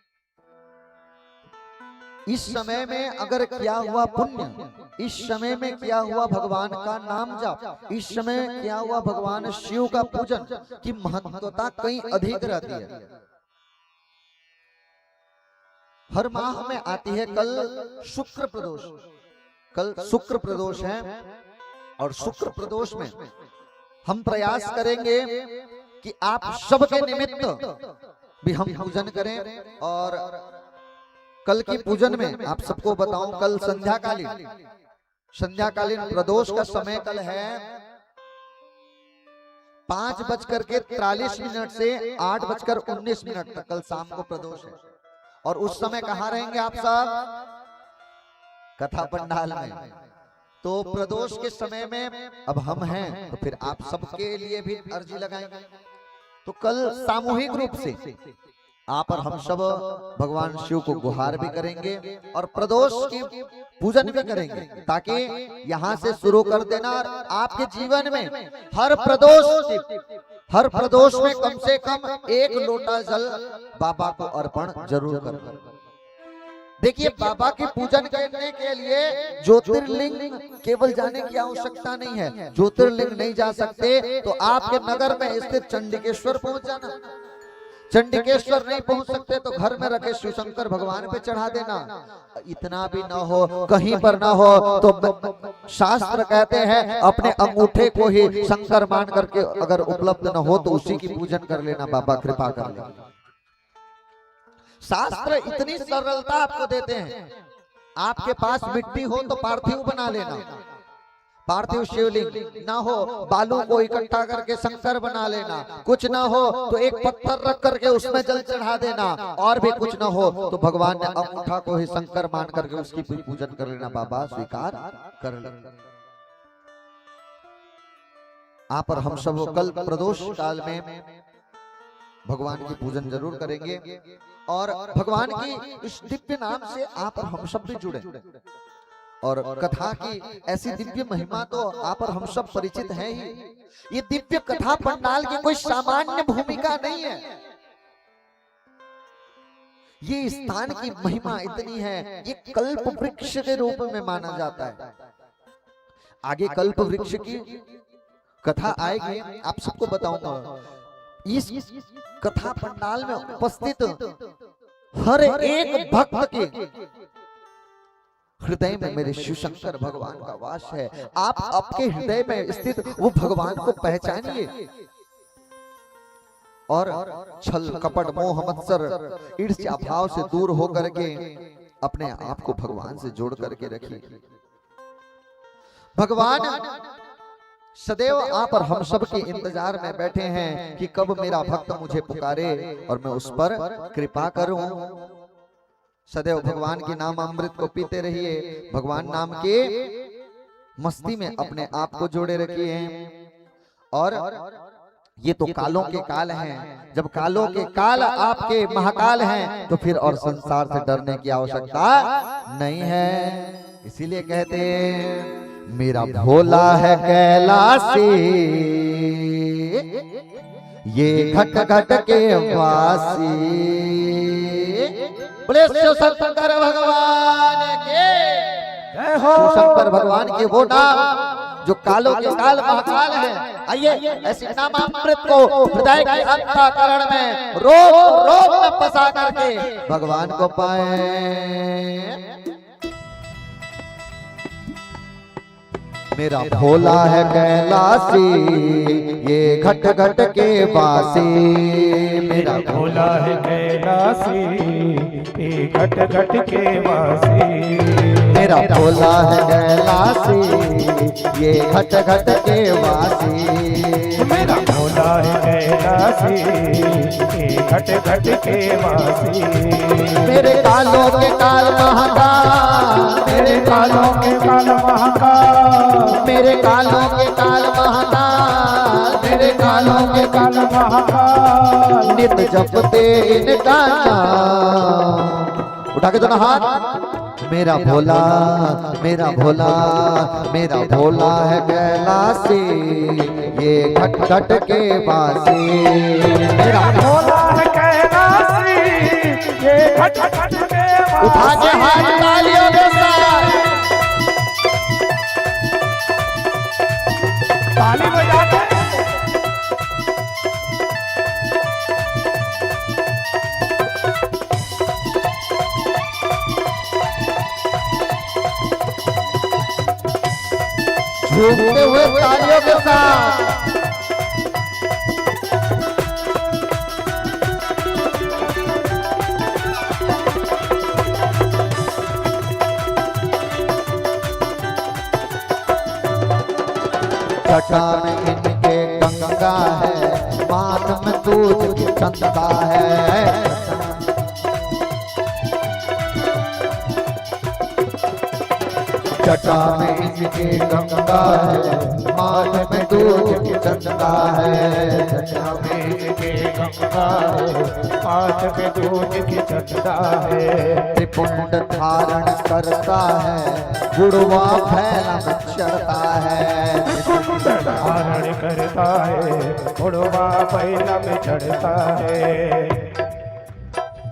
इस समय में अगर किया हुआ पुण्य, इस समय में किया हुआ भगवान का नाम जाप, इस समय किया हुआ भगवान शिव का पूजन की महत्वता कहीं अधिक रहती है। हर माह में आती है कल शुक्र प्रदोष, कल शुक्र प्रदोष है, और शुक्र प्रदोष में हम प्रयास करेंगे कि आप सबके निमित्त भी हम पूजन करें। और कल की पूजन में आप सबको बताऊं, कल संध्याकालीन प्रदोष का समय कल है 5:43 से 8:19 तक, कल शाम को प्रदोष है। और उस समय कहाँ रहेंगे आप सब? कथा पंडाल में। तो प्रदोष के समय में अब हम हैं, तो फिर आप सबके लिए भी अर्जी लगाएंगे। तो कल सामूहिक रूप से आप और हम सब भगवान शिव को गुहार भी करेंगे और प्रदोष की पूजन भी करेंगे, ताकि यहाँ से शुरू कर देना और आपके जीवन में हर प्रदोष में कम से कम 1 लोटा जल बाबा को अर्पण जरूर करना। देखिए, बाबा की पूजन करने के लिए ज्योतिर्लिंग केवल जाने की आवश्यकता नहीं है। ज्योतिर्लिंग नहीं जा सकते तो आपके नगर में स्थित चंडिकेश्वर पहुंच जाना। चंडिकेश्वर नहीं पहुंच सकते तो घर में रखे शिवशंकर भगवान पे चढ़ा देना। इतना भी ना हो, कहीं पर ना हो तो शास्त्र कहते हैं अपने अंगूठे को ही शंकर मान करके अगर उपलब्ध न हो तो उसी की पूजन कर लेना, बाबा कृपा कर लेना। शास्त्र इतनी सरलता आपको देते हैं। आपके पास मिट्टी हो तो पार्थिव बना लेना, पार्थिव शिवलिंग ना हो बालू को इकट्ठा करके शंकर बना लेना, कुछ ना हो तो एक पत्थर रख करके उसमें जल चढ़ा देना, और भी कुछ ना हो तो भगवान ने अंगूठा को ही शंकर मान करके उसकी पूजन कर लेना। बाबा स्वीकार कर लेना। आप और हम सब कल प्रदोष काल में भगवान की पूजन जरूर करेंगे और भगवान की इस दिव्य नाम से आप और हम सब भी जुड़े। और कथा की ऐसी दिव्य महिमा तो आप और हम सब परिचित हैं ही। ये दिव्य कथा पंडाल की कोई सामान्य भूमिका नहीं है। ये स्थान की महिमा इतनी है, ये कल्प वृक्ष के रूप में माना जाता है। आगे कल्प वृक्ष की कथा आएगी, आप सबको बताऊंगा। इस कथा पंडाल में उपस्थित हर एक भक्त के हृदय में मेरे शिवशंकर भगवान का वास है। आप आपके हृदय में स्थित वो भगवान को पहचानिए और छल कपट मोह मत्सर ईर्ष्या भाव से दूर होकर के अपने आप को भगवान से जोड़ करके रखिए। भगवान सदैव आप और हम सब के इंतजार में बैठे हैं कि कब मेरा भक्त मुझे पुकारे और मैं उस पर कृपा करूं। सदैव भगवान के नाम अमृत को पीते रहिए, भगवान नाम के मस्ती में अपने आप को जोड़े रखिए। और ये तो कालों के काल हैं, जब कालों के काल आपके महाकाल हैं तो फिर और संसार से डरने की आवश्यकता नहीं है। इसीलिए कहते हैं मेरा भोला है कैलाशी, ये घट घट के वासी। बोले शिवशंकर भगवान के जय हो। शिवशंकर भगवान के वो नाम जो कालों के काल महाकाल है। आइए ऐसी नामामृत को हृदय के अंतःकरण में रोग रोग में फंसा करके भगवान को पाए। मेरा भोला है कैलाशी, ये घट घट के वासी मेरा भोला है कैलासी, ये घट घट के वासी। मेरा भोला है कैलासी, ये घट घट के वासी। मेरा भोला है कैलासी, ये घट घट के वासी। मेरे कालों के काल महाकाल, मेरे कालों के काल महाकाल, मेरे कालों के काल महाकाल, मेरे कालों के काल महाकाल। नित जपते इनका नाम। उठा के दोनों हाथ। मेरा भोला, मेरा भोला, मेरा भोला है कैलासी, ये घट घट के वासी। मेरा भोला है कैलासी, ये घट घट के वासी। उठा के हाथ तालियों के साथ ताली बजा के झूमते हुए तालियों के साथ। जटा में इनके गंगा है, माथ में दूध की चंदा है। जटा में इनके गंगा है, माथ में दूध की चंदा है। जटा में इनके गंगा है, हाथ में दूध की चंदा है। त्रिपुंड धारण करता है, गुड़वा फैला में चढ़ता है। धारण करता है, गुड़वा फैला में चढ़ता है।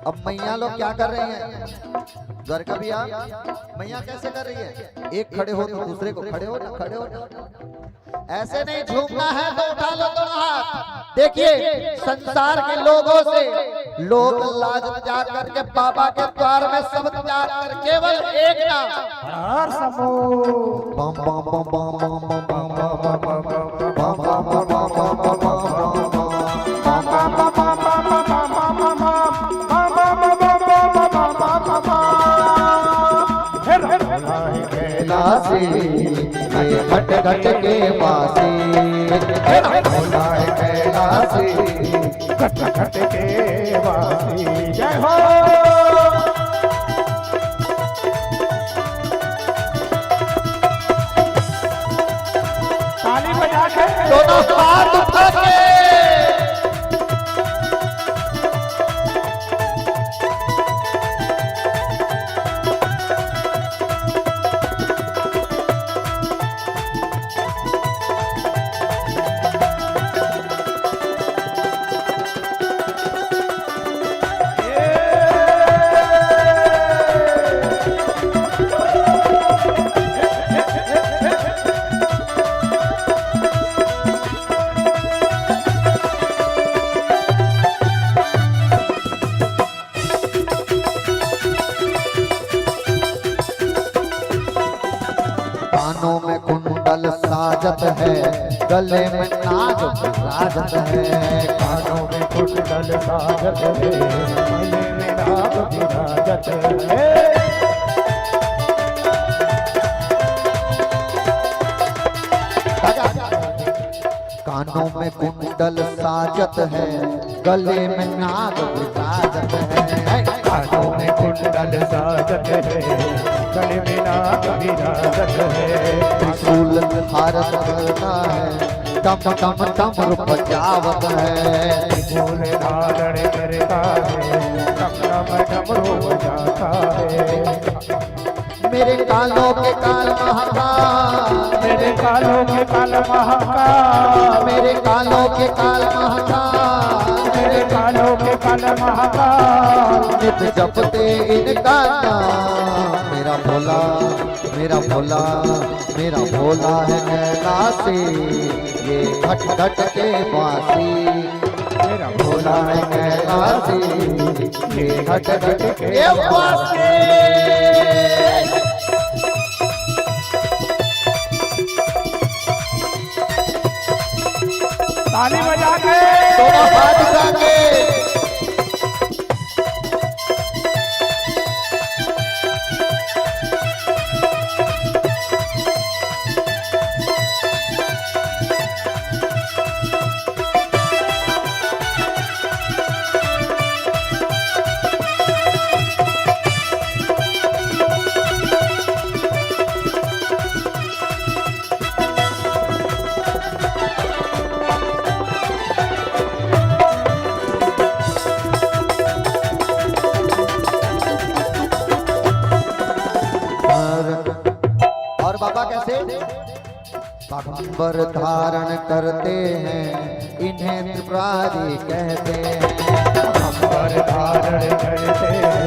अब मैया लोग क्या कर रही हैं? द्वारका भी आप मैया कैसे कर रही है? एक खड़े हो तो दूसरे को खड़े हो ना, खड़े हो ना। ऐसे नहीं झूमना है तो उठा लो दोनों हाथ। देखिए संसार के लोगों से लोग लाज जा करके बाबा के द्वार में सब त्याग कर केवल एक नाम हर समो बम बम बम बम बम बम बम बम बम कैलासी, ये घट घट के वासी। भोला है कैलासी, घट घट के वासी। जय हो। ताली बजा के दोनों हाथ उठा के कानों में कुंडल साजत है, गले में नाग विराजत है। कानों में कुंडल साजत है, गले में नाग विराजत है। कानों में कुंडल साजत है, गले में नाग विराजत है। कानों में कुंडल साजत है, गले में नाग विराजत है। त्रिशूल धारण करता है, टम टम टम रूप बजावत है। त्रिशूल धारण करता है, टम टम डमरू बजाता है। मेरे कालों के काल महाकाल, मेरे कालों के काल महाकाल, मेरे कालों के काल महाकाल, मेरे कालों के काल महाकाल। नित जपते इनका नाम। मेरा भोला, मेरा भोला, मेरा भोला है कैलासी, ये घट घट के वासी। मेरा भोला है कैलासी, ये घट घट के वासी। ताली बजा के दोनों हाथ उठा के और बाबा कैसे बागंबर धारण करते हैं इन्हें त्रिपुरारी कहते हैं। बागंबर धारण करते हैं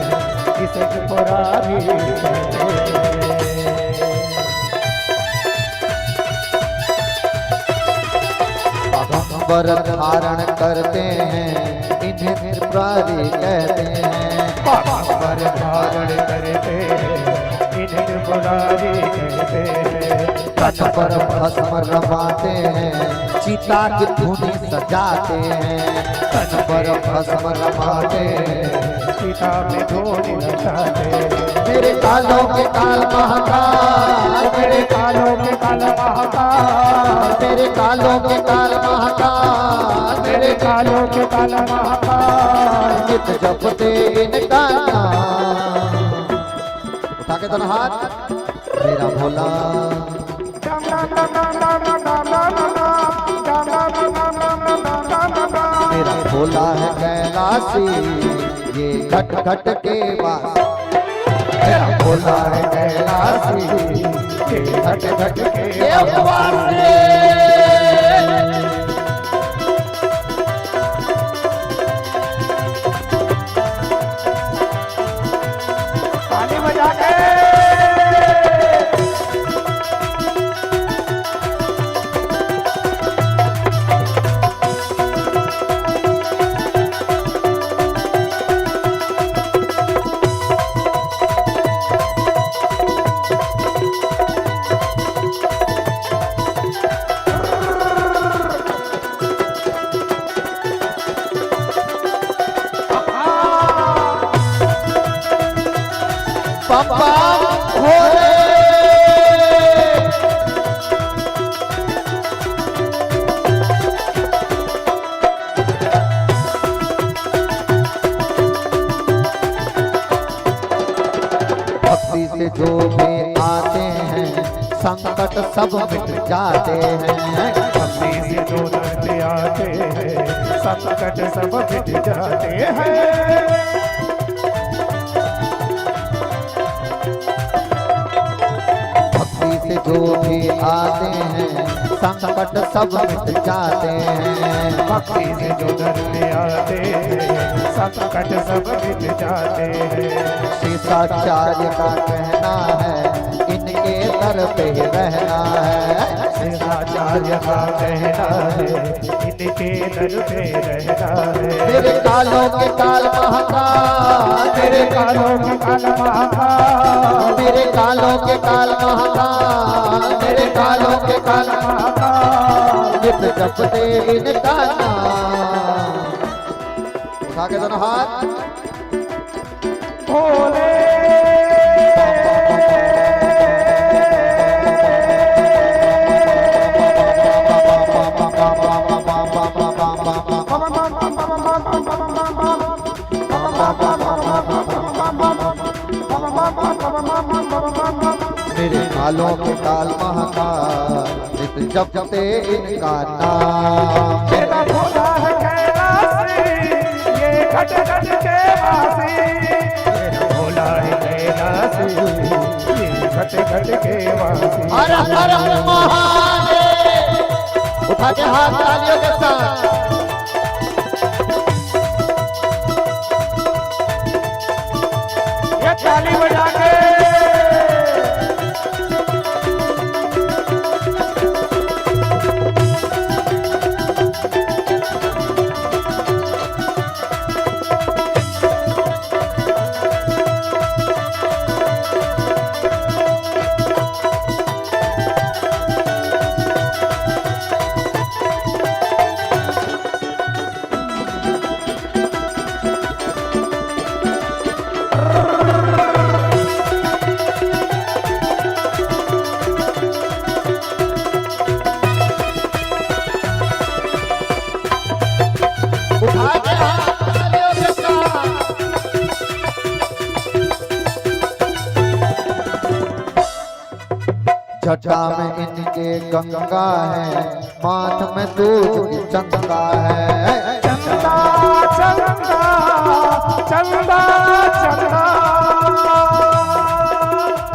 इसे त्रिपुरारी कहते हैं। बागंबर धारण करते हैं इन्हें त्रिपुरारी कहते हैं। बागंबर धारण करते हैं इन्हें त्रिपुरारी कहते हैं। तन पर भस्म रमाते हैं चिता की धुनी सजाते हैं। तन पर भस्म रमाते हैं सीता में धूनी नचाते हैं। मेरे कालों के काल महाकाल मेरे कालों के काल महाकाल मेरे कालों के काल महाकाल मेरे कालों के काल महाकाल नित जपते इनका नाम। उठा के दोनों हाथ मेरा भोला मेरा भोला है कैलाशी ये घट घट के वास। मेरा भोला है कैलाशी ये घट घट के ये वासी। ताली बजा के पापा भोले भक्ति से जो भी आते हैं संकट सब मिट जाते हैं। भक्ति से जो डरते आते हैं संकट सब मिट जाते हैं। भक्ति से जो भी आते हैं संकट सब मिट जाते हैं। भक्ति से जो डरते आते हैं संकट सब मिट जाते हैं। शेषाचार्य का कहना है इनके दर पे ही रहना है। शेषाचार्य का कहना है इनके दर पे रहना है। मेरे कालों के काल महाकाल मेरे कालों के काल महाकाल मेरे कालों के काल महाकाल मेरे कालों के काल महाकाल नित जपते इनका नाम। उठा के दोनों हाथ भोले मेरे कालों के काल महाकाल नित जपते इनका नाम। मेरा भोला है कैलाशी ये घट घट के वासी। मेरा भोला है कैलाशी ये घट घट के वासी। हर हर महादेव। उठा के हाथ तालियों के साथ ये ताली बजा के जटा में इनके गंगा है, माथ में दूध की चंदा है। चंदा चंदा चंदा चंदा।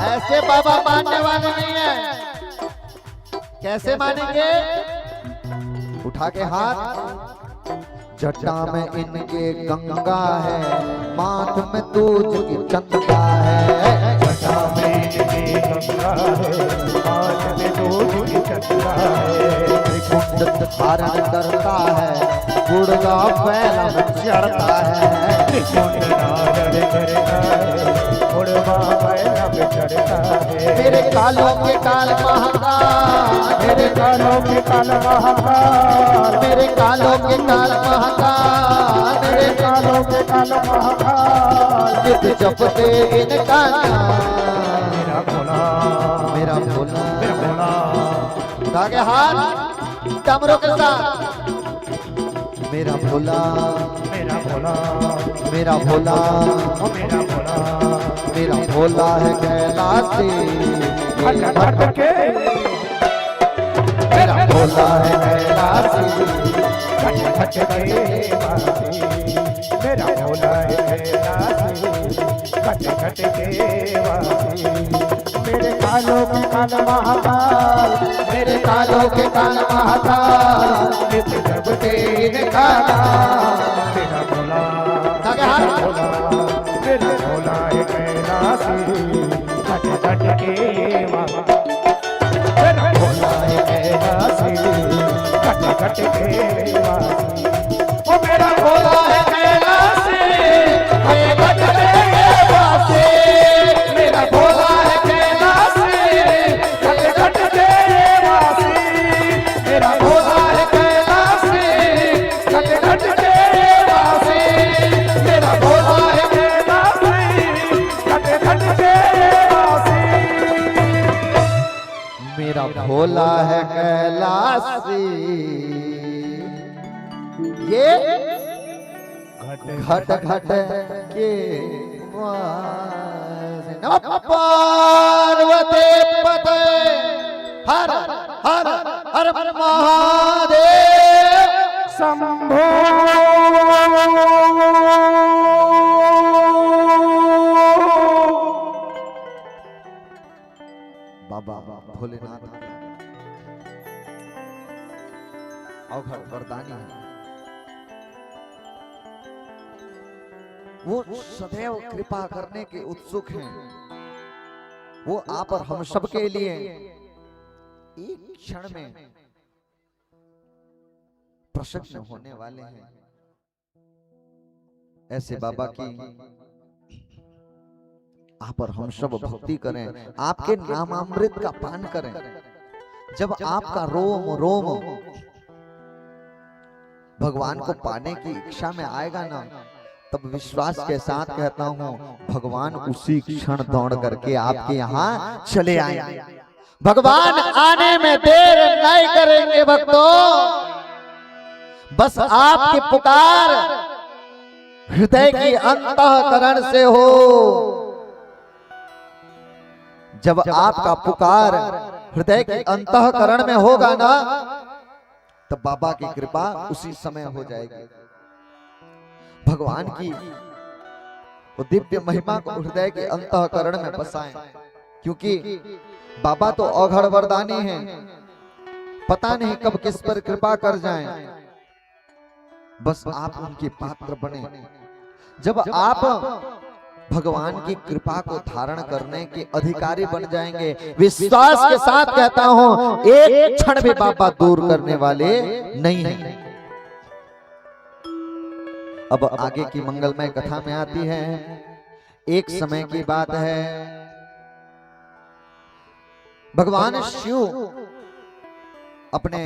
ऐसे बाबा मानने वाले नहीं है। कैसे मानेंगे? उठा के हाथ। जटा में इनके गंगा है, माथ में दूध की चंदा है। जटा में इनके गंगा है, माथ में दूध की चंदा है। कुंड धारण करता है, गुड़गा पैर में चढ़ता है। कुंड धारण करता है, गुड़गा पैर में चढ़ता है। मेरे कालों के काल महाकाल, मेरे कालों के काल महाकाल, मेरे कालों के काल महाकाल, मेरे कालों के काल महाकाल। नित जपते इनका नाम। मेरा भोला, मेरा भोला, मेरा भोला। उठा के हाथ डमरू के साथ। मेरा भोला, मेरा भोला, मेरा भोला, ओ मेरा भोला। मेरा भोला है कैलाशी। हट हट के मेरा भोला है कैलाशी। हट हट के वासी। मेरा भोला है कैलाशी, हट हट के वासी। मेरे कालों के काल महाकाल, मेरे कालों के काल महाकाल, नित जपते इनका नाम। मेरा भोला, ताके हाथ। मेरा भोला, मेरा भोला है कैलाशी, हट हट के वासी। मेरा भोला है कैलाशी, हट हट के वासी। ओ मेरा भोला है कैलाशी, हट हट के वासी। मेरा भोला है कैलाशी, हट हट के वासी। मेरा भोला है कैलाशी, हट हट के वासी। मेरा भोला है कैलाशी, हट हट के वासी। मेरा भोला है कैलाशी। ये घट घट के वासी। नमः पार्वती पते। हर हर हर महादेव। शंभो बाबा भोलेनाथ अवघड़ वरदानी है। वो सदैव कृपा करने के उत्सुक हैं। वो आप और हम सब के लिए एक क्षण में प्रसन्न होने वाले हैं। ऐसे बाबा की आप और हम सब भक्ति करें, आपके नामामृत का पान करें। जब आपका रोम रोम भगवान को पाने की इच्छा में आएगा ना, तब विश्वास के साथ कहता हूं, भगवान उसी क्षण दौड़ करके आपके यहाँ चले आएंगे। भगवान आने में देर नहीं करेंगे भक्तों। बस आपकी पुकार हृदय की अंतःकरण से हो। जब आपका पुकार हृदय के अंतःकरण में होगा ना, तब बाबा की कृपा उसी समय हो जाएगी। भगवान की वो दिव्य महिमा को हृदय के अंतःकरण में बसाएं, क्योंकि बाबा तो अघड़ वरदानी हैं। पता नहीं कब किस पर कृपा कर जाएं। बस आप उनके पात्र बने। जब आप भगवान की कृपा को धारण करने के अधिकारी बन जाएंगे, विश्वास के साथ कहता हूं, एक क्षण भी बाबा दूर करने वाले नहीं हैं। अब आगे की मंगलमय कथा में आती है। एक समय की बात है, भगवान शिव अपने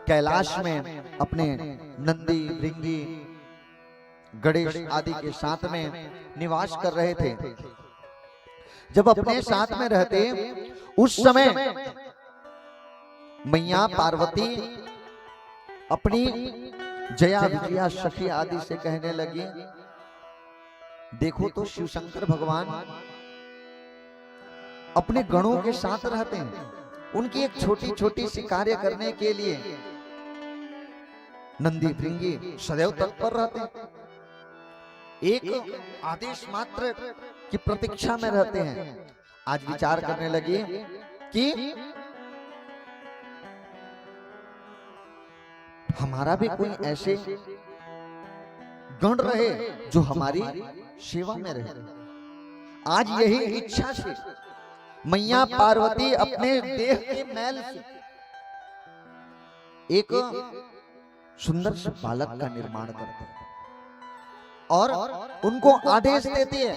कैलाश में अपने नंदी भृंगी गणेश आदि के साथ में निवास कर रहे थे। जब अपने साथ में रहते, उस समय मैया पार्वती अपनी जया विजया सखी आदि से कहने लगी, देखो तो शिव शंकर भगवान अपने गणों के साथ रहते हैं, उनकी एक छोटी छोटी सी कार्य करने के लिए नंदी भृंगी सदैव तत्पर रहते हैं, एक आदेश मात्र की प्रतीक्षा में रहते हैं। आज विचार करने लगे कि हमारा भी कोई ऐसे गण रहे जो हमारी सेवा में रहे। आज यही इच्छा से मैया पार्वती अपने देह के मैल से एक सुंदर से बालक का निर्माण करते हैं और उनको आदेश देती है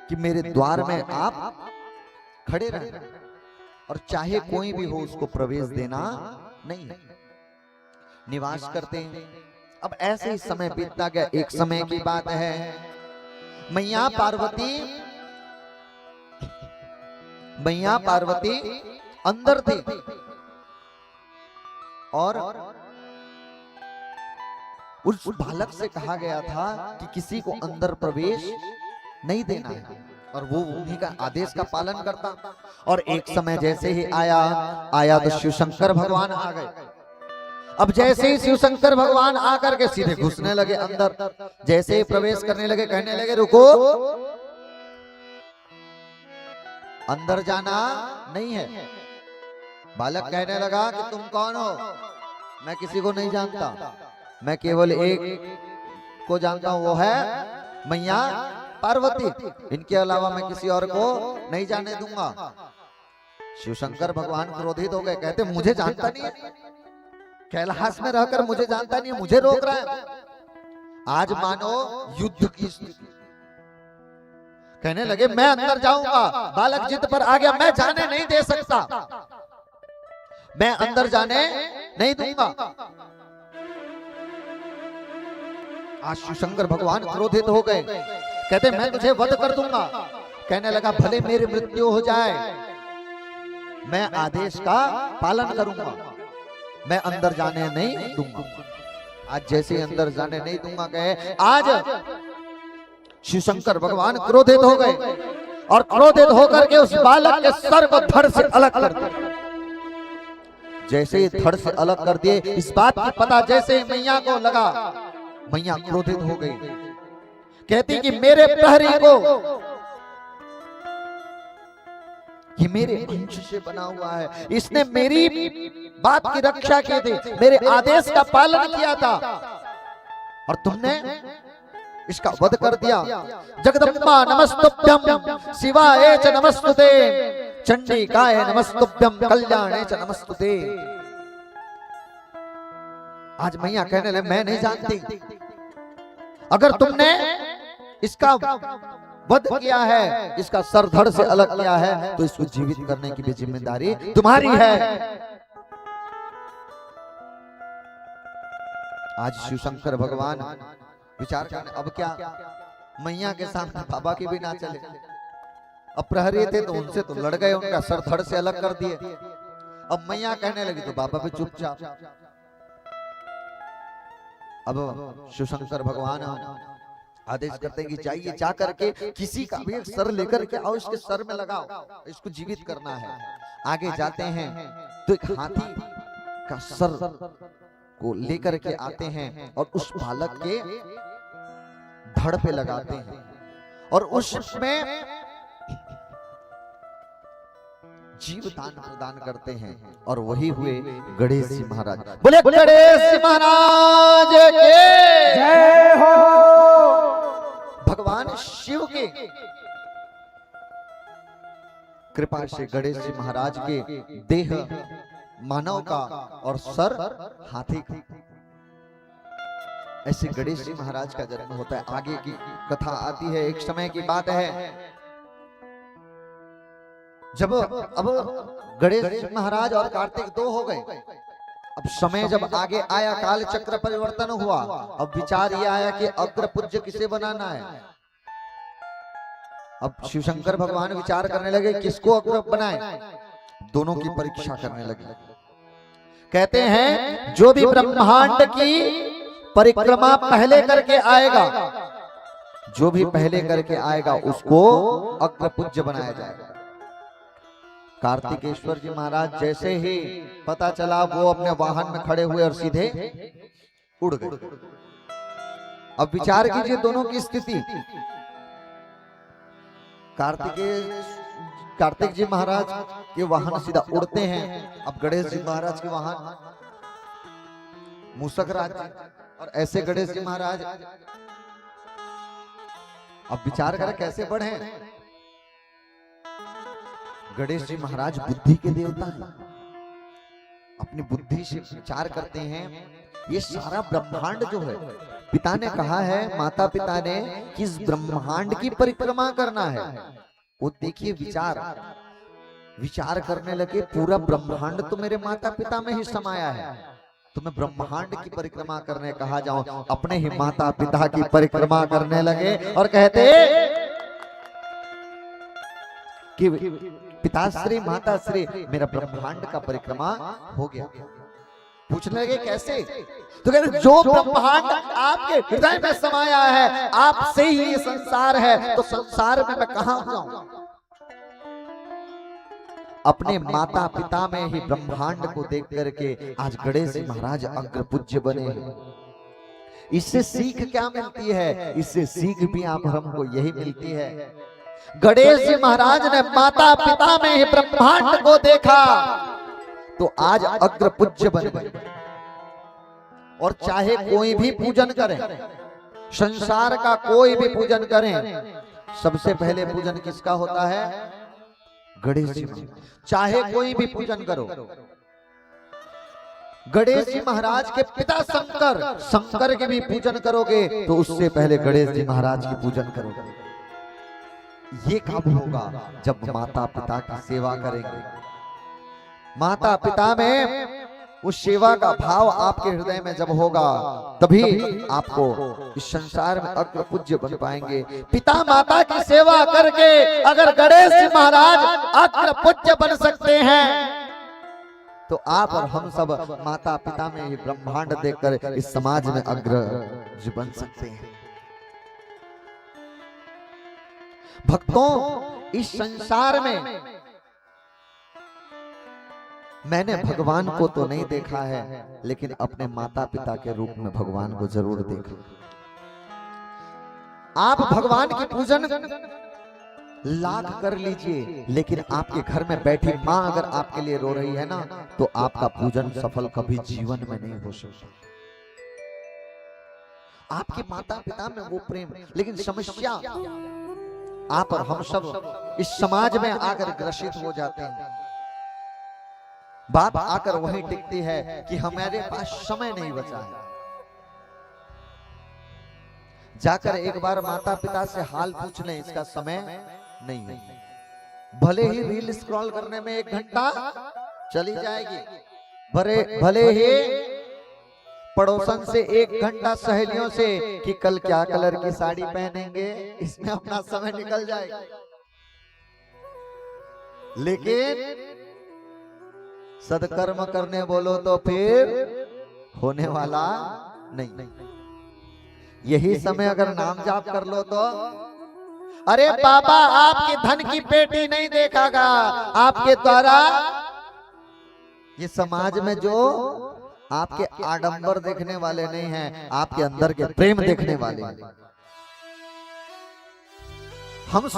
कि मेरे द्वार में आप खड़े रहें और चाहे कोई भी हो उसको प्रवेश देना नहीं है। निवास करते हैं। अब ऐसे ही समय बीतता गया। एक समय की बात है, मैया पार्वती अंदर थी और उस बालक से कहा गया था कि किसी को अंदर प्रवेश नहीं देना है और वो उन्हीं का आदेश का पालन करता। और एक समय जैसे ही आया तो शिव शंकर भगवान आ गए। अब जैसे ही शिव शंकर भगवान आकर के सीधे घुसने लगे अंदर, जैसे ही प्रवेश करने लगे कहने लगे रुको, अंदर जाना नहीं है। बालक कहने लगा कि तुम कौन हो? मैं किसी को नहीं जानता, मैं केवल एक को जानता हूं, वो है मैया पार्वती। इनके अलावा मैं किसी और को नहीं जाने दूंगा। शिव शंकर भगवान क्रोधित हो गए, कहते मुझे जानता नहीं है, कैलाश में रहकर मुझे जानता नहीं है, मुझे रोक रहा है। आज मानो युद्ध की स्थिति। कहने लगे मैं अंदर जाऊंगा। बालक जिद पर आ गया, मैं जाने नहीं दे सकता, मैं अंदर जाने नहीं दूंगा। आज शिव शंकर भगवान क्रोधित हो गए, कहते मैं तुझे वध कर दूंगा। कहने लगा भले मेरी मृत्यु हो जाए, मैं आदेश का पालन करूंगा, मैं अंदर जाने नहीं दूंगा। आज जैसे अंदर जाने नहीं दूंगा कहे, आज शिव शंकर भगवान क्रोधित हो गए और क्रोधित होकर के उस बालक के सर को धड़ से अलग कर दिया। जैसे ही धड़ से अलग कर दिए, इस बात की पता जैसे मैया को लगा, मैया क्रोधित हो गई। कहती कि मेरे प्रहरी को, ये मेरे अंश से बना हुआ है, इसने मेरी बात की रक्षा की थी, मेरे आदेश का पालन किया था और तुमने इसका वध कर दिया। जगदम्बा नमस्तुभ्यम, शिवाय च नमस्तुते, चंडिकाय नमस्तुभ्यम, कल्याणे च नमस्तुते। आज मैया कहने लगे मैं नहीं जानती, अगर तुमने इसका वध किया है, इसका सर धड़ से अलग किया है, तो इसको जीवित करने की भी जिम्मेदारी तुम्हारी है। आज शिव शंकर भगवान विचार करने, अब क्या मैया के सामने बाबा की भी ना चले। अब प्रहरी थे तो उनसे तो लड़ गए, उनका सर धड़ से अलग कर दिए। अब मैया कहने लगी तो बाबा भी चुपचाप। अब शिव शंकर भगवान आदेश करते हैं कि जाइए, जा करके किसी का भी एक सर लेकर के आओ, इसके सर में लगाओ, इसको जीवित करना है। आगे जाते हैं तो एक हाथी का सर को लेकर के आते हैं और उस बालक के धड़ पे लगाते हैं और उसमें जीवदान प्रदान करते हैं और वही हुए गणेश जी महाराज। बोले गणेश जी महाराज के जय हो। भगवान शिव के कृपा से गणेश जी महाराज के देह मानव का और सर हाथी का, ऐसे गणेश जी महाराज का जन्म होता है। आगे की कथा आती है। एक समय की बात है जब अब गणेश जी महाराज और कार्तिक दो हो गए। अब समय जब आगे आया, काल चक्र परिवर्तन हुआ। अब विचार ये आया कि अग्र पूज्य किसे बनाना है। अब शिव शंकर भगवान विचार करने लगे किसको अग्र बनाए, दोनों की परीक्षा करने लगे। कहते हैं जो भी ब्रह्मांड की परिक्रमा पहले करके आएगा, जो भी पहले करके आएगा उसको अग्र पूज्य बनाया जाएगा। कार्तिकेश्वर जी महाराज जैसे ही पता चला वो अपने वाहन में खड़े हुए और सीधे उड़ गए। अब विचार कीजिए दोनों की स्थिति। कार्तिक जी महाराज के वाहन सीधा उड़ते हैं, अब गणेश जी महाराज के वाहन मूषक राज और ऐसे गणेश जी महाराज। अब विचार करें कैसे बढ़े। गणेश जी महाराज बुद्धि के देवता हैं, अपनी बुद्धि से विचार करते हैं ये सारा ब्रह्मांड जो है, पिता ने कहा है, माता पिता ने किस ब्रह्मांड की परिक्रमा करना है। वो देखिए विचार करने लगे, पूरा ब्रह्मांड तो मेरे माता पिता में ही समाया है, तो मैं ब्रह्मांड की परिक्रमा करने कहा जाऊं। अपने ही माता पिता की परिक्रमा करने लगे और कहते कि पिताश्री माताश्री मेरा ब्रह्मांड का परिक्रमा हो गया। पूछने लगे कैसे, तो कहते जो ब्रह्मांड आपके हृदय में समाया है, आपसे ही ये संसार है, तो संसार में मैं कहां जाऊं। अपने माता पिता में ही ब्रह्मांड को देख करके आज गणेश जी महाराज अग्र पूज्य बने हैं। इससे सीख क्या मिलती है? इससे सीख भी आप हमको यही मिलती है, गणेश जी महाराज ने माता पिता में ही ब्रह्मांड को देखा तो आज अग्र पूज्य बन गए। और चाहे कोई भी पूजन करें, संसार का कोई भी पूजन करें, सबसे पहले पूजन किसका होता है? गणेश जी महाराज। चाहे कोई भी पूजन करो, गणेश जी महाराज के पिता शंकर के भी पूजन करोगे तो उससे पहले गणेश जी महाराज की पूजन करोगे। ये कब होगा? जब माता पिता की सेवा करेंगे। माता पिता में उस सेवा का भाव आपके हृदय में जब होगा, तभी आपको इस संसार में अग्र पूज्य बन पाएंगे। पिता माता की सेवा करके अगर गणेश जी महाराज अग्र पूज्य बन सकते हैं, तो आप और हम सब माता पिता में ही ब्रह्मांड देखकर इस समाज में अग्रज बन सकते हैं। भक्तों, इस संसार में मैंने भगवान को तो नहीं देखा है, लेकिन अपने माता पिता के रूप में भगवान को जरूर देखा। आप भगवान की पूजन लाख कर लीजिए, लेकिन आपके घर में बैठी माँ अगर आपके लिए रो रही है ना, तो आपका पूजन सफल कभी जीवन में नहीं हो सकता। आपके माता पिता में वो प्रेम, लेकिन समस्या आप और हम सब इस समाज में आकर ग्रसित हो जाते हैं। बात आकर वही टिकती है कि हमारे पास समय नहीं बचा है। जाकर एक बार माता पिता से हाल पूछ लें, इसका समय नहीं है। भले ही रील स्क्रॉल करने में 1 घंटा चली जाएगी, भले ही पड़ोसन से 1 घंटा सहेलियों से कि कल क्या कलर की साड़ी पहनेंगे, इसमें अपना समय निकल जाएगा, लेकिन सदकर्म करने बोलो तो फिर होने वाला नहीं। यही समय अगर नाम जाप कर लो तो, अरे बाबा आपके धन की पेटी नहीं देखागा, आपके द्वारा ये समाज में जो आपके आडंबर देखने वाले नहीं हैं, आपके अंदर के प्रेम देखने वाले हैं। हम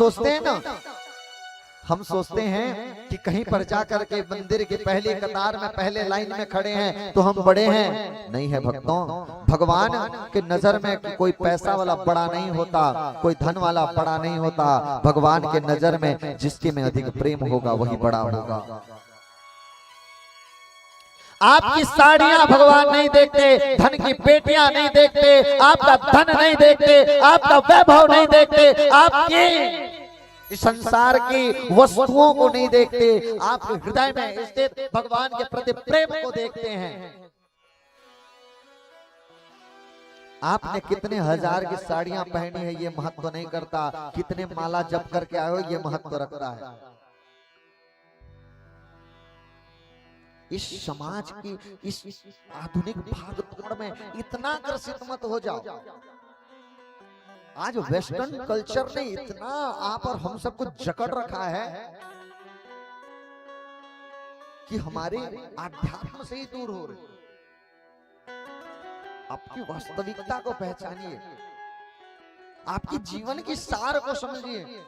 सोचते हैं कि कहीं पर जाकर के मंदिर के पहली कतार में पहले लाइन में खड़े हैं तो हम बड़े हैं। नहीं है भक्तों, भगवान के नजर में कोई पैसा वाला बड़ा नहीं होता, कोई धन वाला बड़ा नहीं होता। भगवान के नजर में जिसके में अधिक प्रेम होगा वही बड़ा होगा। आपकी साड़ियां भगवान नहीं देखते, धन की पेटियां नहीं देखते, आपका धन नहीं देखते, आपका वैभव नहीं देखते, आपकी इस संसार की वस्तुओं को नहीं देखते, आपके हृदय में स्थित भगवान के प्रति प्रेम को देखते हैं। आपने कितने हजार की साड़ियां पहनी है ये महत्व नहीं करता, कितने माला जप करके आए हो ये महत्व रखता है। इस समाज की इस आधुनिक भागदौड़ में इतना ग्रसित मत हो जाओ। आज वेस्टर्न कल्चर ने इतना आप और हम सबको जकड़ रखा है कि हमारे आध्यात्म से ही दूर हो रहे। आपकी वास्तविकता को पहचानिए, आपकी जीवन की सार को समझिए।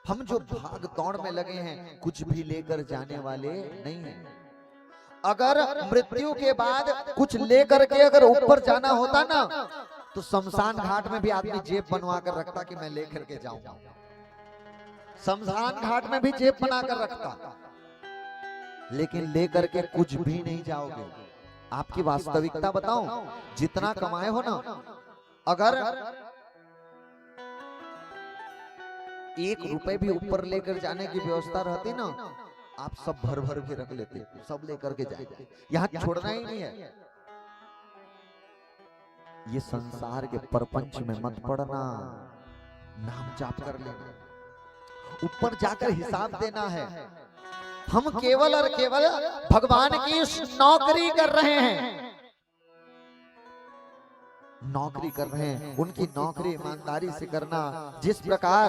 हम जो भाग दौड़ में लगे हैं कुछ भी लेकर जाने वाले नहीं हैं। अगर मृत्यु के बाद कुछ लेकर के अगर ऊपर जाना होता ना, तो शमशान घाट में भी आदमी जेब बनवा कर रखता कि मैं लेकर के जाऊंगा। शमशान घाट में भी जेब बना कर रखता, लेकिन लेकर के कुछ भी नहीं जाओगे। आपकी वास्तविकता बताऊं, जितना कमाए हो ना, अगर 1 रुपए भी ऊपर लेकर जाने की व्यवस्था रहती ना, आप सब भर भर के रख लेते, सब लेकर के जाएंगे, यहाँ छोड़ना ही नहीं है। ये संसार के परपंच में मत पड़ना, नाम जाप कर लेना, ऊपर जाकर हिसाब देना है। हम केवल और केवल भगवान की नौकरी कर रहे हैं, नौकरी कर रहे हैं। उनकी नौकरी ईमानदारी से करना। जिस प्रकार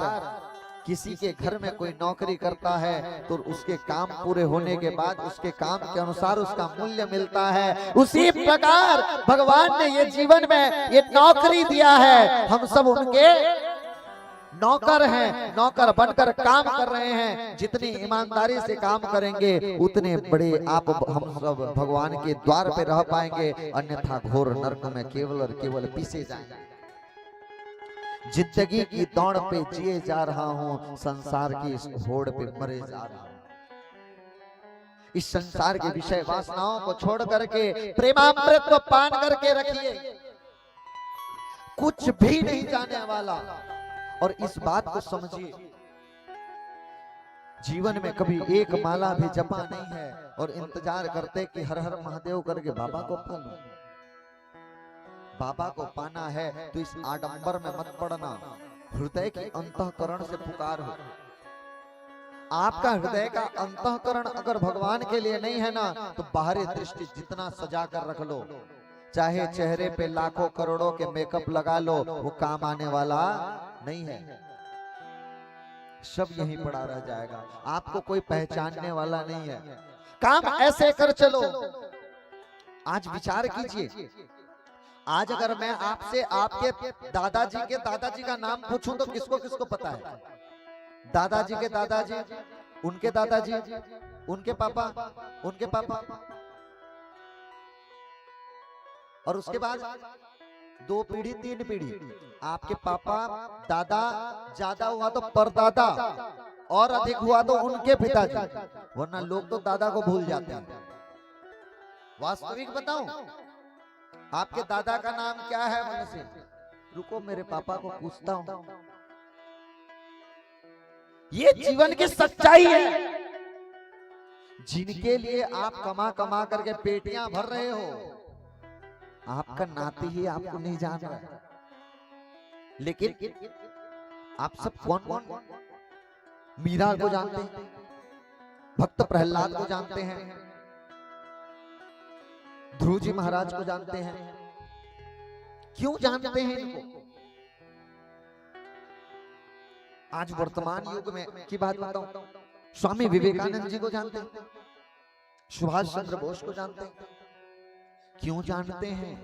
किसी के घर में कोई नौकरी करता है तो उसके काम पूरे होने के बाद उसके काम के अनुसार उसका मूल्य मिलता है, उसी प्रकार भगवान ने ये जीवन में ये नौकरी दिया है। हम सब उनके नौकर हैं, नौकर बनकर काम कर रहे हैं। जितनी ईमानदारी से काम करेंगे उतने बड़े आप हम सब भगवान के द्वार पे रह पाएंगे, अन्यथा घोर नरक में केवल और केवल पीसे जाएंगे। जिंदगी की दौड़ पे जिए जा रहा हूं, संसार की इस होड़ पे मरे जा रहा हूं। इस संसार के विषय वासनाओं को छोड़ करके प्रेमामृत को पान करके रखिए, कुछ भी नहीं जाने वाला। और इस बात को समझिए, जीवन में कभी एक माला भी जपा नहीं है और इंतजार करते कि हर हर महादेव करके बाबा को पा लूं। बाबा को पाना है तो इस आडंबर में मत पड़ना, हृदय की अंतःकरण से पुकार हो। आपका हृदय का अंतःकरण अगर भगवान के लिए नहीं है ना, तो बाहरी दृष्टि जितना सजा कर रख लो, चाहे चेहरे पे लाखों करोड़ों के मेकअप लगा लो, वो काम आने वाला नहीं है। सब यहीं पड़ा रह जाएगा, आपको कोई पहचानने वाला नहीं है। काम ऐसे कर चलो। आज विचार कीजिए, आज अगर मैं आपसे आपके दादाजी का नाम पूछूं तो किसको किसको पता है? दादाजी के दादाजी, उनके दादाजी, उनके पापा, उनके पापा, और उसके बाद 2 पीढ़ी 3 पीढ़ी, आपके पापा दादा ज्यादा हुआ तो परदादा, और अधिक हुआ तो उनके पिताजी, वरना लोग तो दादा को भूल जाते हैं। वास्तविक बताऊं, आपके दादा का नाम क्या है? मन से रुको, मेरे पापा को पूछता हूं। ये जीवन की सच्चाई है। जिनके लिए आप कमा कमा करके पेटियां भर रहे हो, आपका नाती ही आपको नहीं जान रहा है। लेकिन आप सब कौन कौन मीरा को जानते हैं, भक्त प्रहलाद को जानते हैं, ध्रुव जी महाराज को जानते हैं। क्यों जानते हैं इनको? आज वर्तमान युग में की बात बताऊं, स्वामी विवेकानंद जी को जानते हैं, सुभाष चंद्र बोस को जानते हैं। क्यों जानते हैं?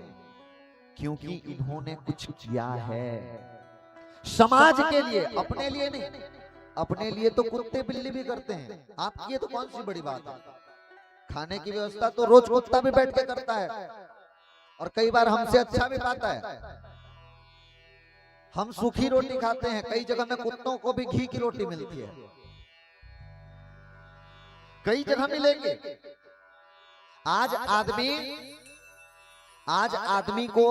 क्योंकि इन्होंने कुछ किया है समाज के लिए, अपने लिए नहीं। अपने लिए तो कुत्ते बिल्ली भी करते हैं, आपकी ये तो कौन सी बड़ी बात है? खाने की व्यवस्था तो रोज कुत्ता भी बैठ के करता है, और कई बार हमसे अच्छा भी पाता है। हम सूखी रोटी खाते हैं, कई जगह में कुत्तों को भी घी की रोटी मिलती है, कई जगह मिलेंगे। आज आदमी को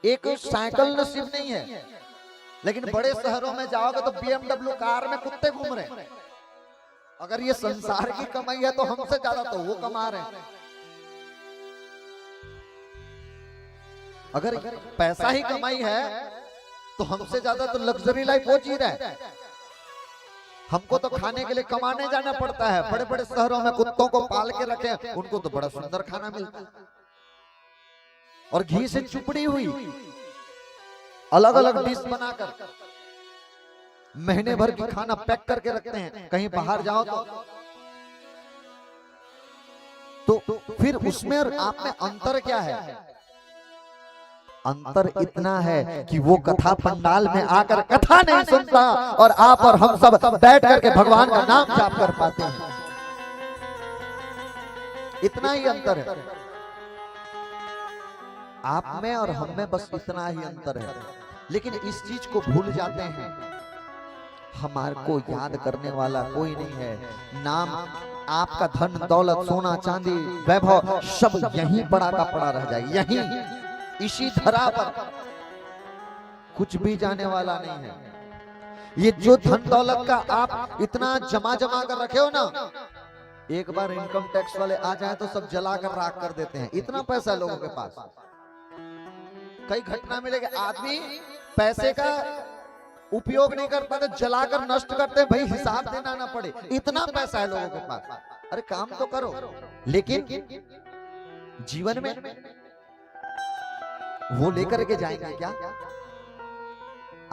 एक साइकिल नसीब नहीं है, लेकिन बड़े शहरों में जाओगे तो BMW कार में कुत्ते घूम रहे हैं। अगर ये संसार की कमाई है तो हमसे ज्यादा तो वो कमा रहे हैं। अगर पैसा ही कमाई है तो हमसे ज्यादा तो लग्जरी लाइफ वो जी रहा है। हमको तो खाने के लिए कमाने जाना पड़ता है। बड़े बड़े शहरों में कुत्तों को पाल के रखे, उनको तो बड़ा सुंदर खाना मिलता है, और घी से चुपड़ी हुई अलग अलग डिश बनाकर महीने भर की खाना पैक करके रखते हैं। कहीं बाहर जाओ तो तो फिर उसमें और आप में अंतर क्या है? अंतर इतना है कि वो कथा पंडाल में आकर कथा नहीं सुनता और आप और हम सब बैठ करके भगवान का नाम जाप कर पाते हैं। इतना ही अंतर है आप में और हम में, बस इतना ही अंतर है। लेकिन इस चीज को भूल जाते हैं, हमारे को याद करने वाला कोई नहीं है। नाम आपका धन दौलत सोना चांदी वैभव सब यहीं पड़ा का पड़ा रह जाए, यहीं इसी धरा पर, कुछ भी जाने वाला नहीं है। ये जो धन दौलत का आप इतना जमा कर रखे हो ना, एक बार इनकम टैक्स वाले आ जाए तो सब जला कर राख कर देते हैं। इतना पैसा लोगों के पास, कई घटना मिलेगी, आदमी पैसे का उपयोग नहीं कर पाते, जलाकर नष्ट करते हैं, भाई हिसाब देना ना पड़े, इतना पैसा है लोगों के पास। अरे काम तो करो, लेकिन जीवन में वो लेकर के जाएंगे क्या?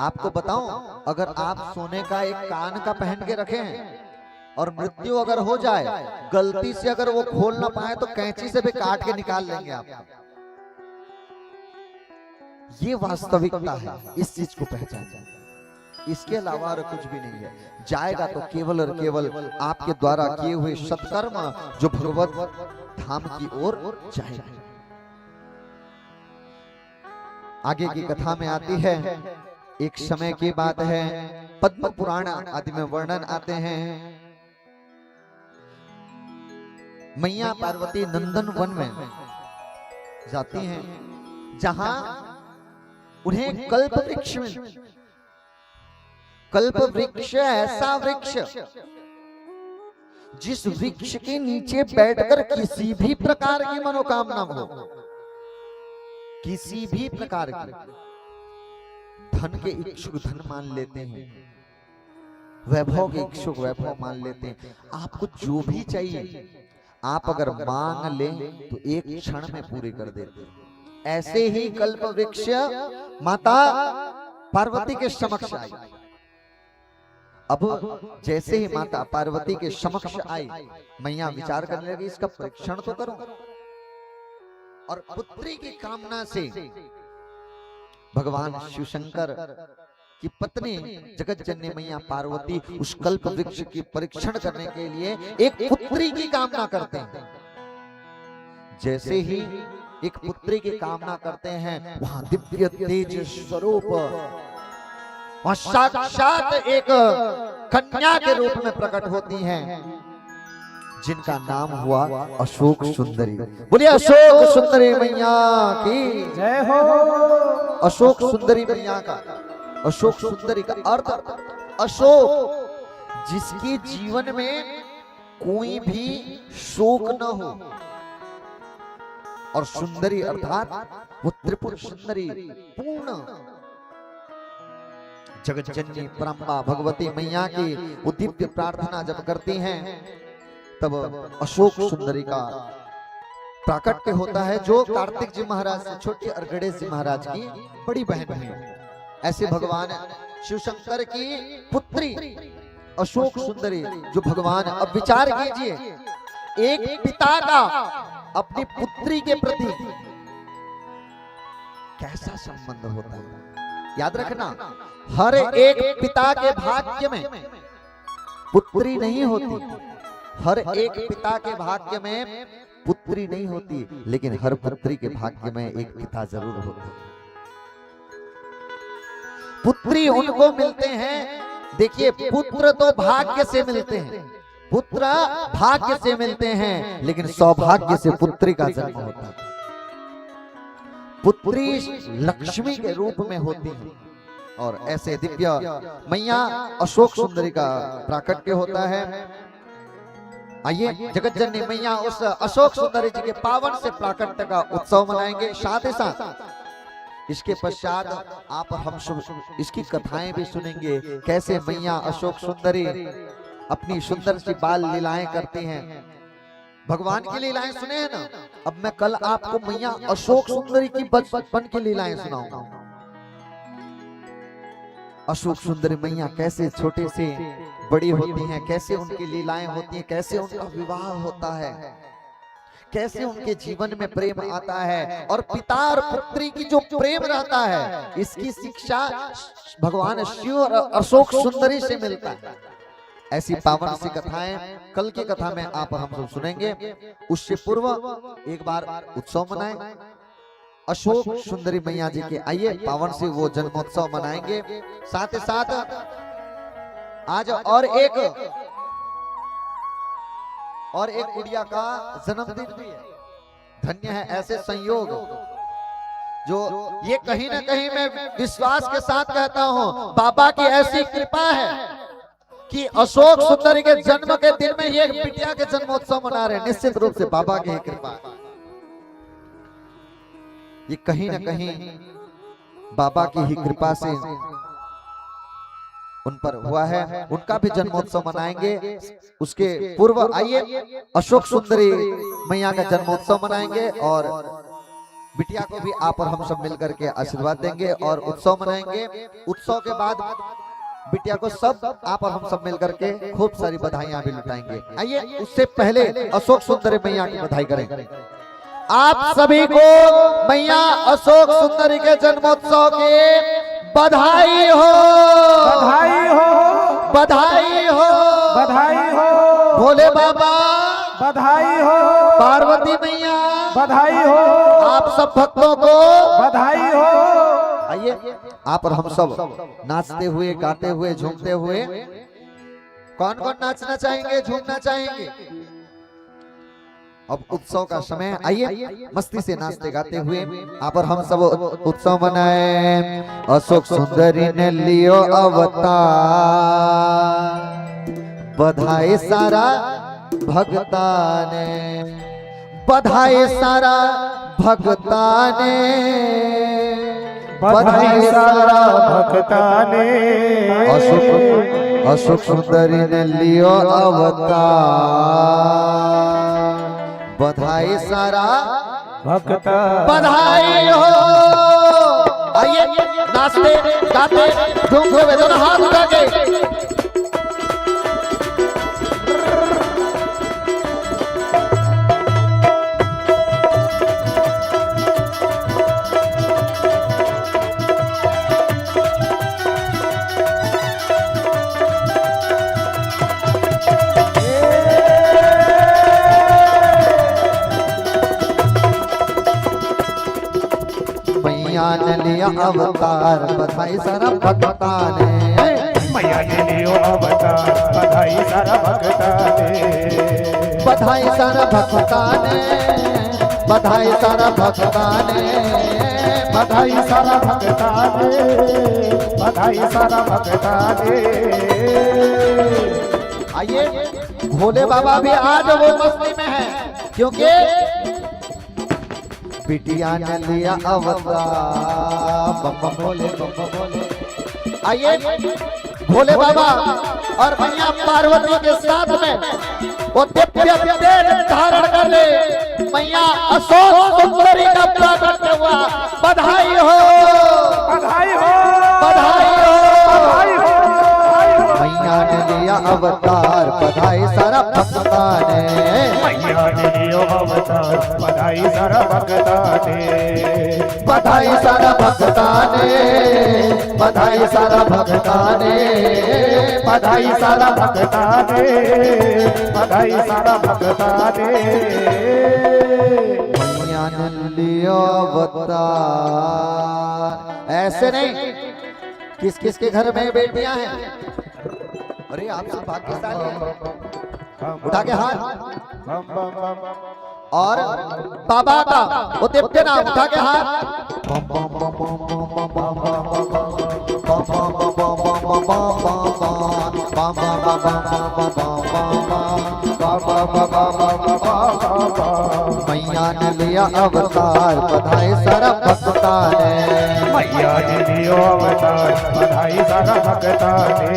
आपको बताऊं, अगर आप सोने का एक कान का पहन के रखे हैं और मृत्यु अगर हो जाए, गलती से अगर वो खोल ना पाए तो कैंची से भी काट के निकाल लेंगे आप। ये वास्तविकता है, इस चीज को पहचान जाए। इसके अलावा और कुछ भी नहीं है। जाएगा तो केवल और केवल आपके द्वारा किए हुए सत्कर्म जो भगवत धाम की ओर जाएगा। आगे की कथा में आती है, एक समय की बात है, पद्म पुराण आदि में वर्णन आते हैं। मैया पार्वती नंदन वन में जाती हैं, जहां उन्हें कल्प वृक्ष में, कल्प वृक्ष ऐसा वृक्ष जिस वृक्ष के नीचे बैठकर किसी भी प्रकार की मनोकामना हो, किसी भी प्रकार की, धन के इच्छुक धन मान लेते हैं, वैभव के इच्छुक वैभव मान लेते हैं। आपको जो भी चाहिए आप अगर मांग लें तो एक क्षण में पूरे कर देते हैं। ऐसे ही कल्प वृक्ष माता पार्वती के समक्ष आई। अब जैसे ही माता पार्वती के समक्ष आई, मैया विचार करने लगी, इसका परीक्षण तो करूं। और पुत्री की कामना से भगवान शिव शंकर की पत्नी जगत जननी मैया पार्वती उस कल्प वृक्ष की परीक्षण करने के लिए एक पुत्री की कामना करते हैं। जैसे ही एक पुत्री की कामना करते हैं, वहां दिव्य तेज स्वरूप, वहां साक्षात एक कन्या के रूप में प्रकट होती हैं, जिनका नाम हुआ अशोक सुंदरी। बोलिए अशोक सुंदरी मैया की जय हो। अशोक सुंदरी मैया का, अशोक सुंदरी का अर्थ अशोक, जिसके जीवन में कोई भी शोक न हो, और सुंदरी अर्थात वो त्रिपुर सुंदरी पूर्ण जगत जननी परम्पा भगवती मैया की वो दिव्य प्रार्थना जब करती हैं, तब अशोक सुंदरी का प्राकट्य होता है, जो कार्तिक जी महाराज से छोटे और गणेश जी महाराज की बड़ी बहन है। ऐसे भगवान शिव शंकर की पुत्री अशोक सुंदरी जो भगवान, अब विचार कीजिए, एक पिता का अपनी पुत्री के प्रति कैसा संबंध होता है। याद रखना, हर एक पिता के भाग्य में पुत्री नहीं होती, हर एक पिता के भाग्य में पुत्री नहीं होती, लेकिन हर पुत्री के भाग्य में एक पिता जरूर होता है। पुत्री उनको मिलते हैं, देखिए पुत्र तो भाग्य से मिलते हैं, पुत्र भाग्य से मिलते हैं, लेकिन सौभाग्य से पुत्री का जन्म होता है। पुत्री लक्ष्मी के रूप में होती है, और ऐसे दिव्य मैया अशोक सुंदरी का प्राकट्य होता है। आइए जगत जननी मैया उस अशोक सुंदरी जी के पावन से प्राकट्य का उत्सव मनाएंगे। साथ ही साथ इसके पश्चात आप हम इसकी कथाएं भी सुनेंगे, कैसे मैया अशोक सुंदरी अपनी सुंदर सी बाल लीलाएं करती हैं। भगवान की लीलाएं सुने हैं ना, अब मैं कल आपको मैया अशोक सुंदरी की बचपन की लीलाएं सुनाऊंगा। अशोक सुंदरी मैया कैसे छोटे से बड़ी होती हैं, कैसे उनकी लीलाएं होती हैं, कैसे उनका विवाह होता है, कैसे उनके जीवन में प्रेम आता है और पिता और पुत्री की जो प्रेम रहता है, इसकी शिक्षा भगवान शिव और अशोक सुंदरी से मिलता है। ऐसी पावन सी कथाएं कल की कथा में आप हम सब सुनेंगे। उससे पूर्व एक बार उत्सव मनाएं अशोक सुंदरी मैया जी के। आइए पावन से वो जन्मोत्सव मनाएंगे। साथ ही साथ आज और एक गुड़िया का जन्मदिन भी है। धन्य है ऐसे संयोग जो ये कहीं ना कहीं मैं विश्वास के साथ कहता हूँ, बाबा की ऐसी कृपा है कि अशोक सुंदरी के जन्म के दिन में ये बिटिया के जन्मोत्सव मना रहे। निश्चित रूप से बाबा की कृपा है। ये कहीं ना कहीं बाबा की ही कृपा से उन पर हुआ है। उनका भी जन्मोत्सव मनाएंगे। उसके पूर्व आइए अशोक सुंदरी मैया का जन्मोत्सव मनाएंगे और बिटिया को भी आप और हम सब मिलकर के आशीर्वाद देंगे और उत्सव मनाएंगे। उत्सव के बाद बिटिया को सब आप और हम सब मिलकर के खूब सारी बधाइयां भी लुटाएंगे। आइए उससे पहले अशोक सुंदरी मैया की बधाई करेंगे। आप सभी को मैया अशोक सुंदरी के जन्मोत्सव के बधाई हो, बधाई हो, बधाई हो, बधाई हो, भोले बाबा बधाई हो, पार्वती मैया बधाई हो, आप सब भक्तों को बधाई हो। आइए आप और हम सब नाचते हुए, गाते हुए, झूमते हुए। कौन कौन नाचना चाहेंगे, झूमना चाहेंगे? अब उत्सव का समय, आइए मस्ती से नाचते गाते हुए आप और हम सब उत्सव मनाए। अशोक सुंदरी ने लियो अवतार, बधाई सारा भगता ने, बधाई सारा भगता ने, बधाई सारा भगता ने। अशोक सुंदरी ने लियो अवतार, बधाई सारा भगता, बधाई हो। आइए नाचते गाते झूमते हुए दोनों हाथ उठा के मैया ने लिया अवतार, बधाई सारा भगता ने, मैया ने लियो अवतार, बधाई सारा भगता ने, बधाई सारा भगता ने, बधाई सारा भगता ने, बधाई सारा भगता ने, बधाई सारा भगता ने। आइए भोले बाबा भी आज वो मस्ती में है, क्योंकि बिटिया ने लिया अवतार। बम बम भोले, बम बम भोले। आइए भोले बाबा और मैया पार्वती के साथ में वो दिव्य तेज धारण कर ले। मैया अशोक सुंदरी का प्राकट हुआ। बधाई हो, बधाई हो, बधाई हो, बधाई हो। मैया ने लिया अवतार, बधाई सारा भक्ता ने, मैया ने लियो अवतार, बधाई सारा भगता ने, बधाई सारा भक्ता ने, बधाई सारा भक्ता ने, बधाई सारा भगता ने, बधाई सारा भगता ने। मैया ने लिया अवतार। ऐसे नहीं, किस किस के घर में बेटियां हैं? अरे आप सब भाग्यशाली हैं। उठा के हाथ और बाबा का वो दिव्य नाम उठा के हाथ। मैया ने लिया अवतार, बधाई सारा भक्ता ने, मैया ने लियो अवतार, बधाई सारा भगता ने,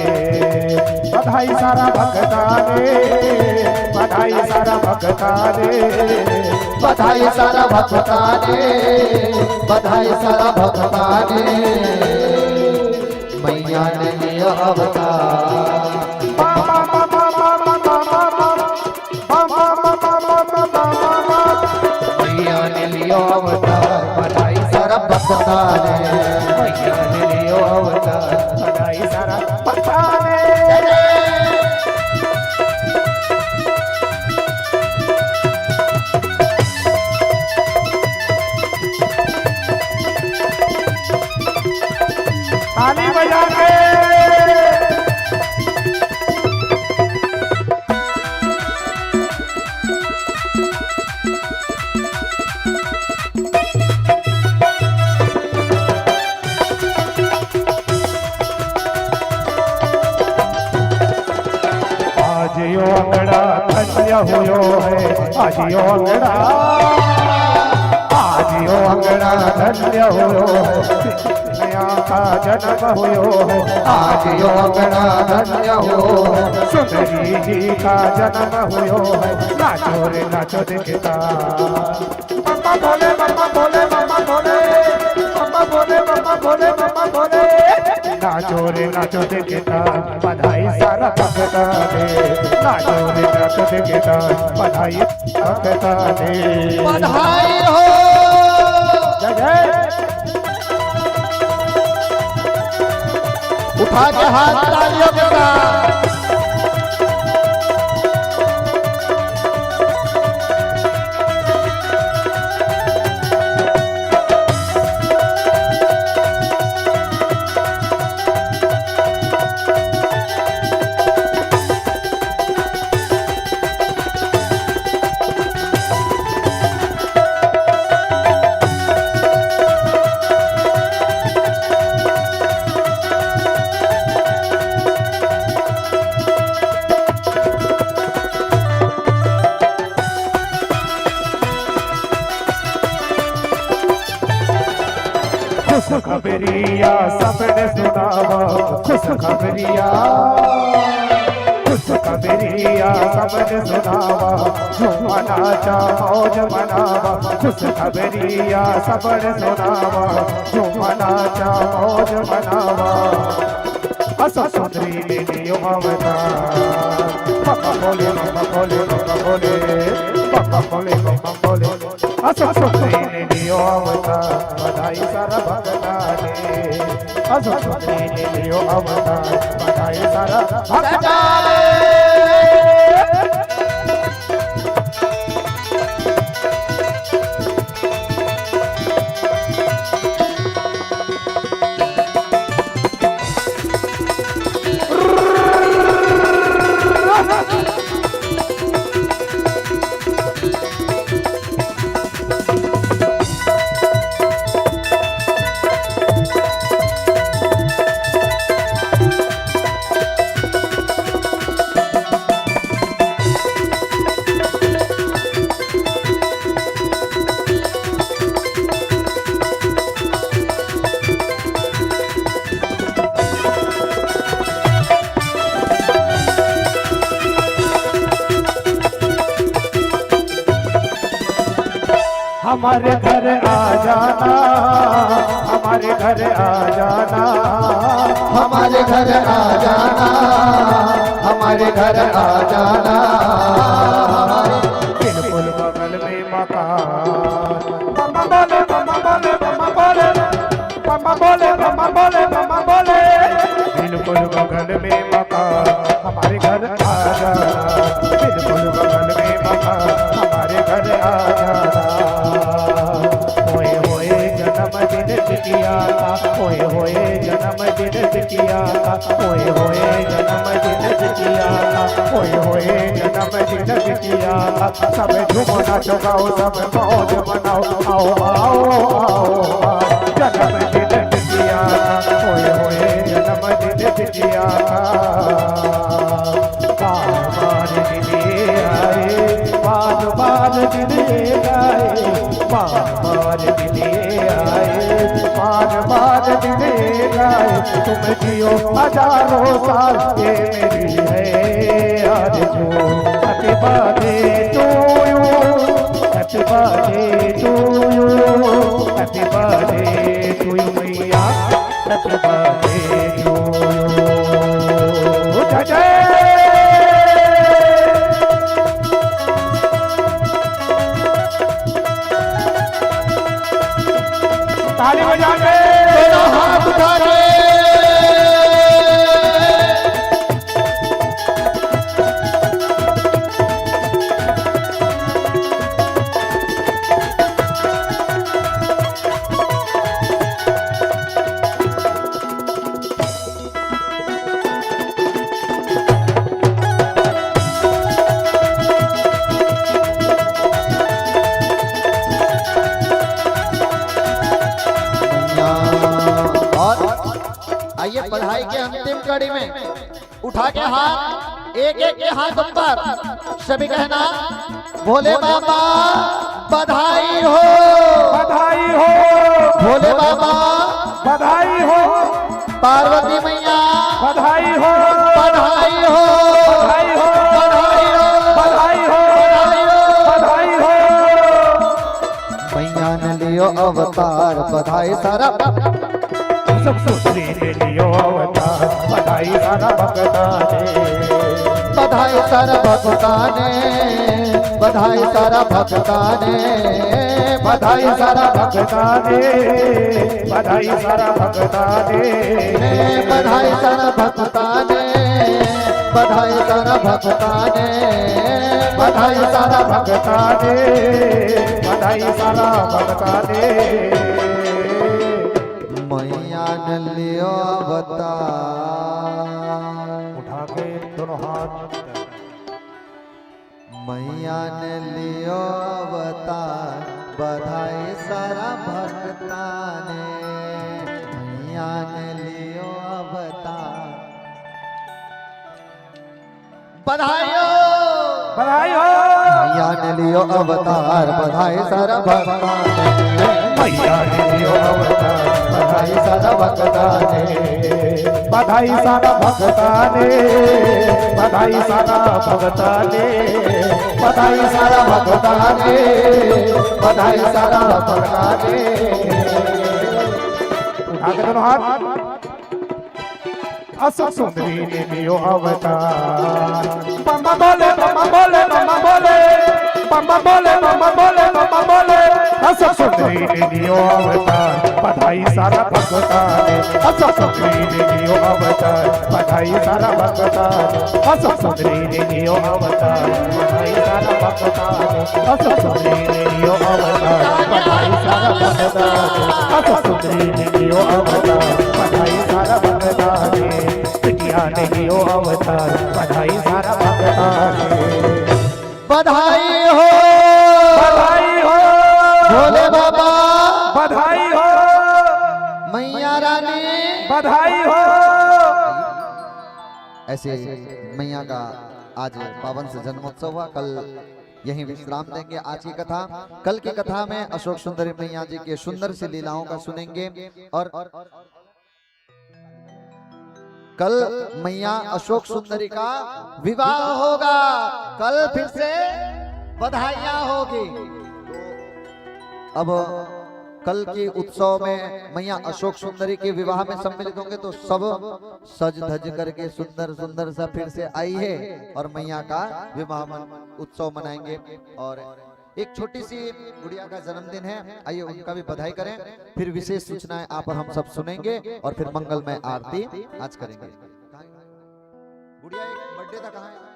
बधाई सारा भगता ने, बधाई सारा भगता ने, बधाई सारा भक्ता ने, बधाई सारा भक्ता ने। मैया ने लिया अवतार। सारा भक्ता ने मैया ने लियो अवतार बधाई सारा भक्ता ने। ताली बजा के आज यो अंगड़ा धन्य हुयो है, आज यो अंगड़ा, आज यो अंगड़ा धन्य हुयो है, नया का जन्म हुयो है, आज यो अंगड़ा धन्य हो सुंदरी जी का जन्म हुयो है, नाचो रे नाचो दिखता। मम्मा बोले मम्मा बोले मम्मा बोले मम्मा बोले मम्मा बोले मम्मा बोले, नाचो रे नाचो दिखता बधाई सारा भक्ता दे, नाचो रे नाचो दिखता बधाई भक्ता दे। बधाई हो जय जय। उठा के हाथ तालियों के साथ खुश खबरिया सबने सुनावा, खुश खबरिया, खुश खबरिया सबने सुनावा, झूमा नाचा मौज मनावा, खुश खबरिया सबने सुनावा, झूमा नाचा मौज मनावा। अस सुंदरी ने लियो अवतार, पापा बोले पापा बोले पापा बोले पापा बोले पापा बोले, अस सुंदरी ने लियो अवतार बधाई सारा भक्ता ने, अस सुंदरी ने लियो अवतार बधाई सारा भक्ता ने। हमारे घर आ जाना, हमारे घर आ जाना, हमारे घर आ जाना, हमारे घर आ जाना, बिल्कुल बगल में मकान। मम्मा बोले मम्मा बोले मम्मा बोले मम्मा बोले मम्मा बोले मम्मा बोले, बिल्कुल बगल में मकान हमारे घर आ जाना, बिल्कुल बगल में मकान हमारे घर आ जाना। होए होए जन्मदिन बिटिया का, होए होए जन्मदिन बिटिया का, होए होए जन्मदिन बिटिया का, होए होए जन्मदिन बिटिया का, सब झूमो नाचो गाओ सब मौज मनाओ, आओ आओ आओ जन्मदिन बिटिया का, होए होए जन्मदिन बिटिया का। बार दिले आए बार बार दिले आए, बार दिले आए बार बार दिले आए, तुम जियो हजारों साल ये मेरी है आरज़ू। Happy birthday to you, happy birthday to you, happy birthday to you मैया, हैप्पी बर्थडे टू यू। जय जय। ताली बजा के, दोनों हाथ उठा के। आइए पढ़ाई के अंतिम कड़ी में उठा के हाथ, एक एक के हाथ ऊपर, सभी कहना भोले बाबा बधाई हो, बधाई हो, भोले बाबा बधाई हो, पार्वती मैया बधाई हो, बधाई हो, बधाई हो, बधाई हो, बधाई हो, बधाई हो। मैया ने लियो अवतार, बधाई सारा सब सुश्री ने लियो अवतार, बधाई सारा भक्ता ने, बधाई सारा भक्ता ने, बधाई सारा भक्ता ने, बधाई सारा भक्ता ने, बधाई सारा भक्ता ने, बधाई सारा भक्ता ने, बधाई सारा भक्ता ने, बधाई सारा भक्ता ने, बधाई सारा भक्ता ने। मैया ने लियो अवतार, उठा के दोनों हाथ, मैया ने लियो अवतार, बधाई सारा भक्ता ने, मैया ने लियो अवतार, बधाई हो, बधाई हो, मैया ने लियो अवतार, बधाई सारा भक्ता ने, मैया ने लियो अवतार, बधाई सारा भक्ता ने, बधाई सारा भक्ता ने, बधाई सारा भक्ता ने, बधाई सारा भक्ता ने, बधाई सारा भक्ता ने। उठा के दोनों हाथ, अशोक सुंदरी ने लियो अवतार, बम्बा बोले, बम्बा बोले, बम्बा बोले, बम्बा बोले, बम्बा बोले, बम्बा बोले। अशोक सुंदरी ने लियो अवतार, बधाई सारा भक्ता ने, अशोक सुंदरी ने लियो अवतार, बधाई सारा भक्ता ने, अशोक सुंदरी ने लियो अवतार, बधाई सारा भक्ता ने, अशोक सुंदरी ने लियो अवतार, बधाई सारा भक्ता ने, अशोक सुंदरी ने लियो अवतार, बधाई सारा भक्ता ने, बिटिया ने लियो अवतार, बधाई सारा भक्ता ने। बधाई हो, बधाई हो, भोले बाबा बधाई हो, मैया रानी बधाई हो। ऐसे मैया का आज पावन से जन्मोत्सव हुआ। कल यहीं विश्राम देंगे। आज की कथा, कल की कथा में अशोक सुंदरी मैया जी के सुंदर सी लीलाओं का सुनेंगे। और कल मैया अशोक सुंदरी का विवाह होगा। कल फिर से बधाइयां होगी। अब कल के उत्सव में मैया अशोक सुंदरी के विवाह में सम्मिलित होंगे, तो सब सज धज करके सुंदर सुंदर सा फिर से आई है और मैया का विवाह उत्सव मनाएंगे। और एक छोटी सी गुड़िया का जन्मदिन है, आइए उनका भी बधाई करें। फिर विशेष सूचनाएं आप और हम सब सुनेंगे और फिर मंगलमय आरती आज करेंगे। गुड़िया एक बर्थडे था, कहाँ है?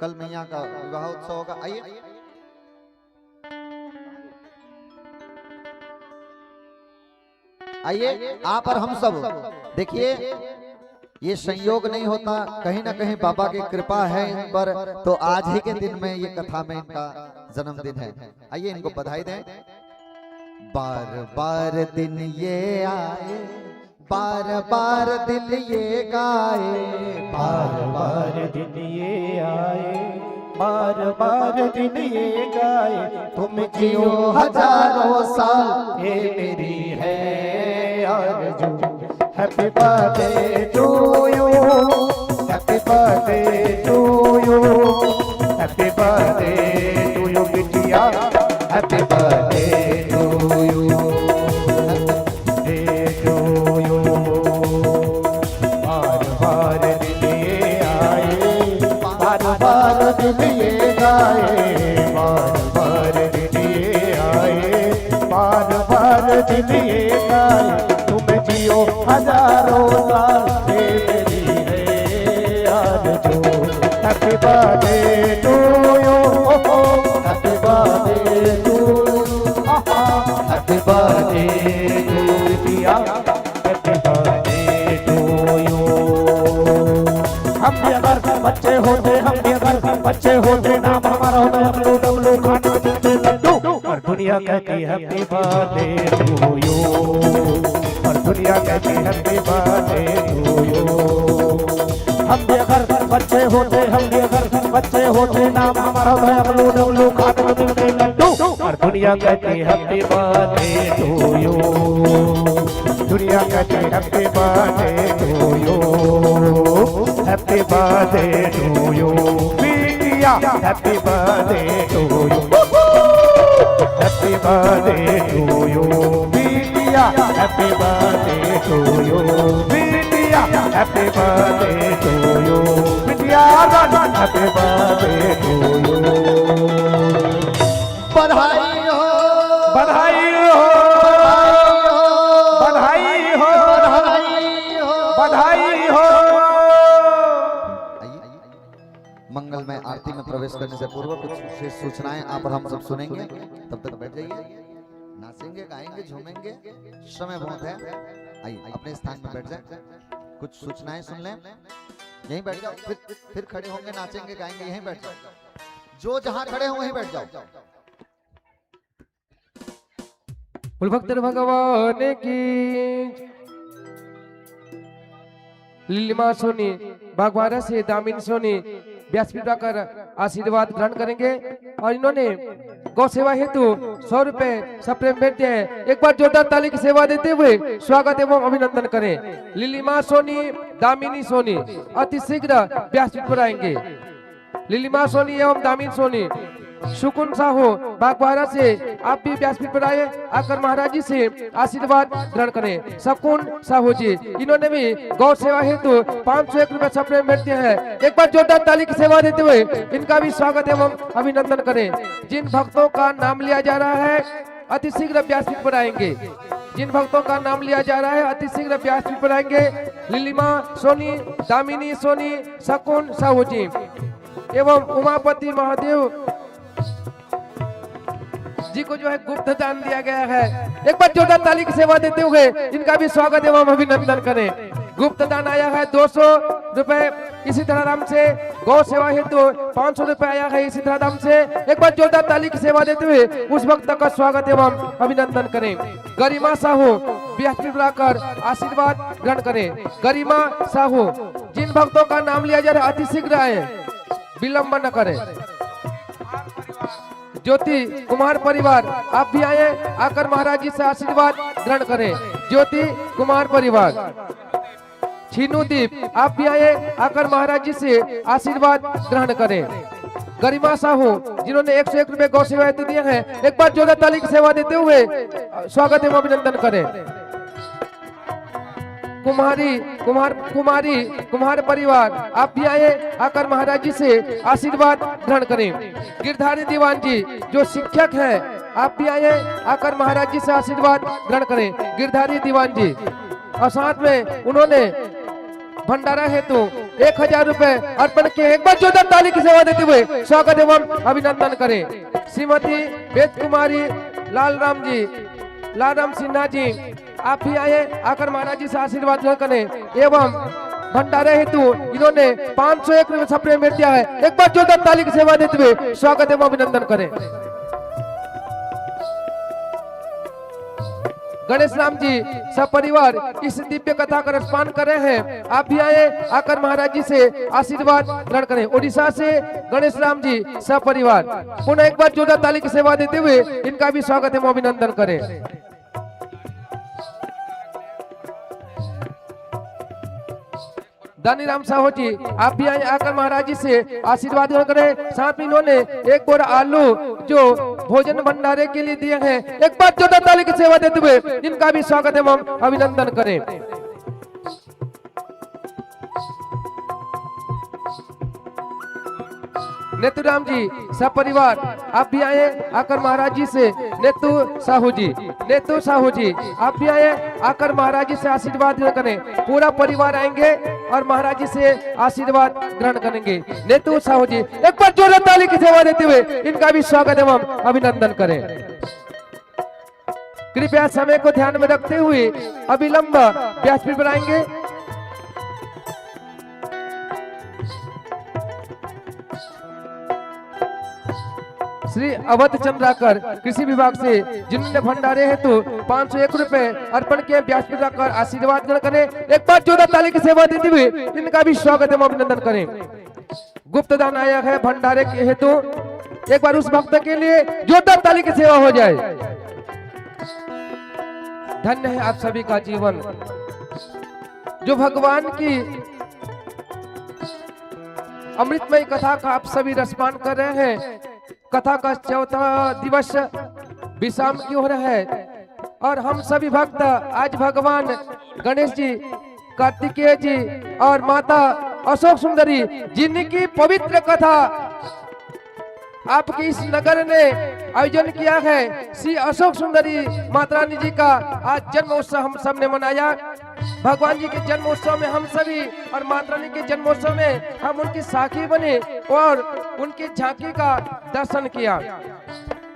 कल मैया का विवाह उत्सव होगा। आइए आइए आप और हम सब देखिए, ये संयोग नहीं होता, कहीं ना कहीं बाबा की कृपा है इन पर। तो आज ही के दिन में ये कथा में इनका जन्मदिन है। आइए इनको बधाई दें। बार बार दिन ये आए, बार बार दिल ये गाए, बार बार दिन ये आए, बार बार दिन ये गाए, तुम जियो हजारों साल, ये मेरी है आरज़ू। Happy birthday to you, happy birthday to you, happy birthday to you बिटिया, happy birthday to you, day to you. बार बार दिन ये आए, बार बार दिन ये गाए, बार बार दिन ये आए, बार बार दिन ये गाए। तुम जियो हजारों साल, मेरी है आरज़ू। Happy birthday to you, happy birthday to you, happy birthday to बिटिया, हैप्पी बर्थडे टू यू। हम भी अगर बच्चे होते, हम भी अगर बच्चे होते, नाम हमारा होता डब्लू डब्लू खाने मिलते लड्डू। और दुनिया कहती हैप्पी बर्थडे टू यू, और दुनिया कहती हैप्पी बर्थडे टू यू। हम भी अगर बच्चे होते, हम भी अगर बच्चे होते, नाम हमारा होता डब्लू डब्लू खाने मिलते लड्डू। और दुनिया कहती हैप्पी बर्थडे टू यू, दुनिया कहती happy birthday to you, happy birthday to you बिटिया, happy birthday to you, happy birthday to you बिटिया, हैप्पी बर्थडे टू यू बिटिया, हैप्पी बर्थडे टू यू बिटिया, हैप्पी बर्थडे टू यू। बधाई हो, बधाई हो, बधाई हो, बधाई हो। मंगलमय आरती में प्रवेश करने से पूर्व कुछ विशेष सूचनाएं आप और हम सब सुनेंगे। तब तक बैठ जाइए, नाचेंगे, गाएंगे, झूमेंगे, समय बहुत है। आइए अपने स्थान में बैठ जाए, कुछ सूचनाएं सुन लें। यहीं बैठ जाओ, फिर खड़े होंगे, नाचेंगे, गाएंगे, यहीं बैठ जाओ। जो जहां खड़े हो वहीं बैठ जाओ। भक्त भगवान की लीलिमा सोनी बागवारा से दामिनी सोनी व्यासपीठ कर आशीर्वाद ग्रहण करेंगे। और इन्होंने गौ सेवा हेतु 100 रुपए सप्रेम भेजते हैं। एक बार जोरदार ताली की सेवा देते हुए स्वागत एवं अभिनंदन करें। लीलिमा सोनी, दामिनी सोनी अति शीघ्र व्यासपीठ पर आएंगे। लीलिमा सोनी एवं दामिनी सोनी, सुकुन साहू बागवारा से आप भी व्यासपीठ पर आए, आकर महाराज जी से आशीर्वाद ग्रहण करें। शकुन साहू जी, इन्होंने भी गौ सेवा हेतु 501 रुपए सप्रेम भेजते हैं। एक बार जोरदार ताली की सेवा देते हुए इनका भी स्वागत एवं अभिनंदन करें। जिन भक्तों का नाम लिया जा रहा है अति शीघ्र व्यासपीठ पर आएंगे। जिन भक्तों का नाम लिया जा रहा है अति शीघ्र व्यासपीठ पर आएंगे। लीलिमा सोनी, दामिनी सोनी, शकुन साहू जी एवं उमापति महादेव जी को जो है गुप्त दान दिया गया है। एक बार जोरदार ताली की सेवा देते हुए इनका भी स्वागत एवं अभिनंदन करें। गुप्त दान आया है 200 रुपए इसी तरह नाम से। गौ सेवा हेतु 500 रुपए आया है इसी तरह नाम से। एक बार जोरदार ताली की सेवा देते हुए उस भक्त का स्वागत एवं अभिनंदन करें। गरिमा साहू व्यासपीठ पर आकर आशीर्वाद ग्रहण करें। गरिमा साहू, जिन भक्तों का नाम लिया जा रहा है अति शीघ्र आए, विलंब न करें। ज्योति कुमार परिवार, आप भी आए, आकर महाराज जी से आशीर्वाद ग्रहण करें। ज्योति कुमार परिवार। छीनूदीप, आप भी आए, आकर महाराज जी से आशीर्वाद ग्रहण करें। गरिमा साहू, जिन्होंने 101 रुपए गौ सेवा हेतु दिए हैं, एक बार जोरदार ताली की सेवा देते हुए स्वागत एवं अभिनंदन करें। कुमार परिवार, आप भी आए, आकर महाराज जी से आशीर्वाद ग्रहण करें। गिरधारी दीवान जी जो शिक्षक हैं, आप भी आए, आकर महाराज जी से आशीर्वाद ग्रहण करें। गिरधारी दीवान जी, और साथ में उन्होंने भंडारा हेतु 1000 रुपए अर्पण किए। एक बार जोरदार ताली की सेवा देते हुए स्वागत एवं अभिनंदन करें। श्रीमती वेद कुमारी लाल राम सिन्हा जी, आप भी आए, आकर महाराज जी से आशीर्वाद ग्रहण करें। एवं भंडारे हेतु इन्होंने 501 रुपए सप्रेम भेज दिया है। एक बार जोरदार ताली की सेवा देते हुए स्वागत एवं अभिनंदन करें। गणेश राम जी सपरिवार इस दिव्य कथा का रसपान कर रहे हैं। आप भी आए, आकर महाराज जी से आशीर्वाद ग्रहण करें। ओडिशा से गणेश राम जी सपरिवार, पुनः एक बार जोरदार ताली की सेवा देते हुए इनका भी स्वागत एवं अभिनंदन करें। दानी राम साहू जी आप भी आए आकर महाराज जी से आशीर्वाद ग्रहण करें। साथ में इन्होंने एक बोरा आलू जो भोजन भंडारे के लिए दिए हैं, एक बार जोरदार ताली की सेवा देते हुए इनका भी स्वागत एवं अभिनंदन करें। नेतुराम जी सब परिवार आप भी आए आकर महाराज जी से, नेतु साहू जी आप भी आए आकर महाराज जी से आशीर्वाद ग्रहण करें। पूरा परिवार आएंगे और महाराज जी से आशीर्वाद ग्रहण करेंगे। नेतु साहू जी एक बार जोरदार ताली की सेवा देते हुए इनका भी स्वागत एवं अभिनंदन करें। कृपया समय को ध्यान में रखते हुए अविलंब व्यासपीठ पर आएंगे। श्री अवध चंद्राकर कृषि विभाग से जिन्होंने भंडारे हेतु 501 रुपए अर्पण किए, व्यासपीठ रखकर आशीर्वाद ग्रहण करें। एक बार जोरदार ताली की सेवा देते हुए इनका भी स्वागत एवं अभिनंदन करें। गुप्त दान आया है भंडारे के हेतु, एक बार उस भक्त के लिए जोरदार ताली की सेवा हो जाए। धन्य है आप सभी का जीवन जो भगवान की अमृतमय कथा का आप सभी रसपान कर रहे हैं। कथा का चौथा दिवस विश्राम की हो रहा है और हम सभी भक्त आज भगवान गणेश जी, कार्तिकेय जी और माता अशोक सुंदरी जिनकी पवित्र कथा आपके इस नगर ने आयोजन किया है। श्री अशोक सुंदरी माता रानी जी का आज जन्म उत्सव हम सब ने मनाया। भगवान जी के जन्मोत्सव में हम सभी और माता रानी के जन्मोत्सव में हम उनकी साखी बने और उनकी झांकी का दर्शन किया।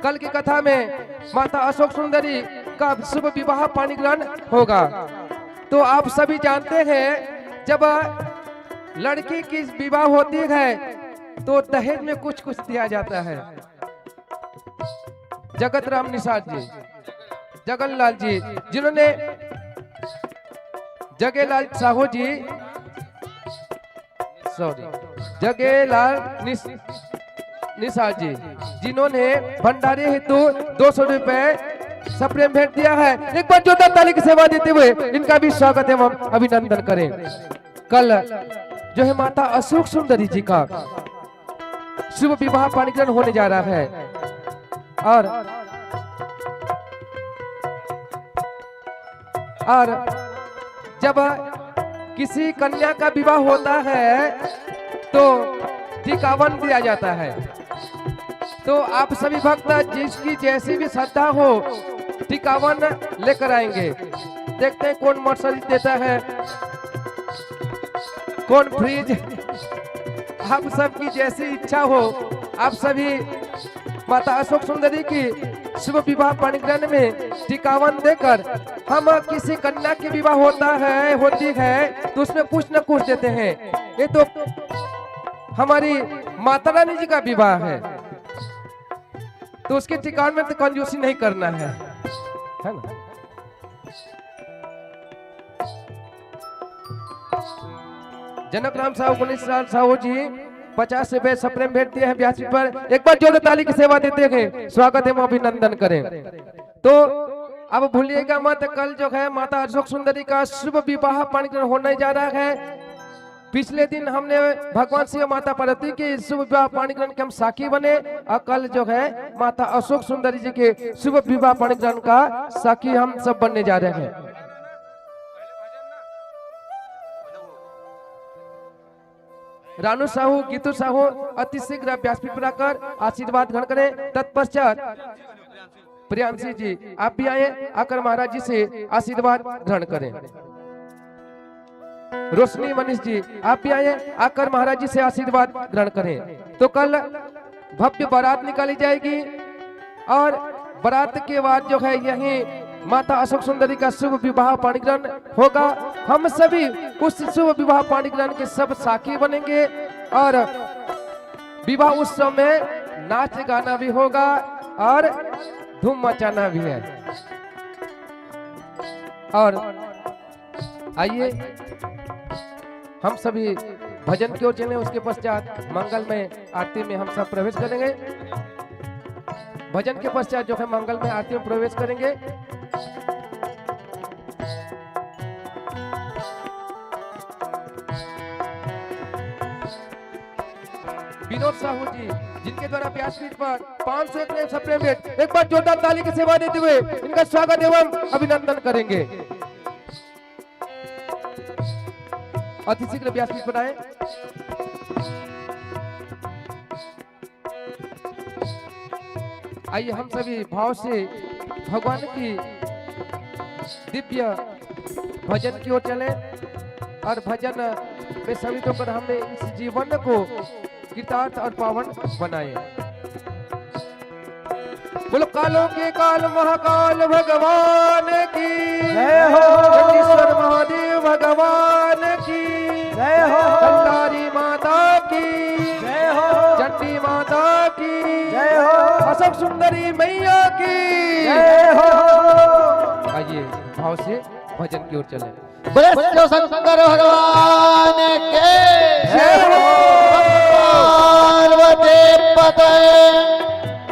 कल की कथा में माता अशोक सुंदरी का शुभ विवाह पाणी ग्रहण होगा। तो आप सभी जानते हैं जब लड़की की विवाह होती है तो दहेज में कुछ कुछ दिया जाता है। जगत राम निषाद जी, जगनलाल जी जिन्होंने जगेलाल साहू जी जगेलाल निषाद जी जिन्होंने भंडारे हेतु 200 रुपए सप्रेम भेंट दिया है। एक बार जोरदार ताली की सेवा देते हुए इनका भी स्वागत एवं अभिनंदन करें। कल जो है माता अशोक सुंदरी जी का शुभ विवाह पाणी ग्रहण होने जा रहा है और जब किसी कन्या का विवाह होता है तो टिकावन दिया जाता है। तो आप सभी भक्त जिसकी जैसी भी श्रद्धा हो टिकावन लेकर आएंगे। देखते हैं कौन मोटरसाइकिल देता है, कौन फ्रिज। आप सबकी जैसी इच्छा हो आप सभी माता अशोक सुंदरी की शुभ विवाह पाणी ग्रहण में टिकावन देकर हम किसी कन्या की विवाह होती है तो उसमें कुछ न कुछ देते हैं। ये तो हमारी माता रानी जी का विवाह है तो उसके टिकावन में तो कंजूसी नहीं करना है ना। जनक राम साहू, गणेश साहू जी 50 रुपए सप्रेम भेंट दिए हैं व्यासपीठ पर। एक बार जोरदार ताली की सेवा देते हैं, स्वागत एवं अभिनंदन करें। तो अब भूलिएगा मत, कल जो है माता अशोक सुंदरी का शुभ विवाह पाणी ग्रहण होने जा रहा है। पिछले दिन हमने भगवान शिव माता पार्वती के शुभ विवाह पाणी ग्रहण के हम साखी बने और कल जो है माता अशोक सुंदरी जी के शुभ विवाह पाणी ग्रहण का साखी हम सब बनने जा रहे हैं। रानू साहू, गीतू साहू अति शीघ्र व्यासपीठ पर आकर आशीर्वाद ग्रहण करें। तत्पश्चात प्रियांशी जी आप भी आए आकर महाराज जी से आशीर्वाद ग्रहण करें। रोशनी मनीष जी आप भी आए आकर महाराज जी से आशीर्वाद ग्रहण करें। तो कल भव्य बारात निकाली जाएगी और बारात के बाद जो है यही माता अशोक सुंदरी का शुभ विवाह पाणी ग्रहण होगा। हम सभी उस शुभ विवाह पाणी ग्रहण के सब साखी बनेंगे और विवाह उत्सव में नाच गाना भी होगा और धूम मचाना भी है। और आइए हम सभी भजन की ओर चले, उसके पश्चात मंगलमय आरती में हम सब प्रवेश करेंगे। भजन के पश्चात जो है मंगलमय आरती में प्रवेश करेंगे। विनोद साहू जी, जिनके द्वारा व्यासपीठ पर 501 सप्लीमेंट, एक बार जोरदार ताली की सेवा देते हुए इनका स्वागत एवं अभिनंदन करेंगे। अति शीघ्र व्यासपीठ पर आए। आइए हम सभी भाव से भगवान की दिव्य भजन की ओर चले और भजन में सभी होकर हमने इस जीवन को कृतार्थ और पावन बनाए। बोलो कालों के काल महाकाल भगवान की जय हो। ईश्वर महादेव भगवान की जय हो। कंधारी माता की जय हो। चंडी माता की जय हो। अशोक सुंदरी मैया की जय हो। आइए भाव से भजन की ओर चले। बोले शिव शंकर भगवान के जय हो। पार्वती पते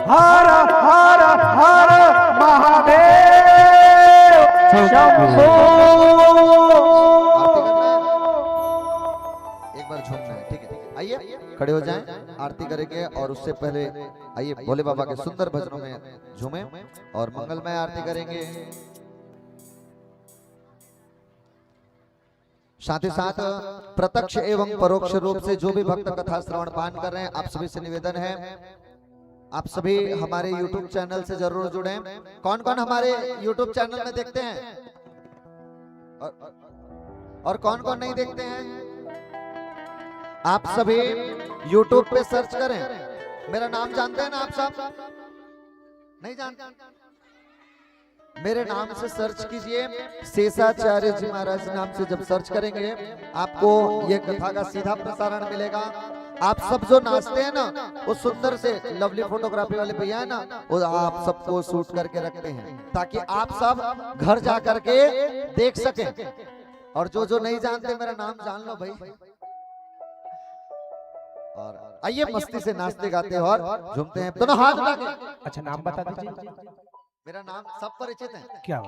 हर हर हर महादेव शंभो। एक बार झूमना है, ठीक है? आइए खड़े हो जाएं, आरती करेंगे और उससे पहले आइए भोले बाबा के सुंदर भजनों में झूमें और मंगलमय आरती करेंगे। साथ ही साथ प्रत्यक्ष एवं परोक्ष रूप से जो भी भक्त कथा श्रवण पान कर रहे हैं, आप सभी से निवेदन है, आप सभी हमारे YouTube चैनल से जरूर जुड़ें। कौन कौन हमारे YouTube चैनल में देखते हैं और कौन कौन नहीं देखते हैं? आप सभी YouTube पे सर्च करें, मेरा नाम जानते हैं ना आप सब? नहीं जानते? मेरे नाम से सर्च कीजिए, शेषाचार्य जी महाराज नाम से जब सर्च करेंगे आपको ये कथा का सीधा प्रसारण मिलेगा। आप सब जो नाचते हैं ना, वो सुंदर से लवली फोटोग्राफी वाले भैया है ना, वो आप सबको शूट करके रखते हैं ताकि आप सब घर जा करके देख सकें। और जो जो नहीं जानते मेरा नाम जान लो भाई। और आइए मस्ती से नाचते गाते और झूमते हैं, दोनों हाथ उठा के। अच्छा नाम बता दीजिए। मेरा नाम सब परिचित है। क्या